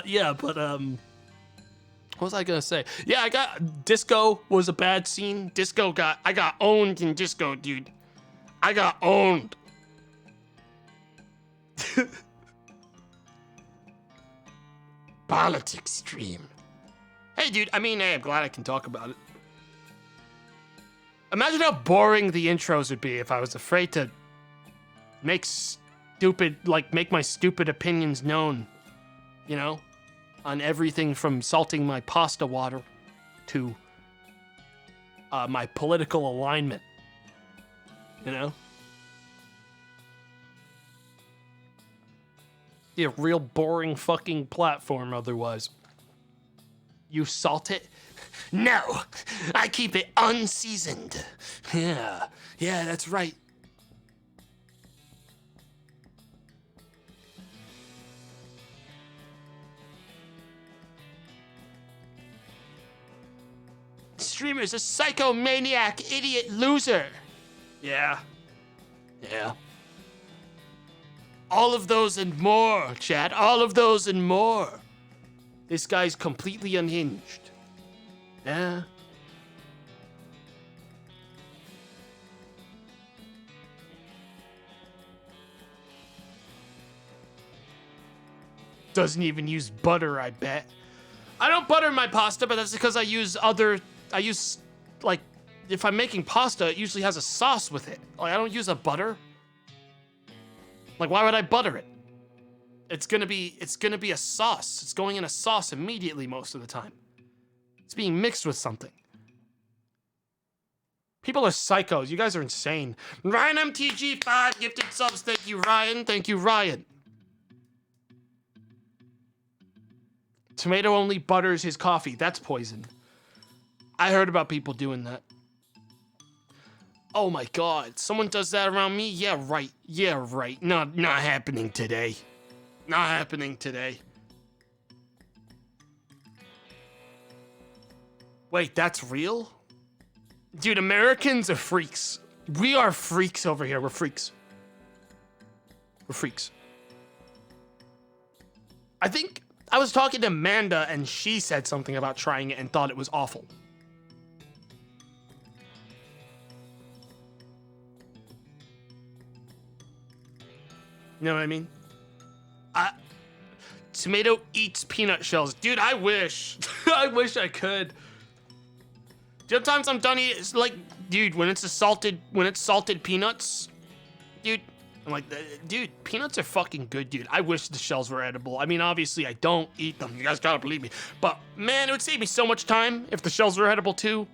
Yeah, but what was I gonna say? Yeah, I got Disco was a bad scene. I got owned in Disco, dude. I got owned. Politics stream. Hey, dude, I mean, hey, I'm glad I can talk about it. Imagine how boring the intros would be if I was afraid to make my stupid opinions known, you know, on everything from salting my pasta water to my political alignment, you know? Be a real boring fucking platform otherwise. You salt it? No, I keep it unseasoned. Yeah, that's right. Streamer's a psychomaniac, idiot, loser. Yeah. All of those and more, chat. All of those and more. This guy's completely unhinged. Yeah. Doesn't even use butter, I bet. I don't butter my pasta, but that's because like, if I'm making pasta, it usually has a sauce with it. Like, I don't use a butter. Like, why would I butter it? It's gonna be a sauce. It's going in a sauce immediately most of the time. It's being mixed with something. People are psychos. You guys are insane. Ryan MTG5 gifted subs. Thank you, Ryan. Thank you, Ryan. Tomato only butters his coffee. That's poison. I heard about people doing that. Oh my god, someone does that around me? Yeah, right. Not happening today. Not happening today. Wait, that's real? Dude, Americans are freaks. We are freaks over here. We're freaks. I think I was talking to Amanda and she said something about trying it and thought it was awful. You know what I mean? Tomato eats peanut shells. Dude, I wish. I wish I could. Sometimes I'm done eating, it's like, dude, when it's salted peanuts, dude, I'm like, dude, peanuts are fucking good, dude. I wish the shells were edible. I mean, obviously, I don't eat them. You guys gotta believe me. But, man, it would save me so much time if the shells were edible, too.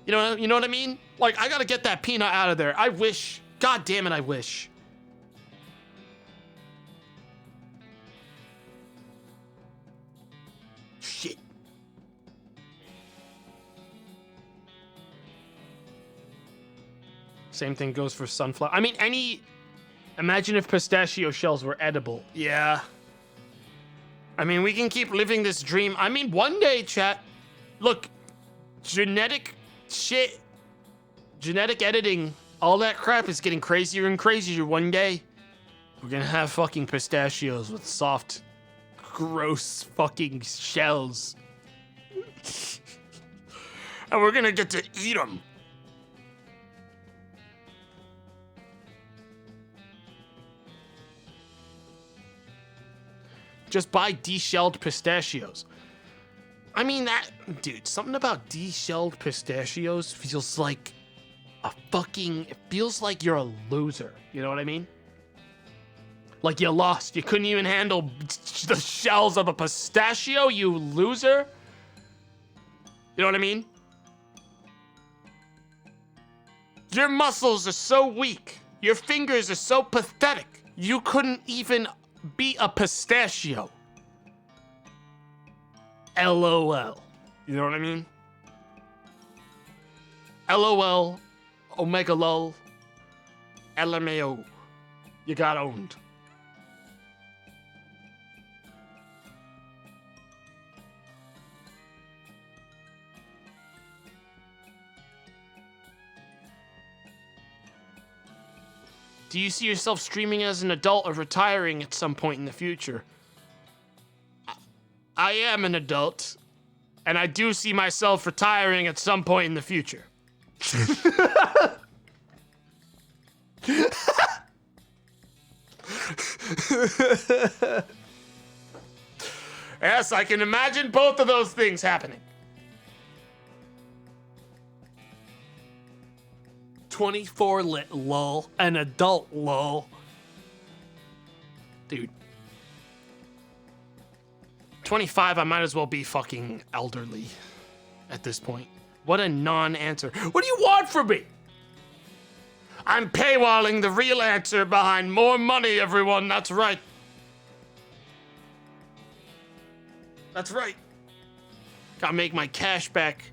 You know what I mean? Like, I gotta get that peanut out of there. I wish. God damn it, I wish. Shit. Same thing goes for sunflower. I mean, imagine if pistachio shells were edible. Yeah. I mean, we can keep living this dream. I mean, one day, chat, look, genetic shit, genetic editing, all that crap is getting crazier and crazier. One day, we're gonna have fucking pistachios with soft, gross fucking shells. And we're gonna get to eat them. Just buy de-shelled pistachios. I mean, dude, something about de-shelled pistachios feels like it feels like you're a loser. You know what I mean? Like you lost. You couldn't even handle the shells of a pistachio, you loser. You know what I mean? Your muscles are so weak. Your fingers are so pathetic. You couldn't even be a pistachio. LOL. You know what I mean? LOL. Omega lol. LMAO. You got owned. Do you see yourself streaming as an adult or retiring at some point in the future? I am an adult, and I do see myself retiring at some point in the future. Yes, I can imagine both of those things happening. 24 lit, lol. An adult, lol. Dude. 25, I might as well be fucking elderly at this point. What a non-answer. What do you want from me? I'm paywalling the real answer behind more money, everyone. That's right. That's right. Gotta make my cash back.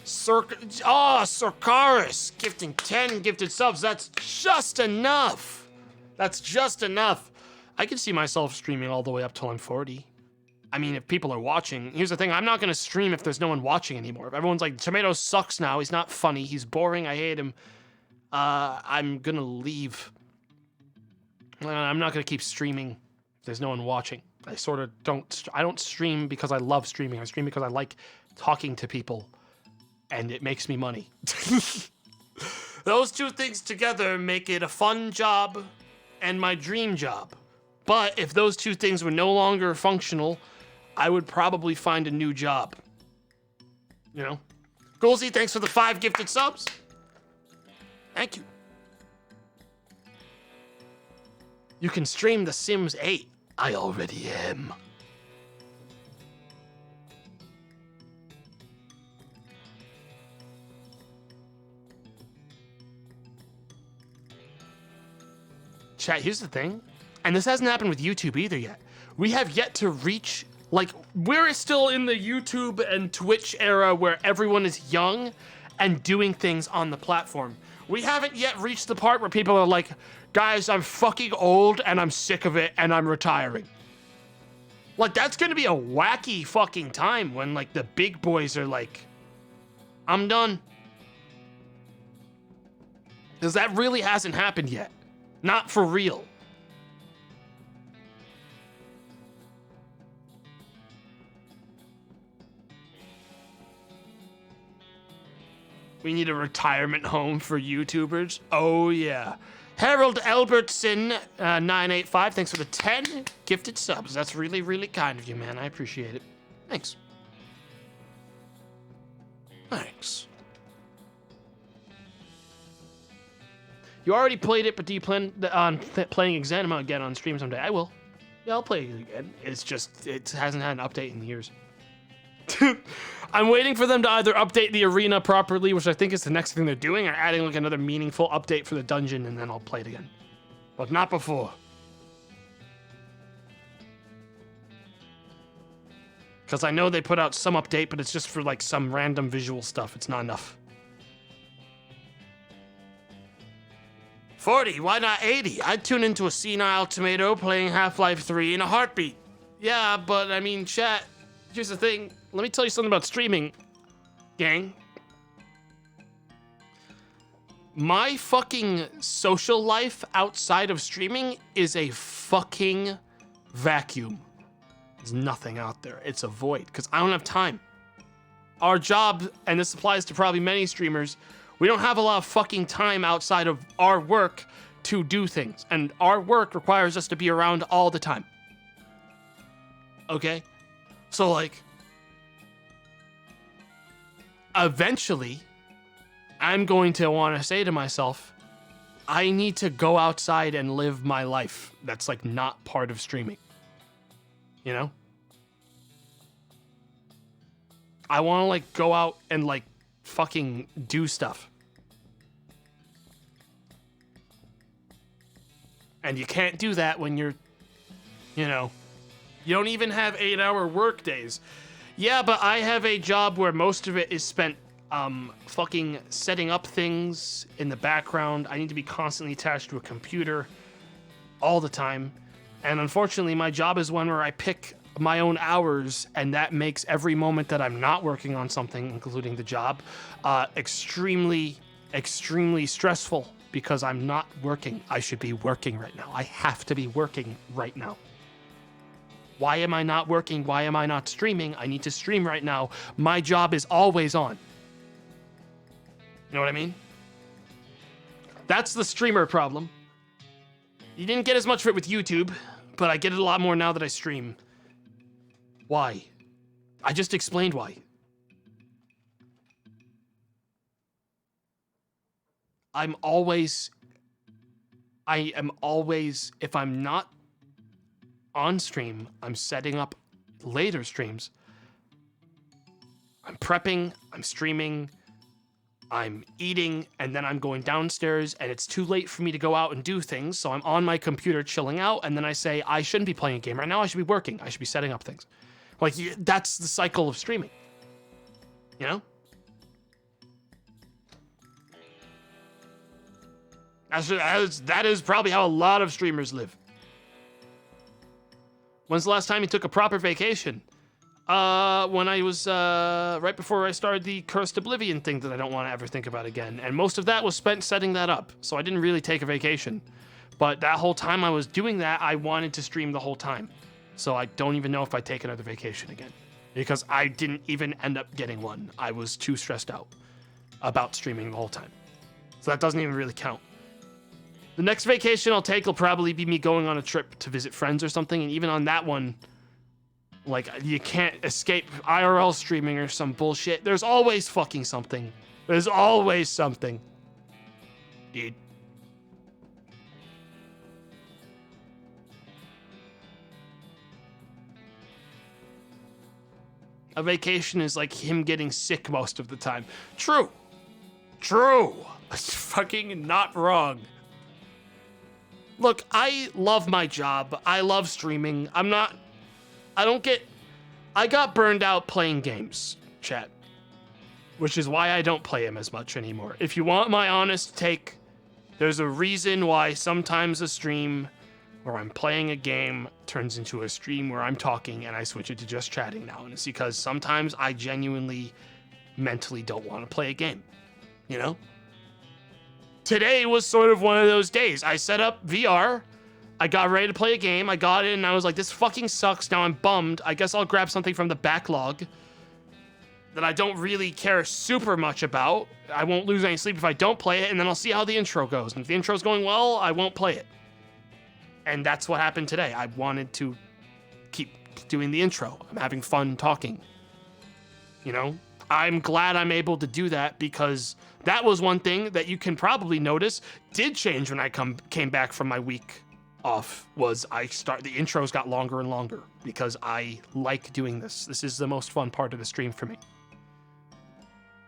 Circaris gifting 10 gifted subs. That's just enough. That's just enough. I can see myself streaming all the way up till I'm 40. I mean, if people are watching, here's the thing. I'm not going to stream if there's no one watching anymore. If everyone's like, Tomato sucks now. He's not funny. He's boring. I hate him. I'm going to leave. I'm not going to keep streaming if there's no one watching. I sort of don't. I don't stream because I love streaming. I stream because I like talking to people. And it makes me money. Those two things together make it a fun job and my dream job. But if those two things were no longer functional, I would probably find a new job. You know? Goolsy, thanks for the 5 gifted subs. Thank you. You can stream The Sims 8. I already am. Chat, here's the thing, and this hasn't happened with YouTube either yet. We have yet to reach, like, we're still in the YouTube and Twitch era where everyone is young and doing things on the platform. We haven't yet reached the part where people are like, guys, I'm fucking old and I'm sick of it and I'm retiring. Like, that's gonna be a wacky fucking time when, like, the big boys are like, I'm done. Because that really hasn't happened yet. Not for real. We need a retirement home for YouTubers. Oh, yeah. Harold Albertson, 985, thanks for the 10 gifted subs. That's really, really kind of you, man. I appreciate it. Thanks. Thanks. You already played it, but do you plan on playing Exanima again on stream someday? I will. Yeah, I'll play it again. It's just, it hasn't had an update in years. I'm waiting for them to either update the arena properly, which I think is the next thing they're doing, or adding like another meaningful update for the dungeon, and then I'll play it again. But not before. Because I know they put out some update, but it's just for like some random visual stuff. It's not enough. 40, why not 80? I'd tune into a senile tomato playing Half-Life 3 in a heartbeat. Yeah, but I mean, chat, here's the thing. Let me tell you something about streaming, gang. My fucking social life outside of streaming is a fucking vacuum. There's nothing out there. It's a void, because I don't have time. Our job, and this applies to probably many streamers, we don't have a lot of fucking time outside of our work to do things. And our work requires us to be around all the time. Okay? So, like, eventually, I'm going to want to say to myself, I need to go outside and live my life that's, like, not part of streaming. You know? I want to, like, go out and, like, fucking do stuff. And you can't do that when you're, you know, you don't even have 8-hour work days. Yeah, but I have a job where most of it is spent fucking setting up things in the background. I need to be constantly attached to a computer all the time. And unfortunately, my job is one where I pick my own hours, and that makes every moment that I'm not working on something, including the job, extremely, extremely stressful because I'm not working. I should be working right now. I have to be working right now. Why am I not working? Why am I not streaming? I need to stream right now. My job is always on. You know what I mean? That's the streamer problem. You didn't get as much of it with YouTube, but I get it a lot more now that I stream. Why? I just explained why. I am always, if I'm not on stream, I'm setting up later streams. I'm prepping, I'm streaming, I'm eating, and then I'm going downstairs, and it's too late for me to go out and do things, so I'm on my computer chilling out, and then I say, I shouldn't be playing a game right now, I should be working, I should be setting up things. Like, that's the cycle of streaming. You know? That is probably how a lot of streamers live. When's the last time you took a proper vacation? When I was, right before I started the Cursed Oblivion thing that I don't want to ever think about again. And most of that was spent setting that up. So I didn't really take a vacation. But that whole time I was doing that, I wanted to stream the whole time. So I don't even know if I take another vacation again. Because I didn't even end up getting one. I was too stressed out about streaming the whole time. So that doesn't even really count. The next vacation I'll take will probably be me going on a trip to visit friends or something. And even on that one, like, you can't escape IRL streaming or some bullshit. There's always fucking something. There's always something. Dude. A vacation is like him getting sick most of the time. True. True. It's fucking not wrong. Look, I love my job. I love streaming. I got burned out playing games, chat. Which is why I don't play them as much anymore. If you want my honest take, there's a reason why sometimes a stream where I'm playing a game turns into a stream where I'm talking and I switch it to just chatting now. And it's because sometimes I genuinely mentally don't want to play a game, you know? Today was sort of one of those days. I set up VR, I got ready to play a game, I got in and I was like, this fucking sucks, now I'm bummed. I guess I'll grab something from the backlog that I don't really care super much about. I won't lose any sleep if I don't play it, and then I'll see how the intro goes. And if the intro's going well, I won't play it. And that's what happened today. I wanted to keep doing the intro. I'm having fun talking. You know? I'm glad I'm able to do that because that was one thing that you can probably notice did change when I came back from my week off, was the intros got longer and longer because I like doing this. This is the most fun part of the stream for me.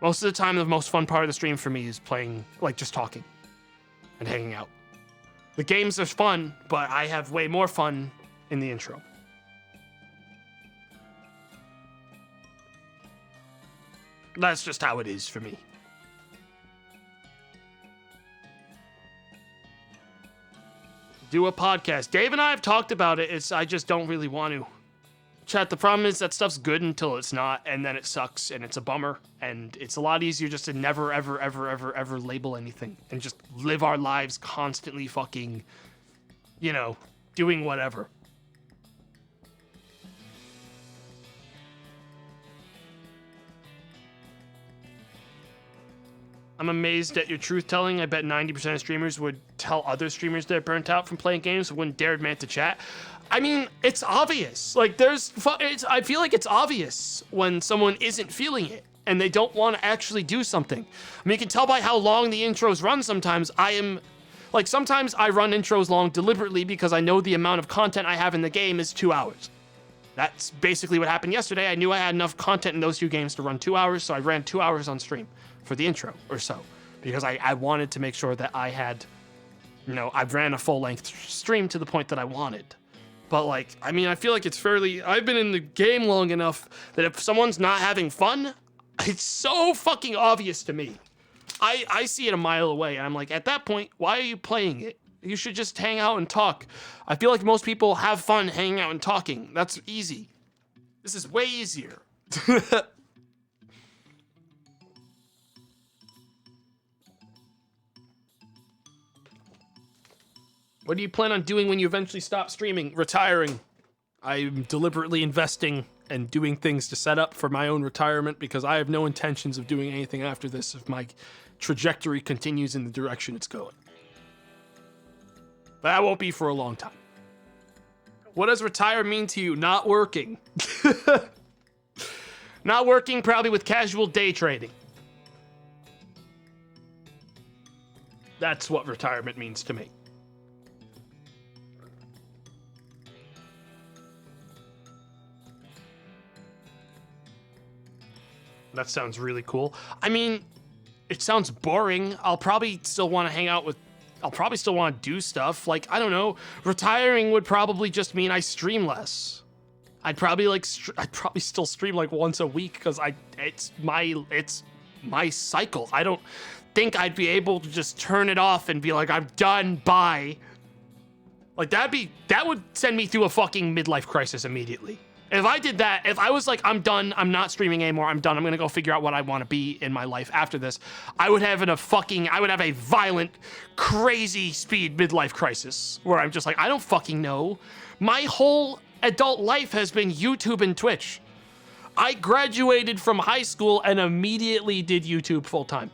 Most of the time, the most fun part of the stream for me is playing, like, just talking and hanging out. The games are fun, but I have way more fun in the intro. That's just how it is for me. Do a podcast. Dave and I have talked about it. I just don't really want to. Chat, the problem is that stuff's good until it's not, and then it sucks, and it's a bummer, and it's a lot easier just to never, ever, ever, ever, ever label anything, and just live our lives constantly fucking, you know, doing whatever. I'm amazed at your truth-telling. I bet 90% of streamers would tell other streamers they're burnt out from playing games but wouldn't dare admit to chat. I mean, it's obvious. Like, I feel like it's obvious when someone isn't feeling it and they don't want to actually do something. I mean, you can tell by how long the intros run sometimes. Sometimes I run intros long deliberately because I know the amount of content I have in the game is 2 hours. That's basically what happened yesterday. I knew I had enough content in those 2 games to run 2 hours, so I ran 2 hours on stream for the intro or so, because I wanted to make sure that I had, you know, I ran a full-length stream to the point that I wanted. But, like, I mean, I feel like it's I've been in the game long enough that if someone's not having fun, It's so fucking obvious to me. I see it a mile away, and I'm like, at that point, why are you playing it? You should just hang out and talk. I feel like most people have fun hanging out and talking. That's easy. This is way easier. What do you plan on doing when you eventually stop streaming? Retiring. I'm deliberately investing and doing things to set up for my own retirement because I have no intentions of doing anything after this if my trajectory continues in the direction it's going. But that won't be for a long time. What does retire mean to you? Not working. Not working, probably with casual day trading. That's what retirement means to me. That sounds really cool. I mean, it sounds boring. I'll probably still want to hang out with... I'll probably still want to do stuff. Like, I don't know. Retiring would probably just mean I stream less. I'd probably still stream like once a week because it's my cycle. I don't think I'd be able to just turn it off and be like, I'm done, bye. Like, that would send me through a fucking midlife crisis immediately. If I did that, if I was like, I'm done, I'm not streaming anymore, I'm done, I'm gonna go figure out what I want to be in my life after this, I would have a violent, crazy speed midlife crisis where I'm just like, I don't fucking know. My whole adult life has been YouTube and Twitch. I graduated from high school and immediately did YouTube full time.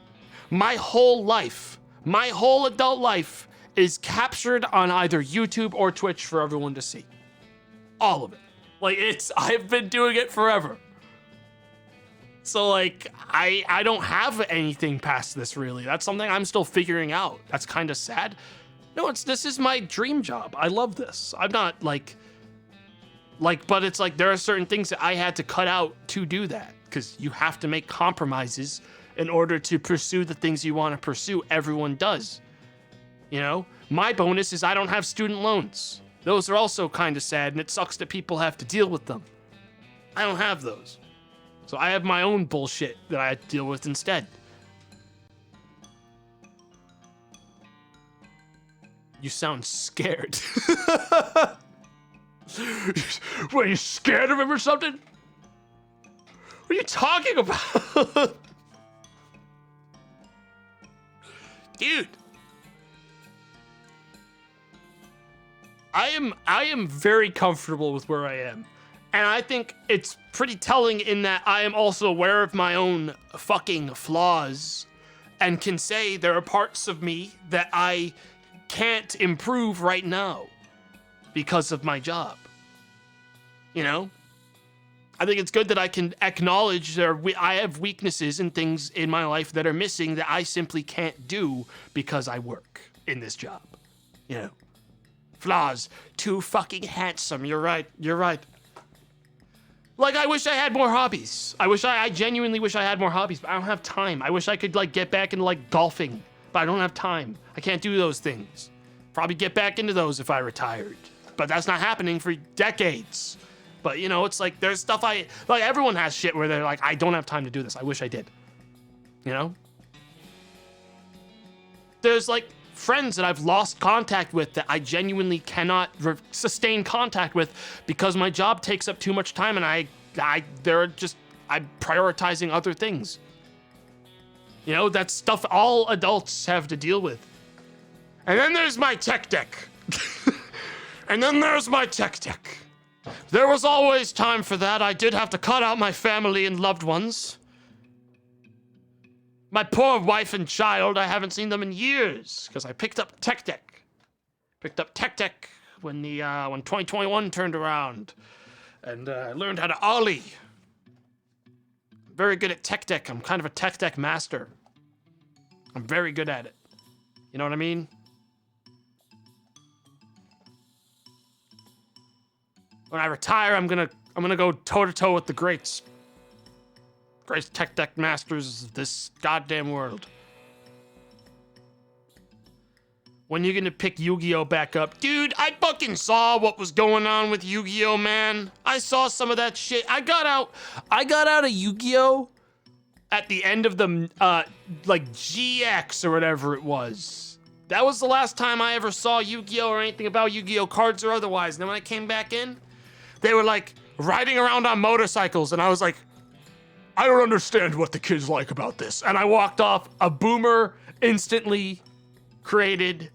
My whole life, my whole adult life is captured on either YouTube or Twitch for everyone to see. All of it. Like, I've been doing it forever. So, like, I don't have anything past this, really. That's something I'm still figuring out. That's kind of sad. No, this is my dream job. I love this. I'm not, but it's like there are certain things that I had to cut out to do that. Because you have to make compromises in order to pursue the things you want to pursue. Everyone does. You know? My bonus is I don't have student loans. Those are also kind of sad, and it sucks that people have to deal with them. I don't have those. So I have my own bullshit that I have to deal with instead. You sound scared. What, are you scared of him or something? What are you talking about? Dude. I am very comfortable with where I am. And I think it's pretty telling in that I am also aware of my own fucking flaws and can say there are parts of me that I can't improve right now because of my job. You know? I think it's good that I can acknowledge I have weaknesses and things in my life that are missing that I simply can't do because I work in this job. You know? Flaws. Too fucking handsome. You're right. You're right. Like, I wish I had more hobbies. I genuinely wish I had more hobbies, but I don't have time. I wish I could, like, get back into, like, golfing, but I don't have time. I can't do those things. Probably get back into those if I retired. But that's not happening for decades. But, you know, it's like, there's stuff like, everyone has shit where they're like, I don't have time to do this. I wish I did. You know? There's, like, friends that I've lost contact with that I genuinely cannot sustain contact with because my job takes up too much time and I'm prioritizing other things. You know, that's stuff all adults have to deal with. And then there's my tech deck. And then there's my tech deck. There was always time for that. I did have to cut out my family and loved ones. My poor wife and child, I haven't seen them in years because I picked up Tech Deck. Picked up Tech Deck when 2021 turned around, and I learned how to ollie. Very good at Tech Deck. I'm kind of a Tech Deck master. I'm very good at it. You know what I mean? When I retire, I'm gonna go toe to toe with the greats. Greatest tech deck masters of this goddamn world. When you gonna pick Yu-Gi-Oh back up? Dude, I fucking saw what was going on with Yu-Gi-Oh, man. I saw some of that shit. I got out of Yu-Gi-Oh at the end of the like GX or whatever it was. That was the last time I ever saw Yu-Gi-Oh or anything about Yu-Gi-Oh cards or otherwise. And then when I came back in, they were like riding around on motorcycles, and I was like, I don't understand what the kids like about this. And I walked off, a boomer instantly created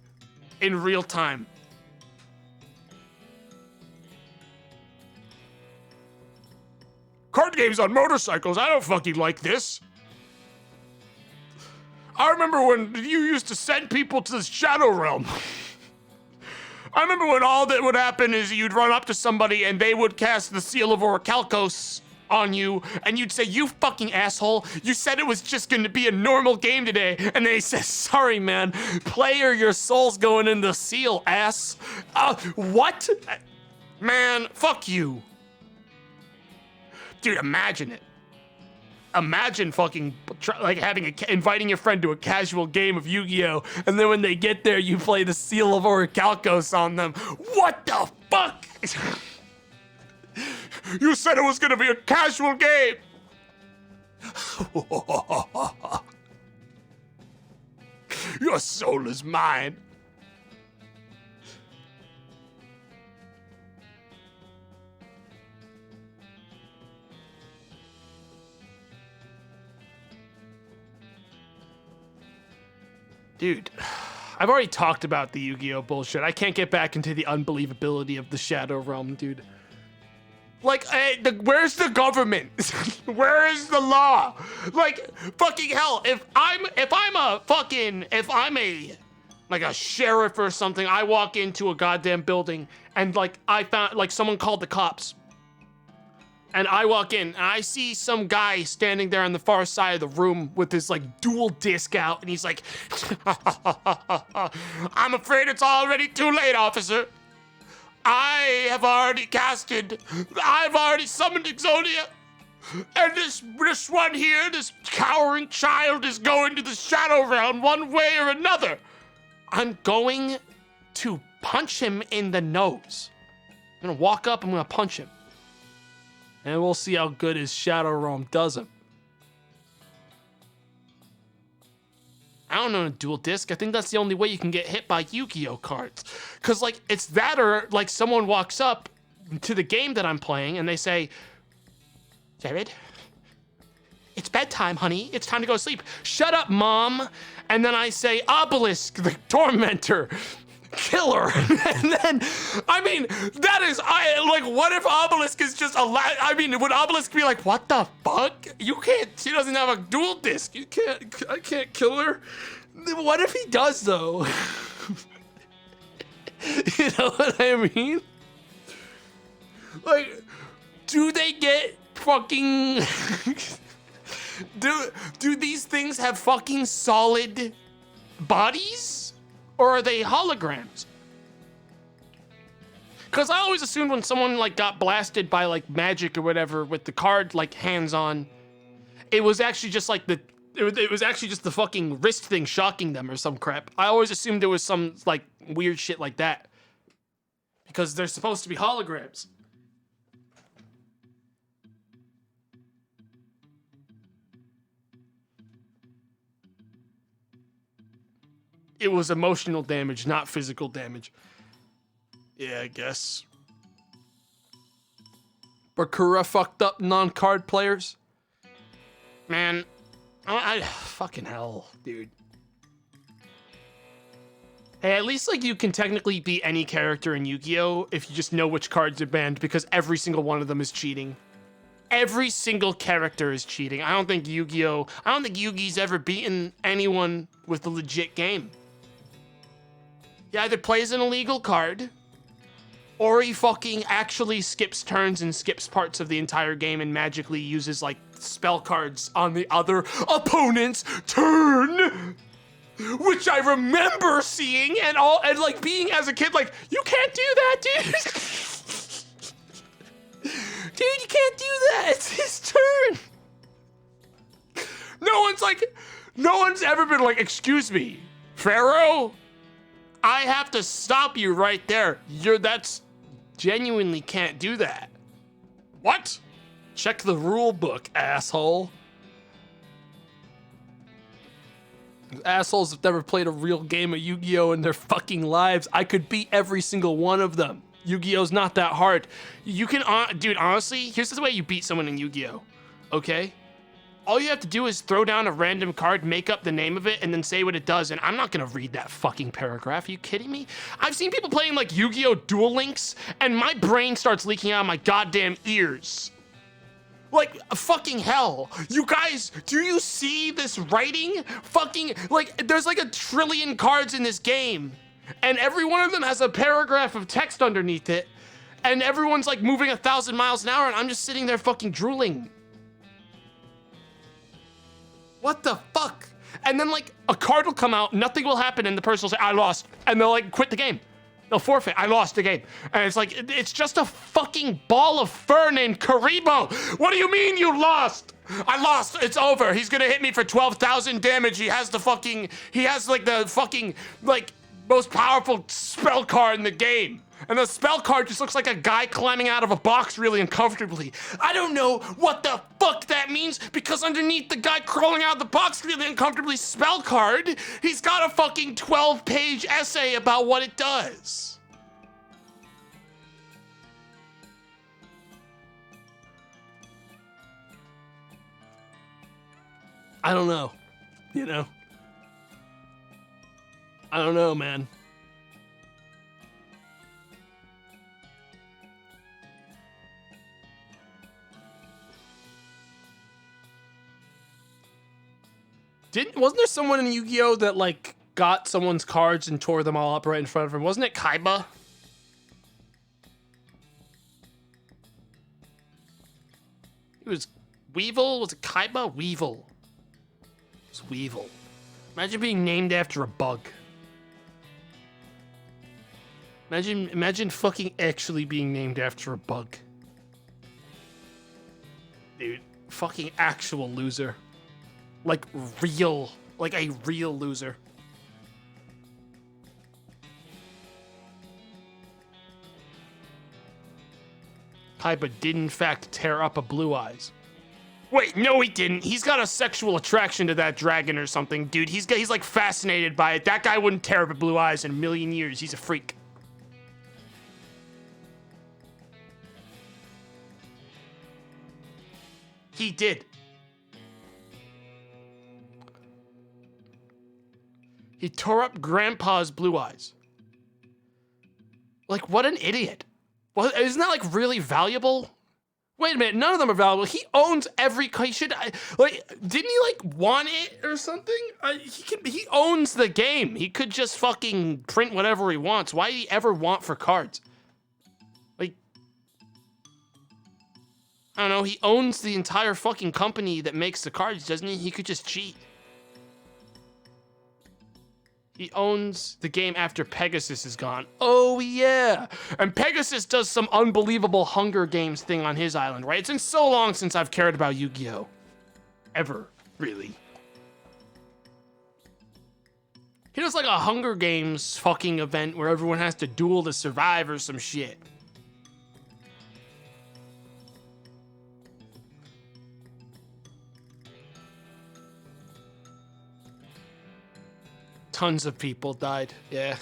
in real time. Card games on motorcycles, I don't fucking like this. I remember when you used to send people to the Shadow Realm. I remember when all that would happen is you'd run up to somebody and they would cast the Seal of Orichalcos on you, and you'd say, you fucking asshole, you said it was just gonna be a normal game today, and they say, sorry man, player, your soul's going in the seal, ass. What? Man, fuck you. Dude, imagine it. Imagine fucking like inviting your friend to a casual game of Yu-Gi-Oh, and then when they get there, you play the Seal of Orichalcos on them. What the fuck? You said it was gonna be a casual game. Your soul is mine. Dude, I've already talked about the Yu-Gi-Oh bullshit. I can't get back into the unbelievability of the Shadow Realm, dude. Like, where's the government? Where is the law? Like, fucking hell, if I'm a sheriff or something, I walk into a goddamn building and like I found like someone called the cops. And I walk in and I see some guy standing there on the far side of the room with his like dual disc out, and he's like, I'm afraid it's already too late, officer. I've already summoned Exodia. And this one here, this cowering child is going to the Shadow Realm one way or another. I'm going to punch him in the nose. I'm gonna walk up, I'm gonna punch him. And we'll see how good his Shadow Realm does him. I don't know a dual disc. I think that's the only way you can get hit by Yu-Gi-Oh cards. Cause like it's that, or like someone walks up to the game that I'm playing and they say, Jared, it's bedtime, honey. It's time to go to sleep. Shut up, mom. And then I say, Obelisk, the tormentor, killer. And then, I mean, what if Obelisk is just would Obelisk be like, what the fuck? You can't, she doesn't have a dual disc. I can't kill her. What if he does though? You know what I mean? Like, do they get fucking, do these things have fucking solid bodies? Or are they holograms? Because I always assumed when someone like got blasted by like magic or whatever with the card like hands on, it was actually just like it was actually just the fucking wrist thing shocking them or some crap. I always assumed it was some like weird shit like that. Because they're supposed to be holograms. It was emotional damage, not physical damage. Yeah, I guess. Bakura fucked up non-card players? Man, I fucking hell, dude. Hey, at least like you can technically be any character in Yu-Gi-Oh! If you just know which cards are banned, because every single one of them is cheating. Every single character is cheating. I don't think Yugi's ever beaten anyone with a legit game. He either plays an illegal card, or he fucking actually skips turns and skips parts of the entire game and magically uses like spell cards on the other opponent's turn. Which I remember seeing and like being as a kid like, you can't do that, dude. Dude, you can't do that. It's his turn. No one's ever been like, excuse me, Pharaoh, I have to stop you right there. That's genuinely can't do that. What? Check the rule book, asshole. Assholes have never played a real game of Yu-Gi-Oh! In their fucking lives. I could beat every single one of them. Yu-Gi-Oh's not that hard. You can, dude, honestly, here's the way you beat someone in Yu-Gi-Oh! Okay? All you have to do is throw down a random card, make up the name of it, and then say what it does, and I'm not gonna read that fucking paragraph. Are you kidding me? I've seen people playing like Yu-Gi-Oh! Duel Links, and my brain starts leaking out of my goddamn ears. Like, fucking hell. You guys, do you see this writing? Fucking, like, there's like 1 trillion cards in this game, and every one of them has a paragraph of text underneath it, and everyone's like moving 1,000 miles an hour, and I'm just sitting there fucking drooling. What the fuck? And then like a card will come out, nothing will happen, and the person will say, I lost. And they'll like quit the game. They'll forfeit, I lost the game. And it's like, it's just a fucking ball of fur named Karibo. What do you mean you lost? I lost, it's over. He's gonna hit me for 12,000 damage. He has like the fucking, like, most powerful spell card in the game. And the spell card just looks like a guy climbing out of a box really uncomfortably. I don't know what the fuck that means, because underneath the guy crawling out of the box really uncomfortably spell card, he's got a fucking 12-page essay about what it does. I don't know, you know? I don't know, man. Wasn't there someone in Yu-Gi-Oh! That like got someone's cards and tore them all up right in front of him? Wasn't it Kaiba? It was Weevil? Was it Kaiba? Weevil. It was Weevil. Imagine being named after a bug. Imagine fucking actually being named after a bug. Dude, fucking actual loser. Like a real loser. Kaiba did in fact tear up a Blue Eyes. Wait, no he didn't. He's got a sexual attraction to that dragon or something, dude. He's like fascinated by it. That guy wouldn't tear up a Blue Eyes in a million years. He's a freak. He did. He tore up Grandpa's Blue Eyes. Like, what an idiot. Well, isn't that, like, really valuable? Wait a minute, none of them are valuable. He owns every... He should... Like, didn't he, like, want it or something? He owns the game. He could just fucking print whatever he wants. Why did he ever want for cards? Like... I don't know, he owns the entire fucking company that makes the cards, doesn't he? He could just cheat. He owns the game after Pegasus is gone. Oh, yeah. And Pegasus does some unbelievable Hunger Games thing on his island, right? It's been so long since I've cared about Yu-Gi-Oh! Ever, really. He does like a Hunger Games fucking event where everyone has to duel to survive or some shit. Tons of people died, yeah.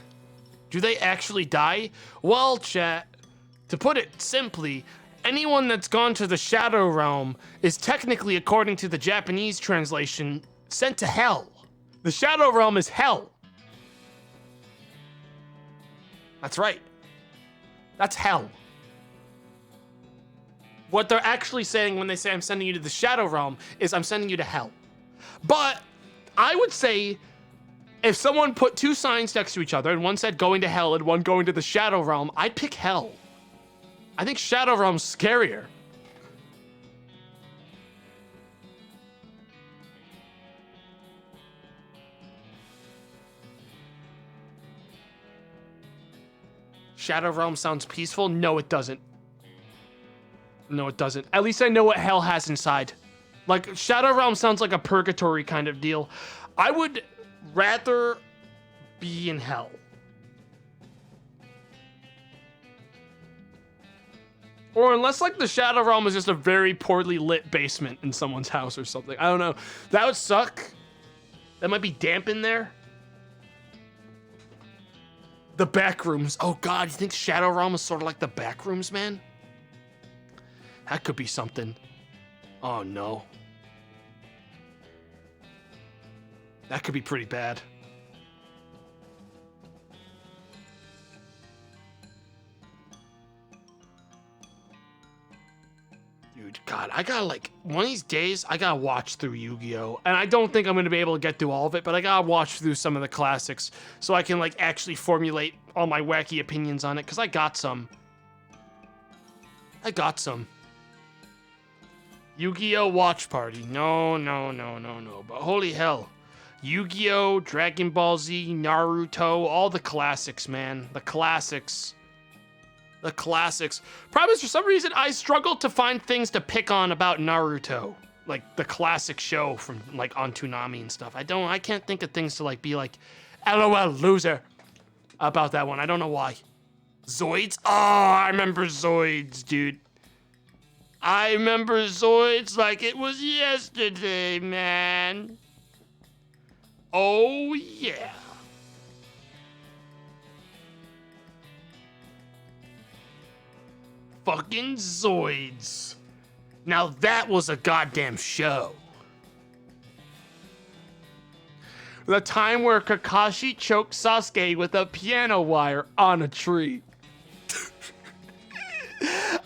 Do they actually die? Well, chat, to put it simply, anyone that's gone to the Shadow Realm is technically, according to the Japanese translation, sent to hell. The Shadow Realm is hell. That's right. That's hell. What they're actually saying when they say I'm sending you to the Shadow Realm is I'm sending you to hell. But I would say if someone put two signs next to each other and one said going to hell and one going to the Shadow Realm, I'd pick hell. I think Shadow Realm's scarier. Shadow Realm sounds peaceful? No, it doesn't. No, it doesn't. At least I know what hell has inside. Like, Shadow Realm sounds like a purgatory kind of deal. I would rather be in hell. Or unless, like, the Shadow Realm is just a very poorly lit basement in someone's house or something. I don't know. That would suck. That might be damp in there. The back rooms. Oh God, you think Shadow Realm is sort of like the back rooms, man? That could be something. Oh no. That could be pretty bad. Dude, God, I gotta like, one of these days, I gotta watch through Yu-Gi-Oh! And I don't think I'm gonna be able to get through all of it, but I gotta watch through some of the classics so I can like actually formulate all my wacky opinions on it, because I got some. Yu-Gi-Oh! Watch Party. No. But holy hell. Yu-Gi-Oh! Dragon Ball Z, Naruto, all the classics, man. The classics. Problem is, for some reason, I struggle to find things to pick on about Naruto. Like, the classic show from, like, on Toonami and stuff. I can't think of things to, like, be like, LOL, loser, about that one. I don't know why. Zoids? Oh, I remember Zoids, dude. I remember Zoids like it was yesterday, man. Oh, yeah. Fucking Zoids. Now that was a goddamn show. The time where Kakashi choked Sasuke with a piano wire on a tree.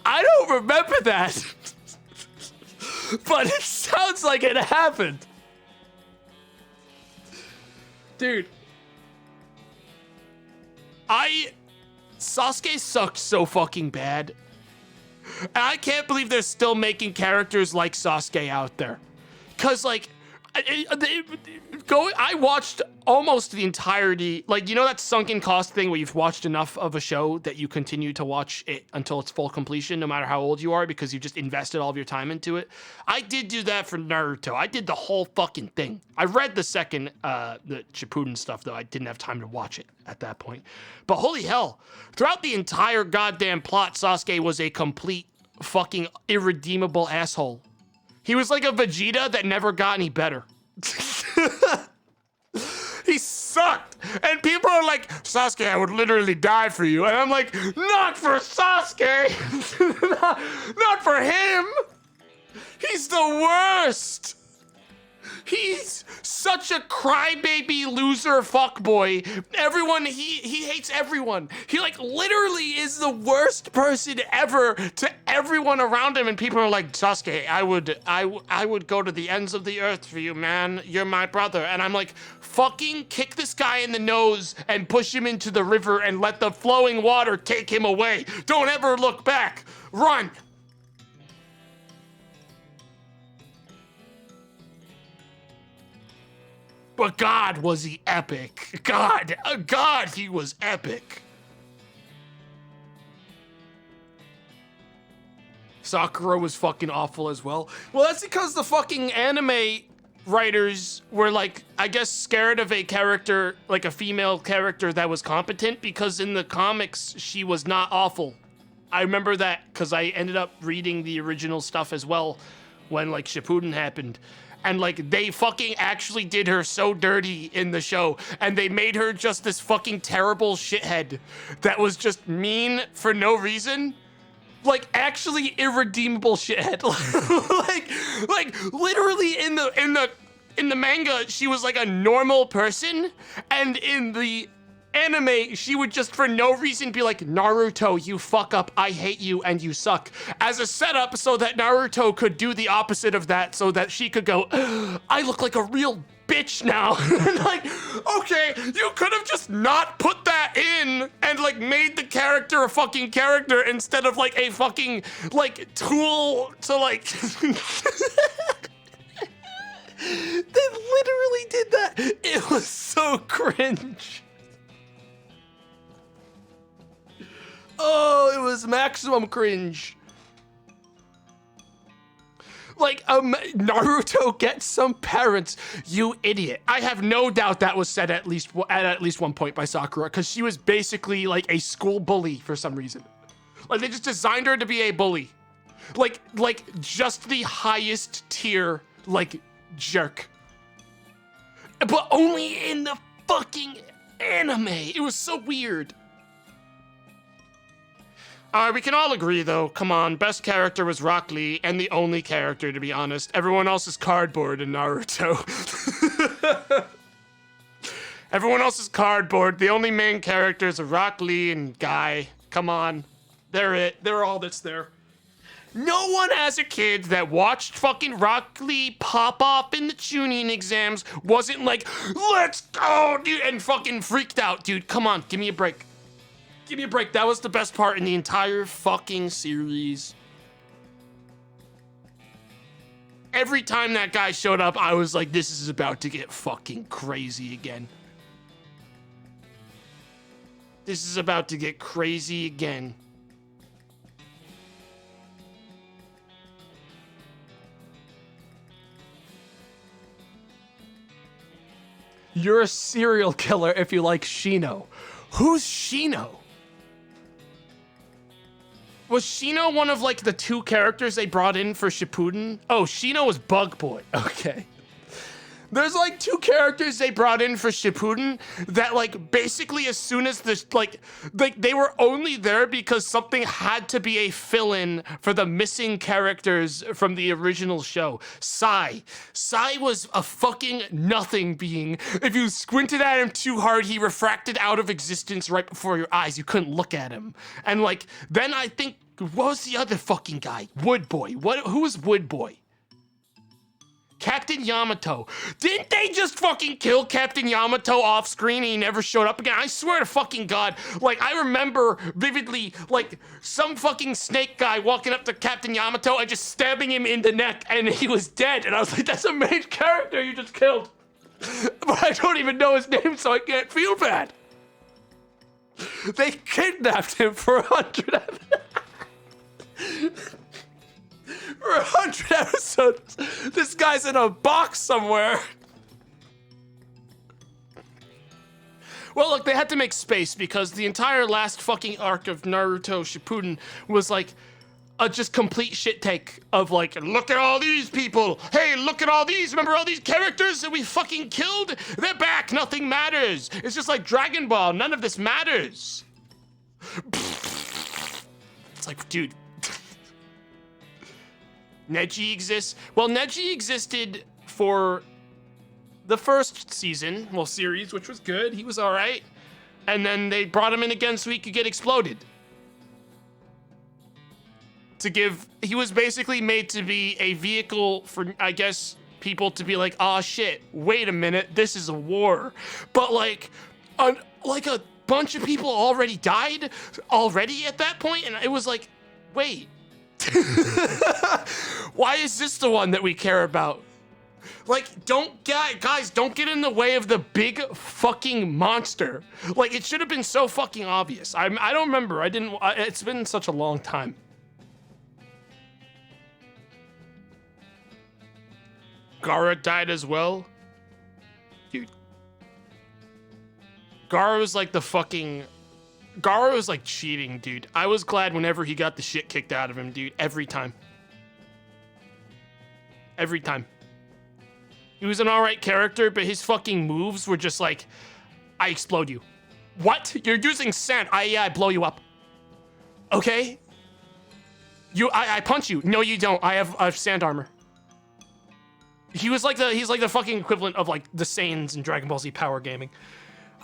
I don't remember that. But it sounds like it happened. Dude. Sasuke sucked so fucking bad. And I can't believe they're still making characters like Sasuke out there. Cause like, I watched almost the entirety, like, you know that sunken cost thing where you've watched enough of a show that you continue to watch it until it's full completion, no matter how old you are, because you just invested all of your time into it. I did do that for Naruto. I did the whole fucking thing. I read the second, the Shippuden stuff, though. I didn't have time to watch it at that point. But holy hell, throughout the entire goddamn plot, Sasuke was a complete fucking irredeemable asshole. He was like a Vegeta that never got any better. He sucked. And people are like, Sasuke, I would literally die for you. And I'm like, not for Sasuke. Not for him. He's the worst. He's such a crybaby loser fuckboy. Everyone, he hates everyone. He like literally is the worst person ever to everyone around him. And people are like, Sasuke, I would go to the ends of the earth for you, man. You're my brother. And I'm like, fucking kick this guy in the nose and push him into the river and let the flowing water take him away. Don't ever look back. Run. But God, was he epic. God, he was epic. Sakura was fucking awful as well. Well, that's because the fucking anime writers were like, I guess, scared of a character, like a female character that was competent, because in the comics, she was not awful. I remember that because I ended up reading the original stuff as well when like Shippuden happened. And like they fucking actually did her so dirty in the show, and they made her just this fucking terrible shithead that was just mean for no reason. Like actually irredeemable shithead. like literally in the manga she was like a normal person, and in the anime, she would just for no reason be like, Naruto, you fuck up, I hate you, and you suck. As a setup so that Naruto could do the opposite of that, so that she could go, I look like a real bitch now. And like, okay, you could have just not put that in and like made the character a fucking character instead of like a fucking like tool to like... They literally did that. It was so cringe. Oh, it was maximum cringe. Like, Naruto gets some parents, you idiot. I have no doubt that was said at least one point by Sakura, because she was basically like a school bully for some reason. Like, they just designed her to be a bully. Like just the highest tier, like, jerk. but only in the fucking anime. It was so weird. We can all agree, though. Come on, best character was Rock Lee, and the only character, to be honest. Everyone else is cardboard in Naruto. Everyone else is cardboard. The only main characters are Rock Lee and Guy. Come on. They're it. They're all that's there. No one as a kid that watched fucking Rock Lee pop off in the Chunin exams wasn't like, let's go, dude, and fucking freaked out, dude. Come on, give me a break. Give me a break. That was the best part in the entire fucking series. Every time that guy showed up, I was like, this is about to get fucking crazy again. This is about to get crazy again. You're a serial killer if you like Shino. Who's Shino? Was Shino one of like the two characters they brought in for Shippuden? Oh, Shino was Bug Boy. Okay. There's like two characters they brought in for Shippuden that like basically as soon as this like they were only there because something had to be a fill-in for the missing characters from the original show. Sai was a fucking nothing being. If you squinted at him too hard, he refracted out of existence right before your eyes. You couldn't look at him. And like then I think what was the other fucking guy? Wood Boy. Who was Wood Boy? Captain Yamato. Didn't they just fucking kill Captain Yamato off screen and he never showed up again? I swear to fucking God, like I remember vividly like some fucking snake guy walking up to Captain Yamato and just stabbing him in the neck and he was dead. And I was like, that's a main character you just killed. But I don't even know his name, so I can't feel bad. They kidnapped him for 100 For 100 episodes, this guy's in a box somewhere. Well, look, they had to make space because the entire last fucking arc of Naruto Shippuden was like a just complete shit take of like, look at all these people. Hey, look at all these. Remember all these characters that we fucking killed? They're back. Nothing matters. It's just like Dragon Ball. None of this matters. It's like, dude. Neji exists. Well, Neji existed for the first season, well, series, which was good. He was all right. And then they brought him in again so he could get exploded. He was basically made to be a vehicle for, I guess, people to be like, oh shit, wait a minute, this is a war. But like a bunch of people already died already at that point, and it was like, wait. Why is this the one that we care about? Like, guys, don't get in the way of the big fucking monster. Like, it should have been so fucking obvious. I don't remember. It's been such a long time. Gaara died as well? Dude. Gaara was like Gaara was like cheating, dude. I was glad whenever he got the shit kicked out of him, dude. Every time. Every time. He was an alright character, but his fucking moves were just like, I explode you. What? You're using sand. I blow you up. Okay? I punch you. No, you don't. I have sand armor. He's like the fucking equivalent of like the Saiyans in Dragon Ball Z Power Gaming.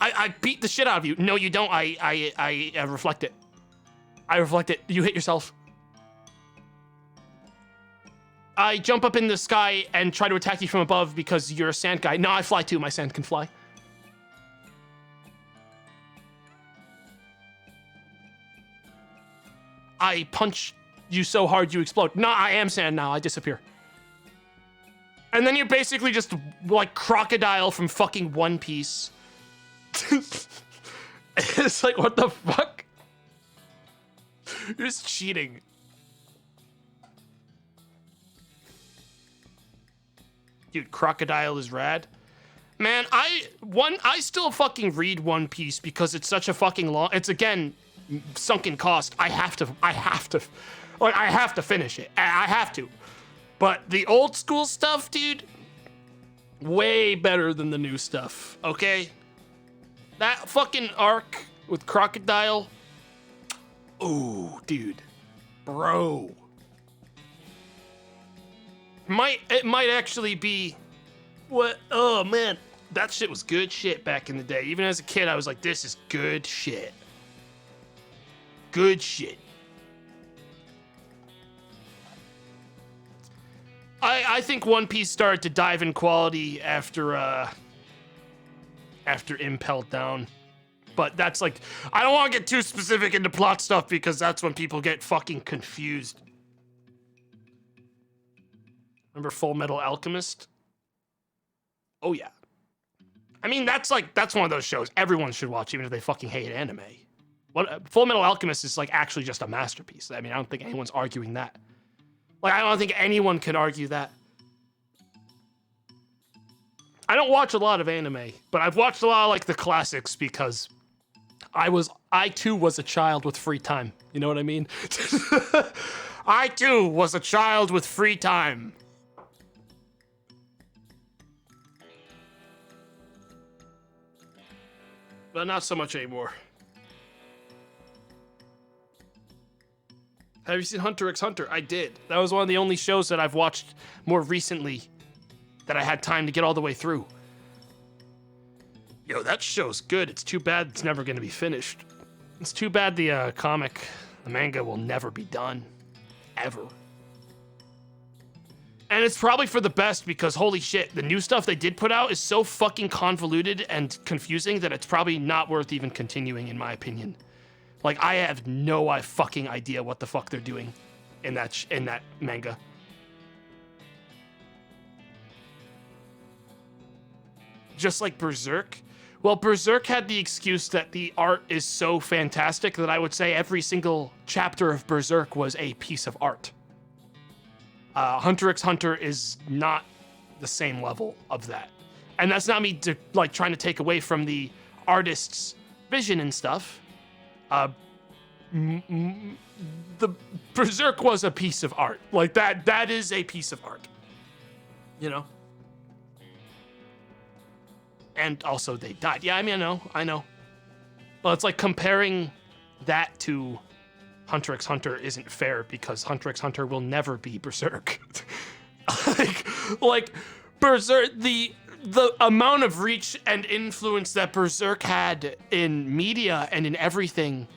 I beat the shit out of you. No, you don't. I reflect it. I reflect it. You hit yourself. I jump up in the sky and try to attack you from above because you're a sand guy. No, I fly too. My sand can fly. I punch you so hard you explode. No, I am sand now. I disappear. And then you're basically just like Crocodile from fucking One Piece. It's like, what the fuck? You're just cheating. Dude, Crocodile is rad. Man, I still fucking read One Piece because it's such a fucking long, it's again, sunken cost. I have to finish it. I have to. But the old school stuff, dude, Way better than the new stuff, okay? That fucking arc with Crocodile. Ooh, dude. Bro. It might actually be what? Oh man, that shit was good shit back in the day. Even as a kid, I was like, this is good shit. Good shit. I think One Piece started to dive in quality after Impelled Down. But that's like, I don't want to get too specific into plot stuff because that's when people get fucking confused. Remember Full Metal Alchemist? Oh yeah. I mean, that's one of those shows everyone should watch, even if they fucking hate anime. Full Metal Alchemist is like actually just a masterpiece. I mean, I don't think anyone's arguing that. Like, I don't think anyone could argue that. I don't watch a lot of anime, but I've watched a lot of like the classics because I too was a child with free time. You know what I mean? I too was a child with free time. But not so much anymore. Have you seen Hunter x Hunter? I did. That was one of the only shows that I've watched more recently that I had time to get all the way through. Yo, that show's good. It's too bad it's never going to be finished. It's too bad the manga will never be done. Ever. And it's probably for the best because holy shit, the new stuff they did put out is so fucking convoluted and confusing that it's probably not worth even continuing in my opinion. Like, I have no fucking idea what the fuck they're doing in that manga. Just like Berserk. Well, Berserk had the excuse that the art is so fantastic that I would say every single chapter of Berserk was a piece of art. Hunter x Hunter is not the same level of that. And that's not me trying to take away from the artist's vision and stuff. The Berserk was a piece of art. Like that is a piece of art. You know? And also they died. Yeah, I mean, I know. Well, it's like comparing that to Hunter x Hunter isn't fair because Hunter x Hunter will never be Berserk. like Berserk, the amount of reach and influence that Berserk had in media and in everything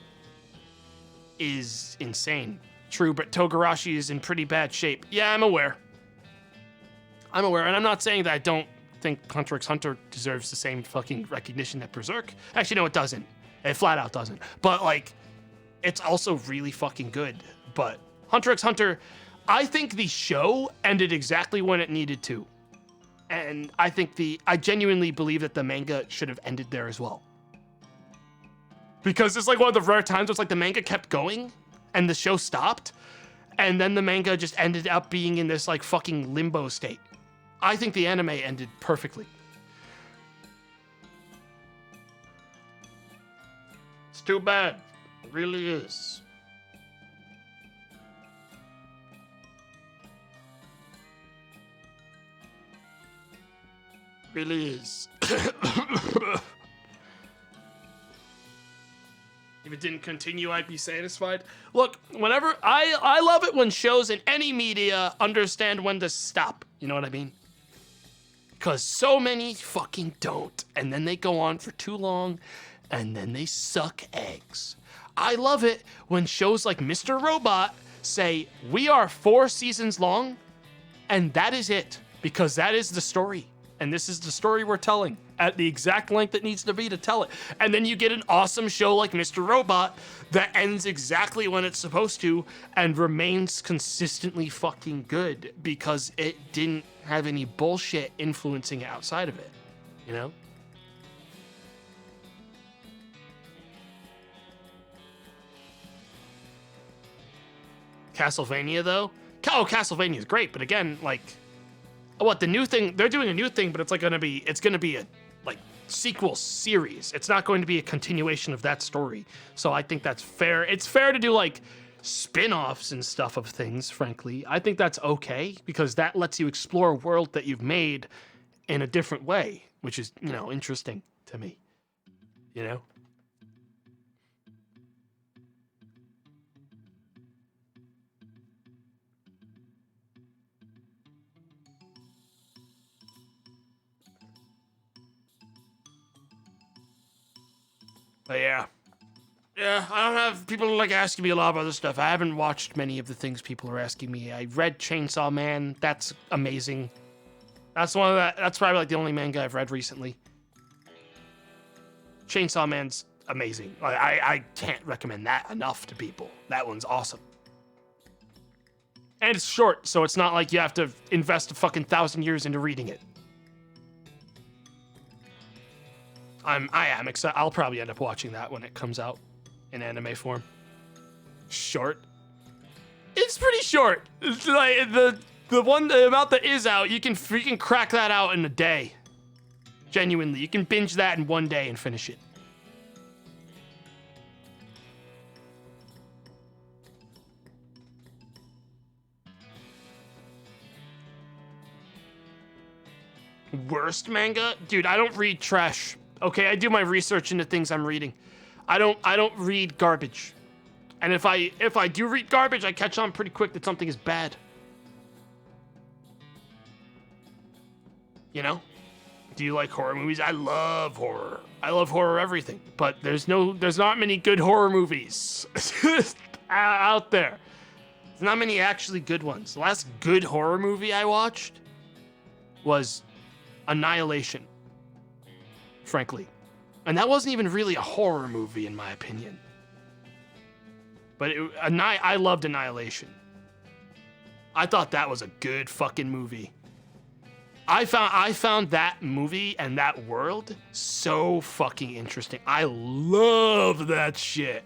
is insane. True, but Togarashi is in pretty bad shape. Yeah, I'm aware. And I'm not saying that I don't think Hunter x Hunter deserves the same fucking recognition that Berserk. Actually, no, it doesn't. It flat out doesn't. But like, it's also really fucking good. But Hunter x Hunter, I think the show ended exactly when it needed to. And I genuinely believe that the manga should have ended there as well. Because it's like one of the rare times where it's like the manga kept going and the show stopped. And then the manga just ended up being in this like fucking limbo state. I think the anime ended perfectly. It's too bad. It really is. Really is. If it didn't continue, I'd be satisfied. Look, whenever I love it when shows in any media understand when to stop. You know what I mean? Because so many fucking don't. And then they go on for too long. And then they suck eggs. I love it when shows like Mr. Robot say, we are 4 seasons long. And that is it. Because that is the story. And this is the story we're telling at the exact length it needs to be to tell it. And then you get an awesome show like Mr. Robot that ends exactly when it's supposed to and remains consistently fucking good because it didn't have any bullshit influencing it outside of it, you know? Castlevania, though? Oh, Castlevania is great, but again, like, what, the new thing, they're doing a new thing, but it's gonna be a like sequel series. It's not going to be a continuation of that story. So I think that's fair. It's fair to do like spin-offs and stuff of things, frankly. I think that's okay because that lets you explore a world that you've made in a different way, which is, interesting to me, you know? But yeah. Yeah, I don't have people like asking me a lot of other stuff. I haven't watched many of the things people are asking me. I read Chainsaw Man. That's amazing. That's probably like the only manga I've read recently. Chainsaw Man's amazing. I can't recommend that enough to people. That one's awesome. And it's short, so it's not like you have to invest a fucking 1,000 years into reading it. I am excited. I'll probably end up watching that when it comes out in anime form. Short? It's pretty short. It's like the amount that is out, you can crack that out in a day. Genuinely, you can binge that in one day and finish it. Worst manga? Dude, I don't read trash. Okay, I do my research into things I'm reading. I don't read garbage. And if I do read garbage, I catch on pretty quick that something is bad. You know? Do you like horror movies? I love horror. I love horror everything. But there's not many good horror movies out there. There's not many actually good ones. The last good horror movie I watched was Annihilation. Frankly. And that wasn't even really a horror movie, in my opinion. But I loved Annihilation. I thought that was a good fucking movie. I found that movie and that world so fucking interesting. I love that shit.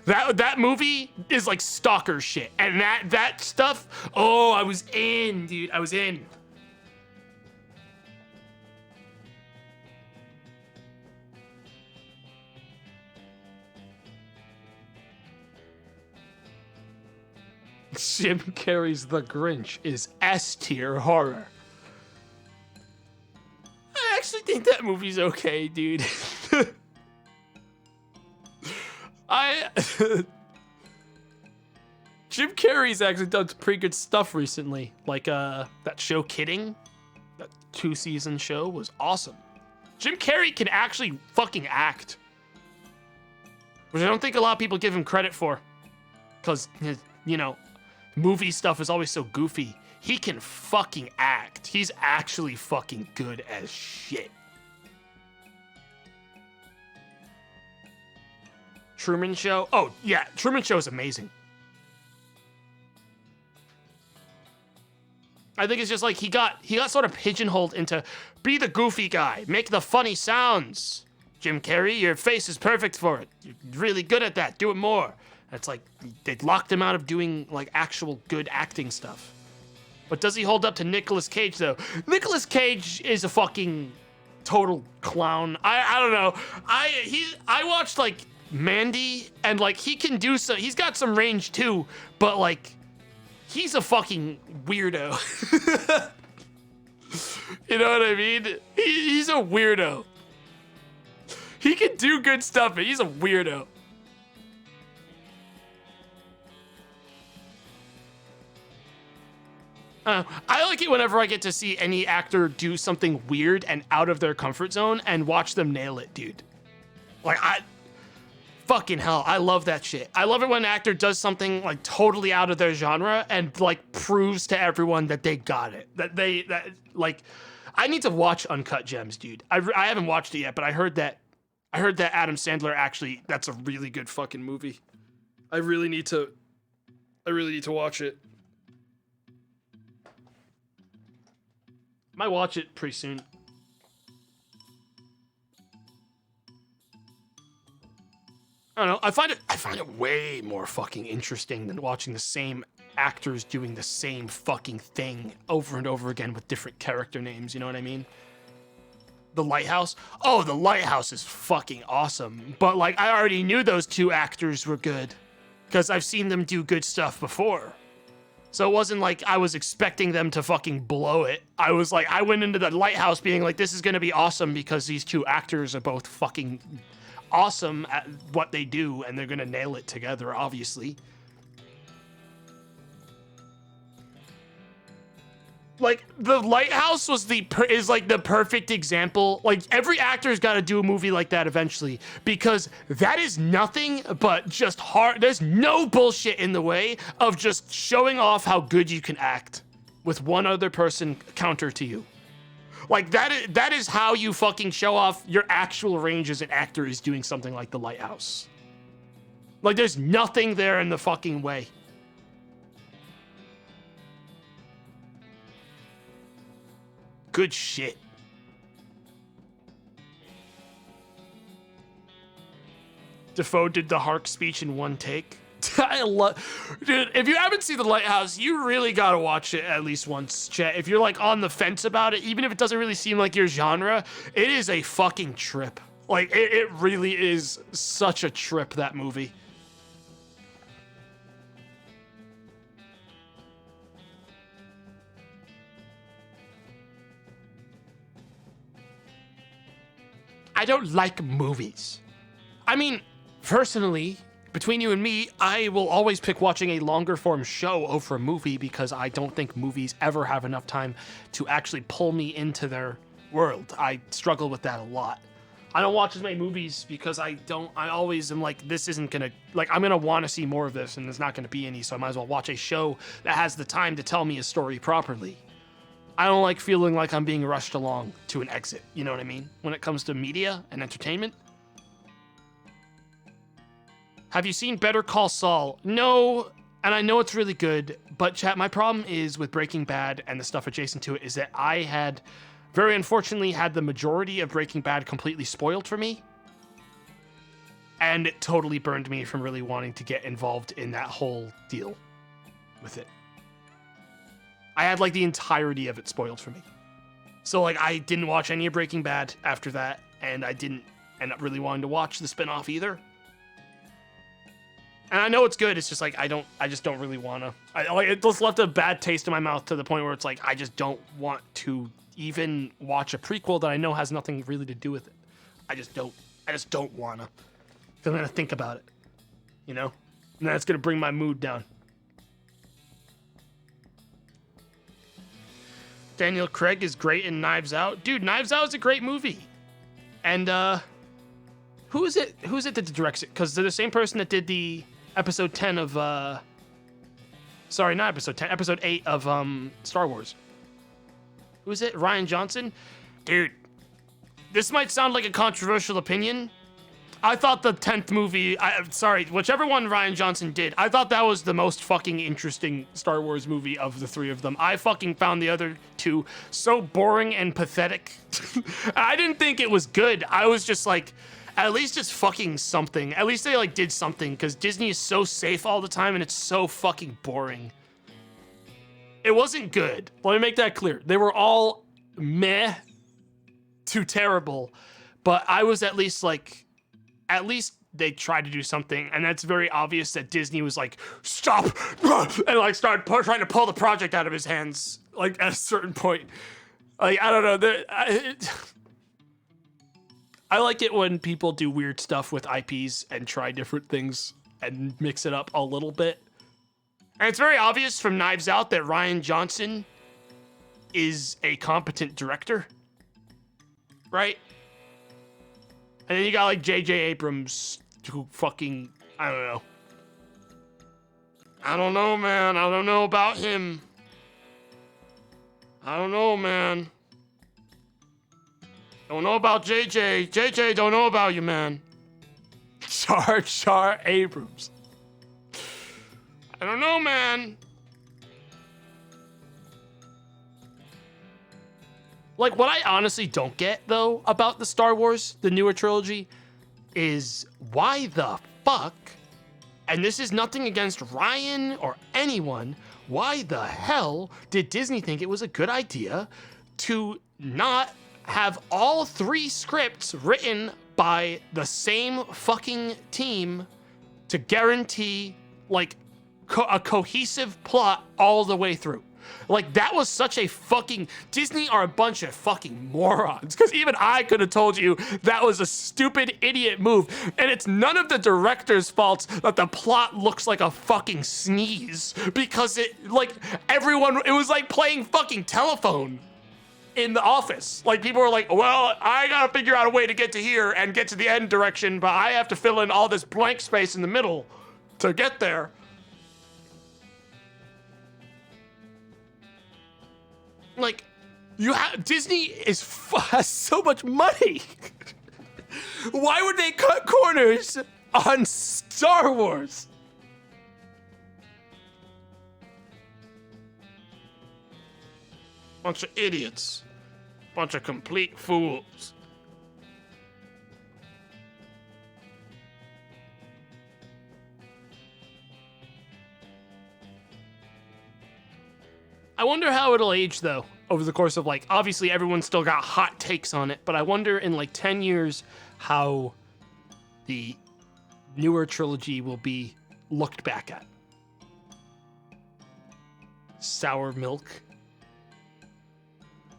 That movie is like stalker shit. And that stuff, oh, I was in, dude. I was in. Jim Carrey's The Grinch is S-tier horror. I actually think that movie's okay, dude. Jim Carrey's actually done some pretty good stuff recently. Like that show Kidding, that 2-season show was awesome. Jim Carrey can actually fucking act, which I don't think a lot of people give him credit for, because movie stuff is always so goofy. He can fucking act. He's actually fucking good as shit. Truman Show? Oh, yeah. Truman Show is amazing. I think it's just like he got sort of pigeonholed into be the goofy guy, make the funny sounds. Jim Carrey, your face is perfect for it. You're really good at that. Do it more. It's like they locked him out of doing like actual good acting stuff. But does he hold up to Nicolas Cage though? Nicolas Cage is a fucking total clown. I don't know. I watched like Mandy and like he can do some. He's got some range too, but like he's a fucking weirdo. You know what I mean? He's a weirdo. He can do good stuff, but he's a weirdo. I like it whenever I get to see any actor do something weird and out of their comfort zone and watch them nail it, dude. Like, fucking hell, I love that shit. I love it when an actor does something like totally out of their genre and like proves to everyone that they got it. I need to watch Uncut Gems, dude. I haven't watched it yet, but I heard that Adam Sandler actually, that's a really good fucking movie. I really need to watch it. Might watch it pretty soon. I don't know. I find it way more fucking interesting than watching the same actors doing the same fucking thing over and over again with different character names. You know what I mean? The Lighthouse. Oh, The Lighthouse is fucking awesome. But like, I already knew those two actors were good because I've seen them do good stuff before. So it wasn't like I was expecting them to fucking blow it. I was like, I went into the lighthouse being like, this is going to be awesome because these two actors are both fucking awesome at what they do and they're going to nail it together, obviously. Like, The Lighthouse is like the perfect example. Like, every actor's got to do a movie like that eventually because that is nothing but just hard. There's no bullshit in the way of just showing off how good you can act with one other person counter to you. Like, that is how you fucking show off your actual range as an actor, is doing something like The Lighthouse. Like, there's nothing there in the fucking way. Good shit. Defoe did the Hark speech in one take. I love, dude. If you haven't seen The Lighthouse, you really gotta watch it at least once, chat. If you're like on the fence about it, even if it doesn't really seem like your genre, it is a fucking trip. Like it really is such a trip, that movie. I don't like movies. I mean, personally, between you and me, I will always pick watching a longer form show over a movie because I don't think movies ever have enough time to actually pull me into their world. I struggle with that a lot. I don't watch as many movies because I always am like, this isn't gonna, like, I'm gonna wanna see more of this and there's not gonna be any, so I might as well watch a show that has the time to tell me a story properly. I don't like feeling like I'm being rushed along to an exit, you know what I mean? When it comes to media and entertainment. Have you seen Better Call Saul? No, and I know it's really good, but chat, my problem is with Breaking Bad and the stuff adjacent to it is that I had, very unfortunately, had the majority of Breaking Bad completely spoiled for me. And it totally burned me from really wanting to get involved in that whole deal with it. I had like the entirety of it spoiled for me. So like I didn't watch any of Breaking Bad after that, and I didn't end up really wanting to watch the spinoff either. And I know it's good, it's just like I just don't really wanna. It just left a bad taste in my mouth to the point where it's like I just don't want to even watch a prequel that I know has nothing really to do with it. I just don't wanna. 'Cause I'm gonna think about it. You know? And that's gonna bring my mood down. Daniel Craig is great in Knives Out. Dude, Knives Out is a great movie. And who is it that directs it? Because they're the same person that did the episode 10 of sorry, not episode 10, episode 8 of Star Wars. Who is it? Rian Johnson? Dude, this might sound like a controversial opinion. I thought the 10th movie, whichever one Rian Johnson did, I thought that was the most fucking interesting Star Wars movie of the three of them. I fucking found the other two so boring and pathetic. I didn't think it was good. I was just like, at least it's fucking something. At least they like did something, because Disney is so safe all the time and it's so fucking boring. It wasn't good. Let me make that clear. They were all meh to terrible, but I was at least like, at least they tried to do something, and that's very obvious that Disney was like, stop, and like started trying to pull the project out of his hands, like at a certain point. Like, I don't know. I like it when people do weird stuff with IPs and try different things and mix it up a little bit. And it's very obvious from Knives Out that Rian Johnson is a competent director, right? And then you got like J.J. Abrams, who fucking, I don't know. I don't know, man. I don't know about him. I don't know, man. Don't know about J.J. J.J. don't know about you, man. Jar Abrams. I don't know, man. Like, what I honestly don't get, though, about the Star Wars, the newer trilogy, is why the fuck, and this is nothing against Ryan or anyone, why the hell did Disney think it was a good idea to not have all three scripts written by the same fucking team to guarantee, like, a cohesive plot all the way through. Like, that was such a fucking... Disney are a bunch of fucking morons. Because even I could have told you that was a stupid idiot move. And it's none of the director's faults that the plot looks like a fucking sneeze. Because it was like playing fucking telephone in the office. Like, people were like, well, I gotta figure out a way to get to here and get to the end direction, but I have to fill in all this blank space in the middle to get there. Like, Disney has so much money. Why would they cut corners on Star Wars? Bunch of idiots. Bunch of complete fools. I wonder how it'll age, though, over the course of, like, obviously everyone's still got hot takes on it, but I wonder in, like, 10 years how the newer trilogy will be looked back at. Sour milk.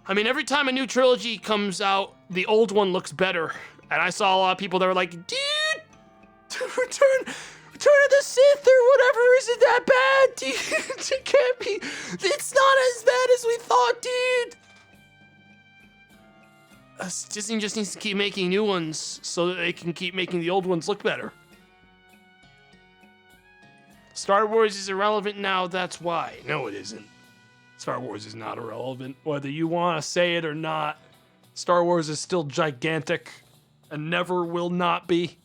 I mean, every time a new trilogy comes out, the old one looks better. And I saw a lot of people that were like, dude, Return of the Sith or whatever isn't that bad, dude. It can't be. It's not as bad as we thought, dude. Disney just needs to keep making new ones so that they can keep making the old ones look better. Star Wars is irrelevant now, that's why. No, it isn't. Star Wars is not irrelevant. Whether you want to say it or not, Star Wars is still gigantic and never will not be.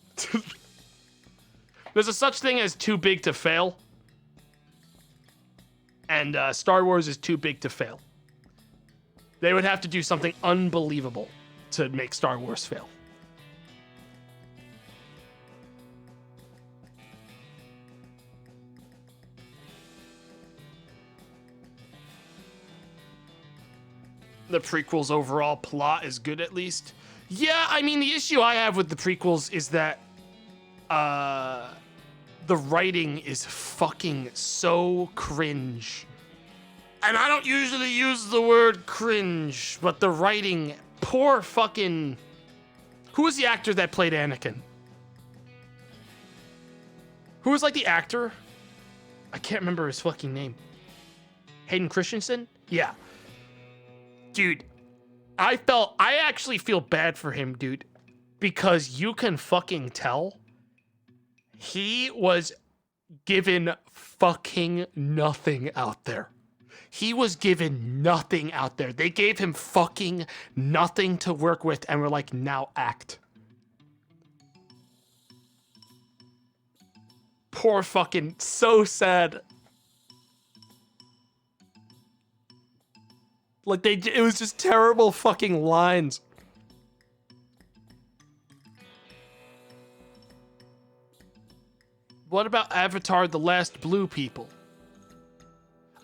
There's a such thing as too big to fail. And Star Wars is too big to fail. They would have to do something unbelievable to make Star Wars fail. The prequel's overall plot is good, at least. Yeah, I mean, the issue I have with the prequels is that the writing is fucking so cringe. And I don't usually use the word cringe, but the writing, poor fucking... Who was the actor that played Anakin? Who was, like, the actor? I can't remember his fucking name. Hayden Christensen? Yeah. Dude, I actually feel bad for him, dude. Because you can fucking tell he was given fucking nothing out there. He was given nothing out there. They gave him fucking nothing to work with and were like, now act. Poor fucking, so sad. Like, it was just terrible fucking lines. What about Avatar: The Last Blue People?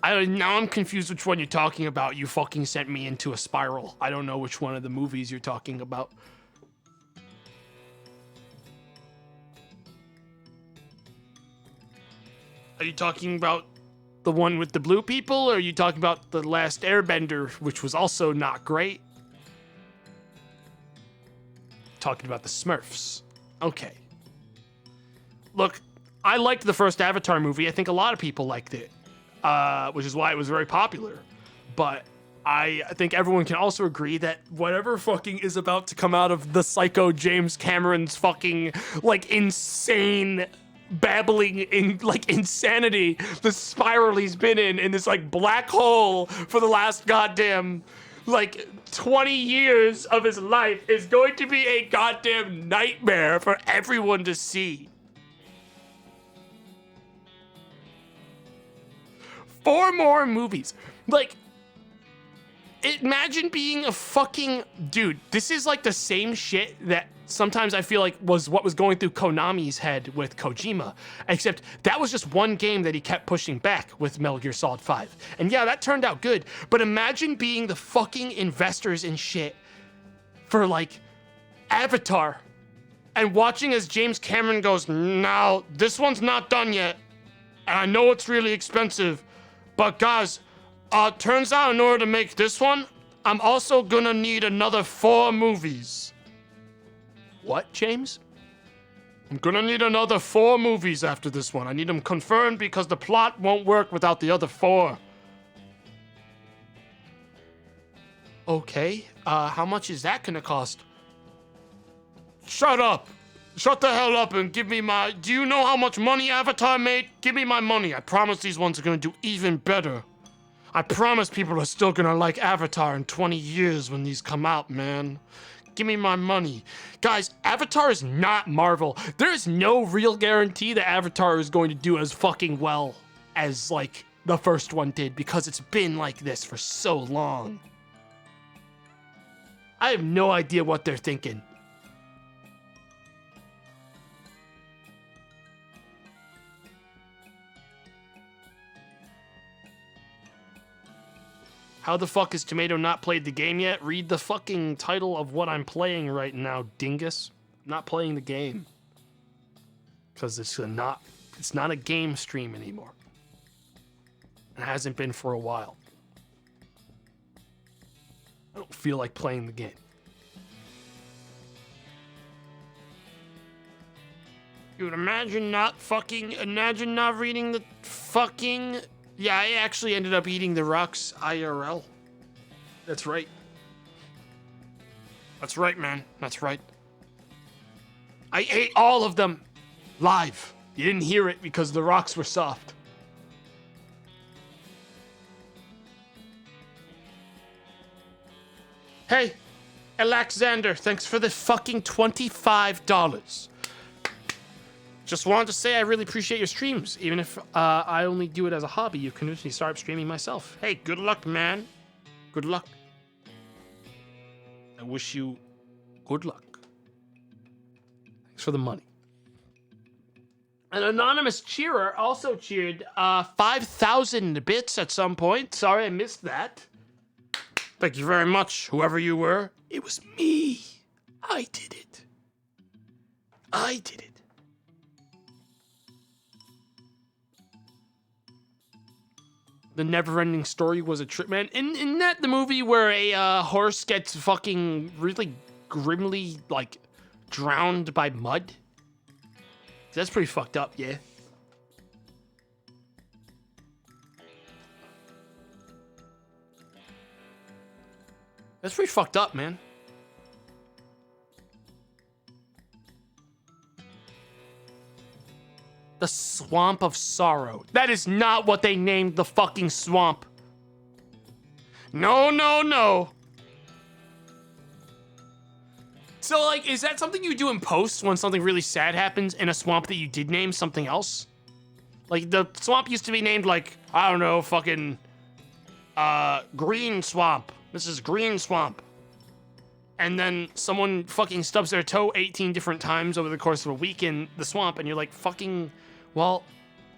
Now I'm confused which one you're talking about. You fucking sent me into a spiral. I don't know which one of the movies you're talking about. Are you talking about the one with the blue people, or are you talking about The Last Airbender, which was also not great? Talking about the Smurfs. Okay. Look, I liked the first Avatar movie. I think a lot of people liked it, which is why it was very popular. But I think everyone can also agree that whatever fucking is about to come out of the psycho James Cameron's fucking, like, insane babbling in, like, insanity, the spiral he's been in this, like, black hole for the last goddamn, like, 20 years of his life is going to be a goddamn nightmare for everyone to see. 4 more movies. Like, imagine being a fucking... Dude, this is like the same shit that sometimes I feel like was what was going through Konami's head with Kojima. Except that was just one game that he kept pushing back with Metal Gear Solid 5. And yeah, that turned out good. But imagine being the fucking investors in shit for, like, Avatar. And watching as James Cameron goes, no, this one's not done yet. And I know it's really expensive, but guys, turns out in order to make this one, I'm also gonna need another 4 movies. What, James? I'm gonna need another 4 movies after this one. I need them confirmed because the plot won't work without the other 4. Okay, how much is that gonna cost? Shut up! Shut the hell up and give me my... Do you know how much money Avatar made? Give me my money. I promise these ones are gonna do even better. I promise people are still gonna like Avatar in 20 years when these come out, man. Give me my money. Guys, Avatar is not Marvel. There is no real guarantee that Avatar is going to do as fucking well as, like, the first one did because it's been like this for so long. I have no idea what they're thinking. How the fuck is Tomato not played the game yet? Read the fucking title of what I'm playing right now, dingus. I'm not playing the game. Because it's not a game stream anymore. It hasn't been for a while. I don't feel like playing the game. Dude, imagine not reading the fucking... Yeah, I actually ended up eating the rocks IRL. That's right. That's right, man. That's right. I ate all of them live. You didn't hear it because the rocks were soft. Hey, Alexander, thanks for the fucking $25. Just wanted to say I really appreciate your streams. Even if I only do it as a hobby, you convinced me to start streaming myself. Hey, good luck, man. Good luck. I wish you good luck. Thanks for the money. An anonymous cheerer also cheered 5,000 bits at some point. Sorry, I missed that. Thank you very much, whoever you were. It was me. I did it. I did it. The Never-Ending Story was a trip, man. Isn't that the movie where a horse gets fucking really grimly, like, drowned by mud? That's pretty fucked up, yeah. That's pretty fucked up, man. The Swamp of Sorrow. That is not what they named the fucking swamp. No, no, no. So, like, is that something you do in post when something really sad happens in a swamp that you did name something else? Like, the swamp used to be named, like, I don't know, fucking, Green Swamp. This is Green Swamp. And then someone fucking stubs their toe 18 different times over the course of a week in the swamp, and you're like, fucking, well,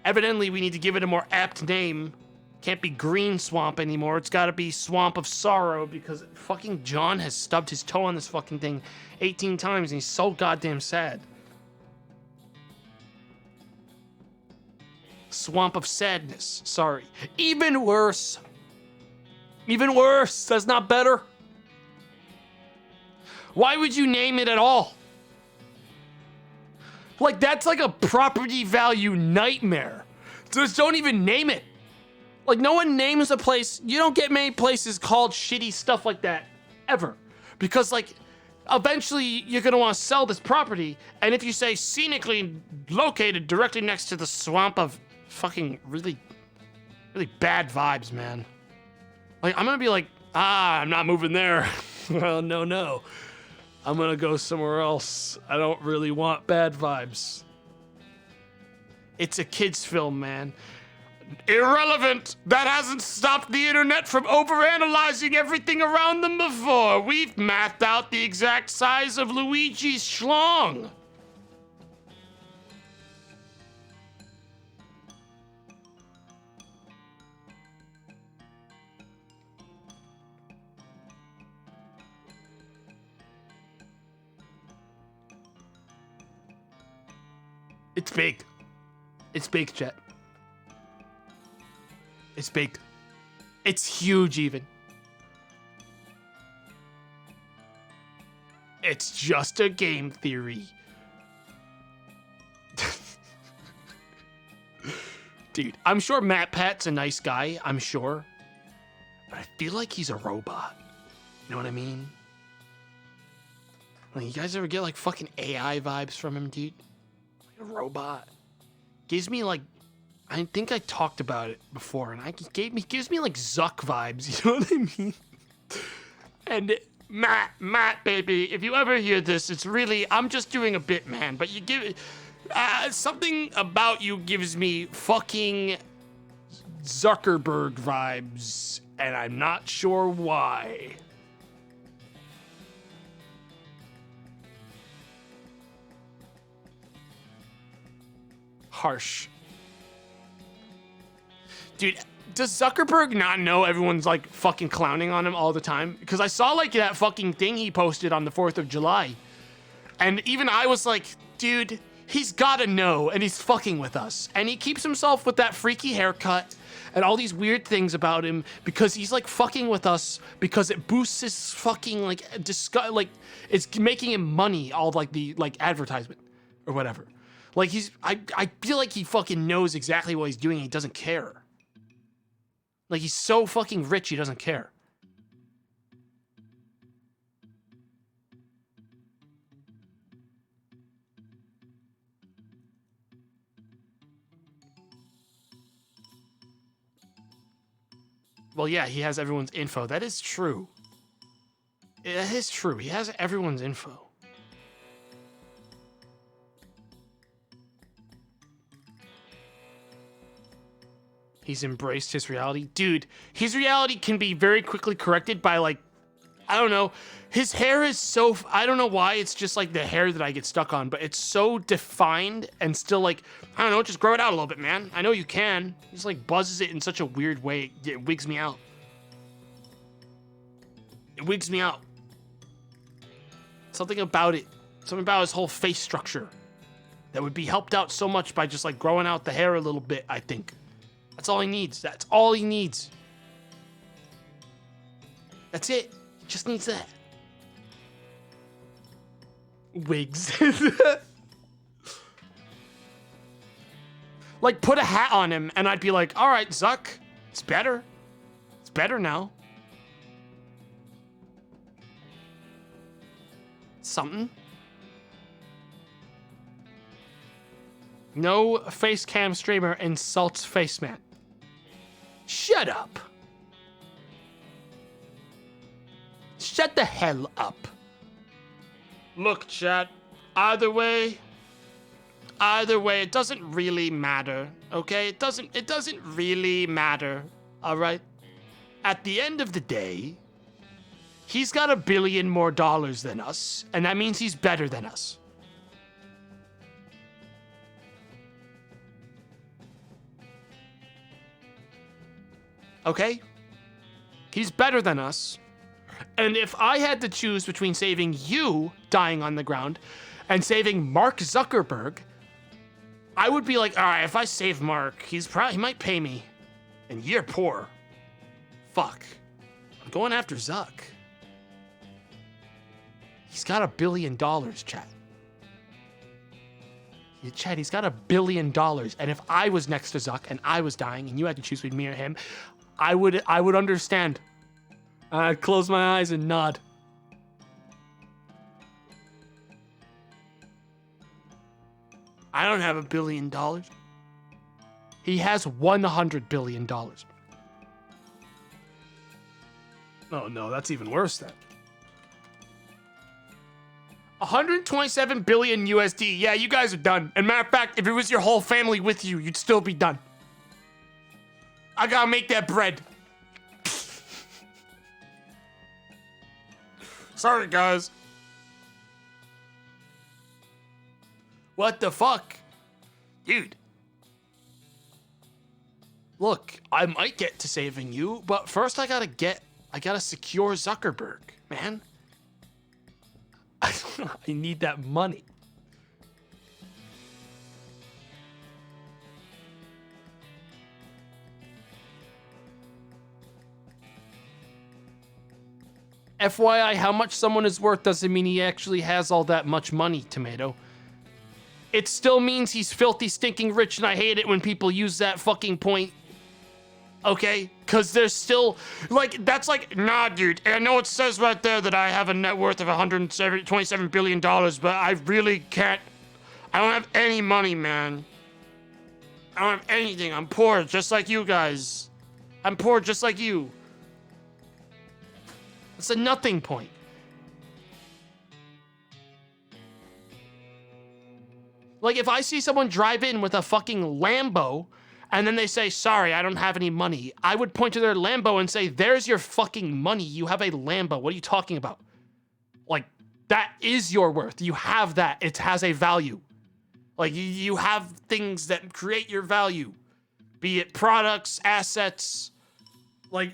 evidently we need to give it a more apt name. Can't be Green Swamp anymore. It's gotta be Swamp of Sorrow, because fucking John has stubbed his toe on this fucking thing 18 times, and he's so goddamn sad. Swamp of Sadness. Sorry. Even worse. Even worse. That's not better. Why would you name it at all? Like, that's like a property value nightmare. Just don't even name it. Like, no one names a place. You don't get many places called shitty stuff like that, ever. Because, like, eventually you're gonna want to sell this property, and if you say scenically located directly next to the swamp of fucking really bad vibes, man. Like, I'm gonna be like, I'm not moving there. Well, no. I'm gonna go somewhere else. I don't really want bad vibes. It's a kid's film, man. Irrelevant. That hasn't stopped the internet from overanalyzing everything around them before. We've mapped out the exact size of Luigi's schlong. It's big. It's big, chat. It's big. It's huge even. It's just a game theory. Dude, I'm sure Matt Pat's a nice guy, I'm sure. But I feel like he's a robot. You know what I mean? Like, you guys ever get like fucking AI vibes from him, dude? Like a robot. Gives me like, I think I talked about it before, and gives me like Zuck vibes, you know what I mean? And Matt, baby, if you ever hear this, it's really, I'm just doing a bit, man, but you give, something about you gives me fucking Zuckerberg vibes, and I'm not sure why. Harsh. Dude, does Zuckerberg not know everyone's like fucking clowning on him all the time? Because I saw like that fucking thing he posted on the 4th of July. And even I was like, dude, he's gotta know, and he's fucking with us. And he keeps himself with that freaky haircut and all these weird things about him because he's like fucking with us because it boosts his fucking like it's making him money, all like the like advertisement or whatever. Like I feel like he fucking knows exactly what he's doing and he doesn't care. Like, he's so fucking rich, he doesn't care. Well, yeah, he has everyone's info. That is true. That is true. He has everyone's info. He's embraced his reality. Dude, his reality can be very quickly corrected by, like, I don't know. His hair is so, I don't know why, it's just like the hair that I get stuck on, but it's so defined and still like, I don't know, just grow it out a little bit, man. I know you can. He just like buzzes it in such a weird way. It wigs me out. It wigs me out. Something about it. Something about his whole face structure that would be helped out so much by just like growing out the hair a little bit, I think. That's all he needs. That's all he needs. That's it. He just needs that. Wigs. Like, put a hat on him, and I'd be like, all right, Zuck, it's better. It's better now. Something. No face cam streamer insults face man. Shut up. Shut the hell up. Look, chat, either way, it doesn't really matter, okay? It doesn't really matter, all right? At the end of the day, he's got $1 billion more than us, and that means he's better than us. Okay? He's better than us. And if I had to choose between saving you dying on the ground and saving Mark Zuckerberg, I would be like, all right, if I save Mark, he might pay me. And you're poor. Fuck. I'm going after Zuck. He's got $1 billion, chat. Chad, he's got $1 billion. And if I was next to Zuck and I was dying and you had to choose between me or him, I would understand. I'd close my eyes and nod. I don't have $1 billion. He has $100 billion. Oh no, that's even worse then. 127 billion USD. Yeah, you guys are done. And matter of fact, if it was your whole family with you, you'd still be done. I gotta make that bread. Sorry, guys. What the fuck? Dude. Look, I might get to saving you, but first I gotta secure Zuckerberg, man. I need that money. FYI, how much someone is worth doesn't mean he actually has all that much money, Tomato. It still means he's filthy, stinking rich, and I hate it when people use that fucking point. Okay? Because there's still, like, that's like, nah, dude. I know it says right there that I have a net worth of $127 billion, but I really can't. I don't have any money, man. I don't have anything. I'm poor, just like you guys. I'm poor, just like you. It's a nothing point. Like, if I see someone drive in with a fucking Lambo, and then they say, sorry, I don't have any money, I would point to their Lambo and say, there's your fucking money. You have a Lambo. What are you talking about? Like, that is your worth. You have that. It has a value. Like, you have things that create your value. Be it products, assets. Like,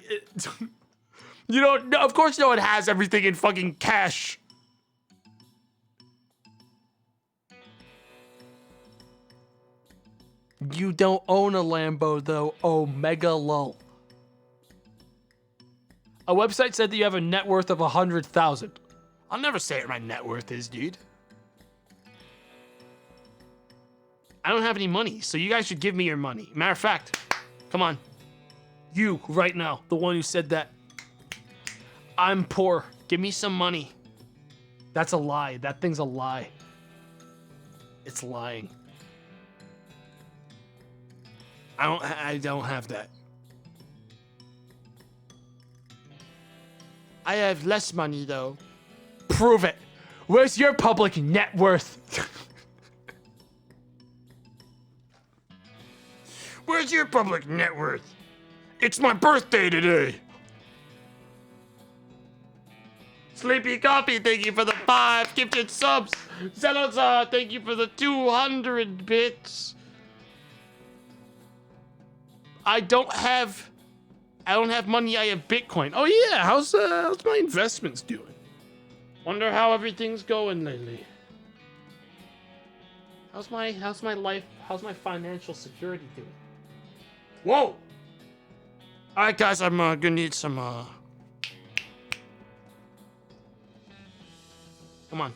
you don't, of course no one has everything in fucking cash. You don't own a Lambo, though. Oh, mega lol. A website said that you have a net worth of 100,000. I'll never say what my net worth is, dude. I don't have any money, so you guys should give me your money. Matter of fact, come on. You, right now, the one who said that. I'm poor. Give me some money. That's a lie. That thing's a lie. It's lying. I don't have that. I have less money, though. Prove it. Where's your public net worth? Where's your public net worth? It's my birthday today. Sleepy Coffee, thank you for the 5 gifted subs. Zelazar, thank you for the 200 bits. I don't have money. I have Bitcoin. Oh yeah, how's my investments doing? Wonder how everything's going lately. How's my life? How's my financial security doing? Whoa! All right, guys, I'm gonna need some. Come on.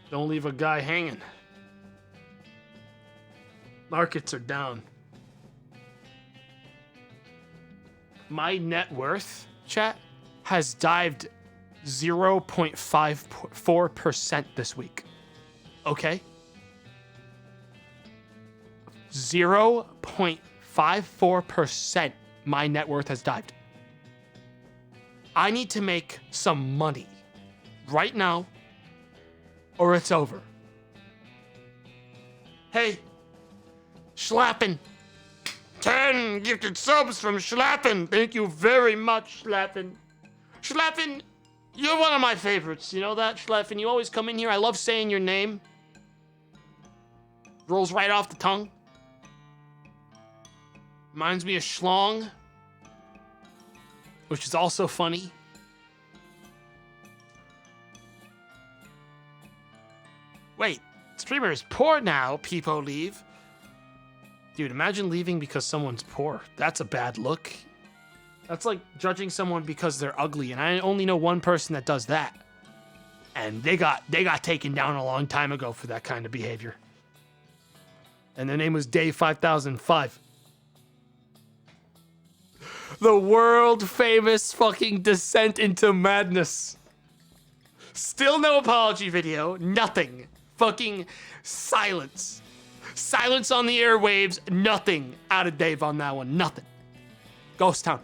Don't leave a guy hanging. Markets are down. My net worth, chat, has dived 0.54% this week. Okay? 0.54% my net worth has dived. I need to make some money right now or it's over. Hey, Schlappen. 10 gifted subs from Schlappen. Thank you very much, Schlappen. Schlappen, you're one of my favorites. You know that, Schlappen? You always come in here. I love saying your name. Rolls right off the tongue. Reminds me of Schlong, which is also funny. Wait, streamer is poor now, people leave. Dude, imagine leaving because someone's poor. That's a bad look. That's like judging someone because they're ugly, and I only know one person that does that. And they got taken down a long time ago for that kind of behavior. And their name was Dave 5005. The world famous fucking descent into madness. Still no apology video, nothing. Fucking silence. Silence on the airwaves, nothing out of Dave on that one, nothing. Ghost Town.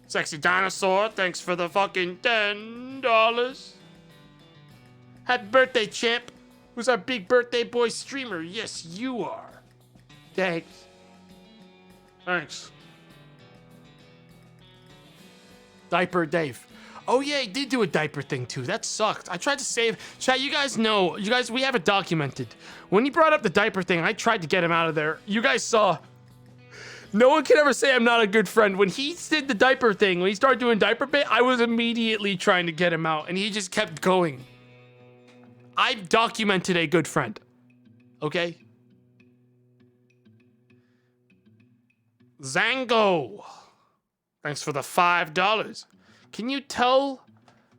Sexy Dinosaur, thanks for the fucking $10. Happy birthday, champ. Who's our big birthday boy streamer? Yes, you are. Thanks. Thanks. Diaper Dave. Oh yeah, he did do a diaper thing too. That sucked. I tried to save. Chat, you guys know. We have it documented. When he brought up the diaper thing, I tried to get him out of there. You guys saw. No one can ever say I'm not a good friend. When he did the diaper thing, when he started doing diaper bit, I was immediately trying to get him out, and he just kept going. I've documented a good friend. Okay? Zango. thanks for the $5. Can you tell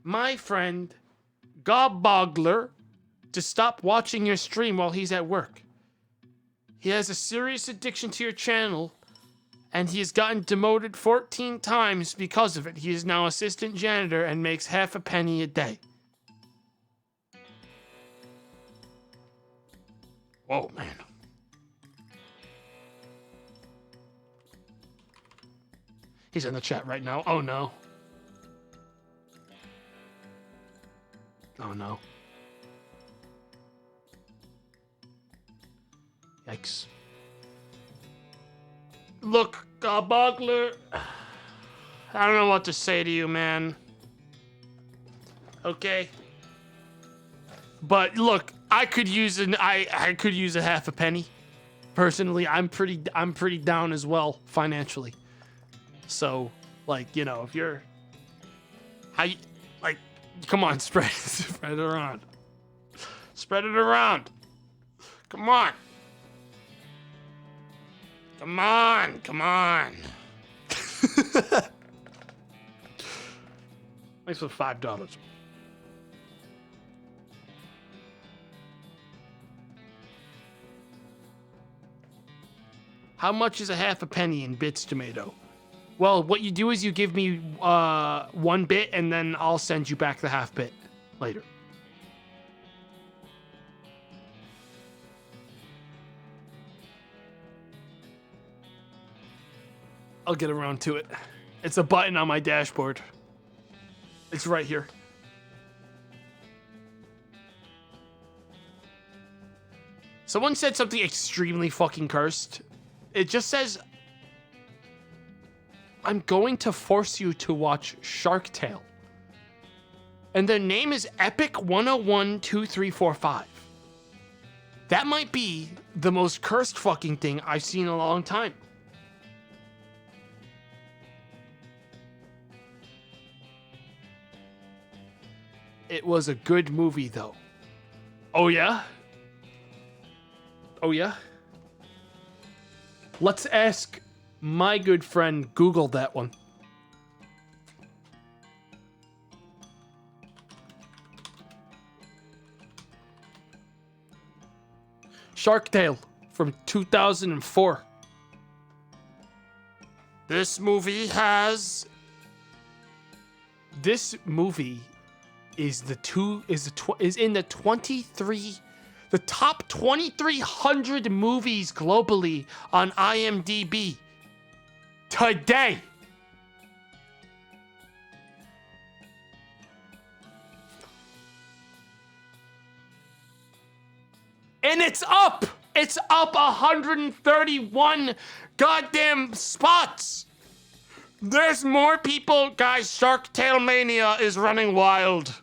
my friend Gobbogler to stop watching your stream while he's at work? He has a serious addiction to your channel, and he has gotten demoted 14 times because of it. He is now assistant janitor and makes half a penny a day. Whoa, man. He's in the chat right now. Oh, no. Oh, no. Yikes. Look, Bogler, I don't know what to say to you, man. Okay? But look, I could use I could use a half a penny. Personally, I'm pretty down as well financially. So, like, you know, if you're come on, spread it around. Spread it around. Come on. Come on, come on. Thanks for $5. How much is a half a penny in bits, Tomato? Well, what you do is you give me 1 bit, and then I'll send you back the half bit later. I'll get around to it. It's a button on my dashboard. It's right here. Someone said something extremely fucking cursed. It just says, I'm going to force you to watch Shark Tale. And their name is Epic1012345. That might be the most cursed fucking thing I've seen in a long time. It was a good movie, though. Oh, yeah? Oh, yeah? Let's ask my good friend Google that one. Shark Tale from 2004. This movie is in the top 2,300 movies globally on IMDb today. And it's up 131 goddamn spots. There's more people, guys. Shark Tale Mania is running wild.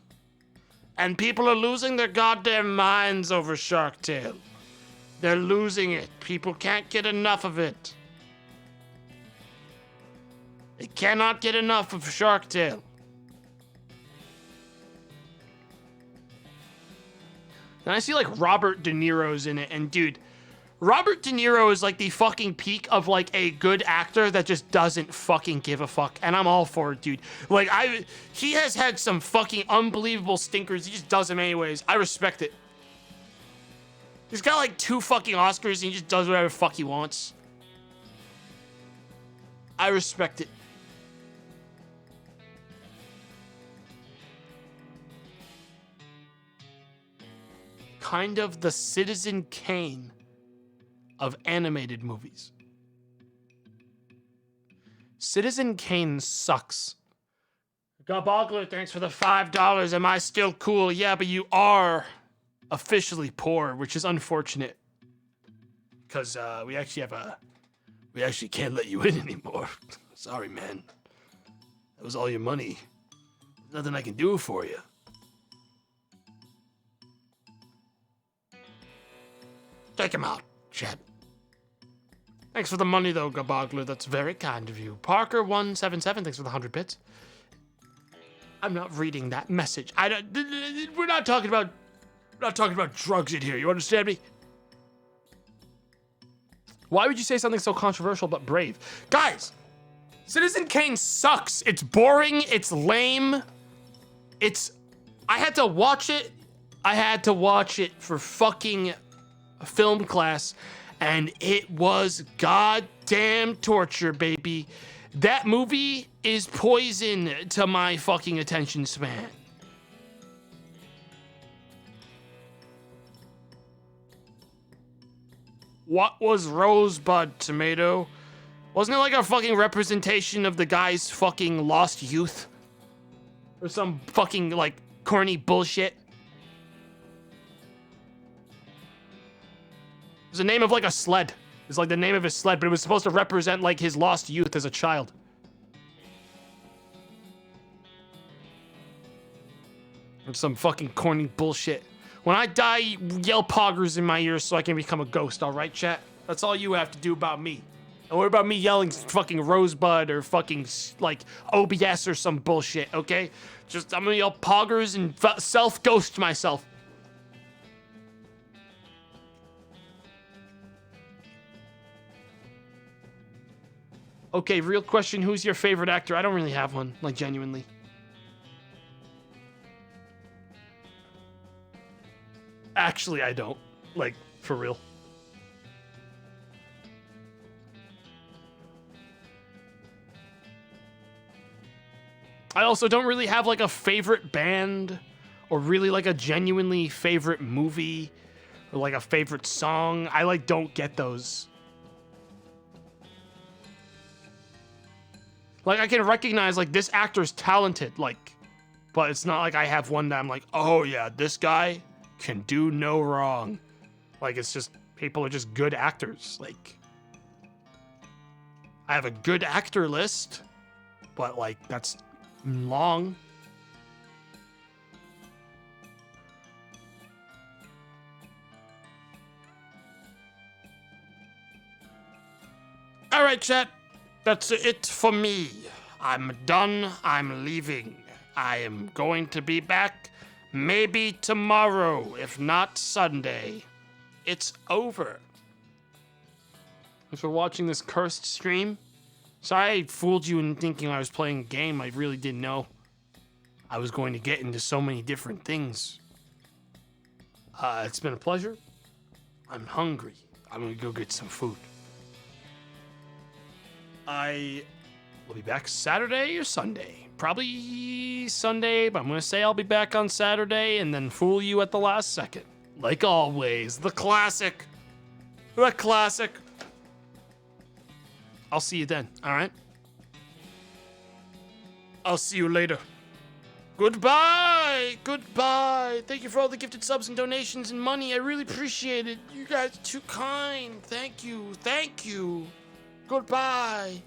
And people are losing their goddamn minds over Shark Tale. They're losing it. People can't get enough of it. They cannot get enough of Shark Tale. And I see like Robert De Niro's in it, and dude, Robert De Niro is like the fucking peak of like a good actor that just doesn't fucking give a fuck, and I'm all for it, dude. Like he has had some fucking unbelievable stinkers. He just does them anyways. I respect it. He's got like 2 fucking Oscars, and he just does whatever the fuck he wants. I respect it. Kind of the Citizen Kane of animated movies. Citizen Kane sucks. Gobogler, thanks for the $5. Am I still cool? Yeah, but you are officially poor, which is unfortunate. Because we actually can't let you in anymore. Sorry, man. That was all your money. There's nothing I can do for you. Take him out, chat. Thanks for the money, though, Gabogler. That's very kind of you. Parker177, thanks for the 100 bits. I'm not reading that message. We're not talking about drugs in here. You understand me? Why would you say something so controversial but brave? Guys, Citizen Kane sucks. It's boring. It's lame. I had to watch it. I had to watch it for fucking film class, and it was goddamn torture, baby. That movie is poison to my fucking attention span. What was Rosebud, Tomato? Wasn't it like a fucking representation of the guy's fucking lost youth? Or some fucking, like, corny bullshit? It was the name of, like, a sled. It's like the name of his sled, but it was supposed to represent, like, his lost youth as a child. Or some fucking corny bullshit. When I die, yell poggers in my ears so I can become a ghost, alright, chat? That's all you have to do about me. Don't worry about me yelling fucking Rosebud or fucking, like, OBS or some bullshit, okay? Just, I'm gonna yell poggers and self-ghost myself. Okay, real question, who's your favorite actor? I don't really have one, like, genuinely. Actually, I don't. Like, for real. I also don't really have, like, a favorite band or really, like, a genuinely favorite movie or, like, a favorite song. I, like, don't get those. Like, I can recognize, like, this actor's talented, like, but it's not like I have one that I'm like, oh, yeah, this guy can do no wrong. Like, it's just, people are just good actors. Like, I have a good actor list, but, like, that's long. All right, chat. That's it for me. I'm done. I'm leaving. I am going to be back maybe tomorrow, if not Sunday. It's over. Thanks for watching this cursed stream. Sorry I fooled you in thinking I was playing a game. I really didn't know I was going to get into so many different things. It's been a pleasure. I'm hungry. I'm gonna go get some food. I will be back Saturday or Sunday. Probably Sunday, but I'm gonna say I'll be back on Saturday and then fool you at the last second. Like always, the classic. The classic. I'll see you then, alright? I'll see you later. Goodbye! Goodbye! Thank you for all the gifted subs and donations and money. I really appreciate it. You guys are too kind. Thank you. Thank you. Goodbye.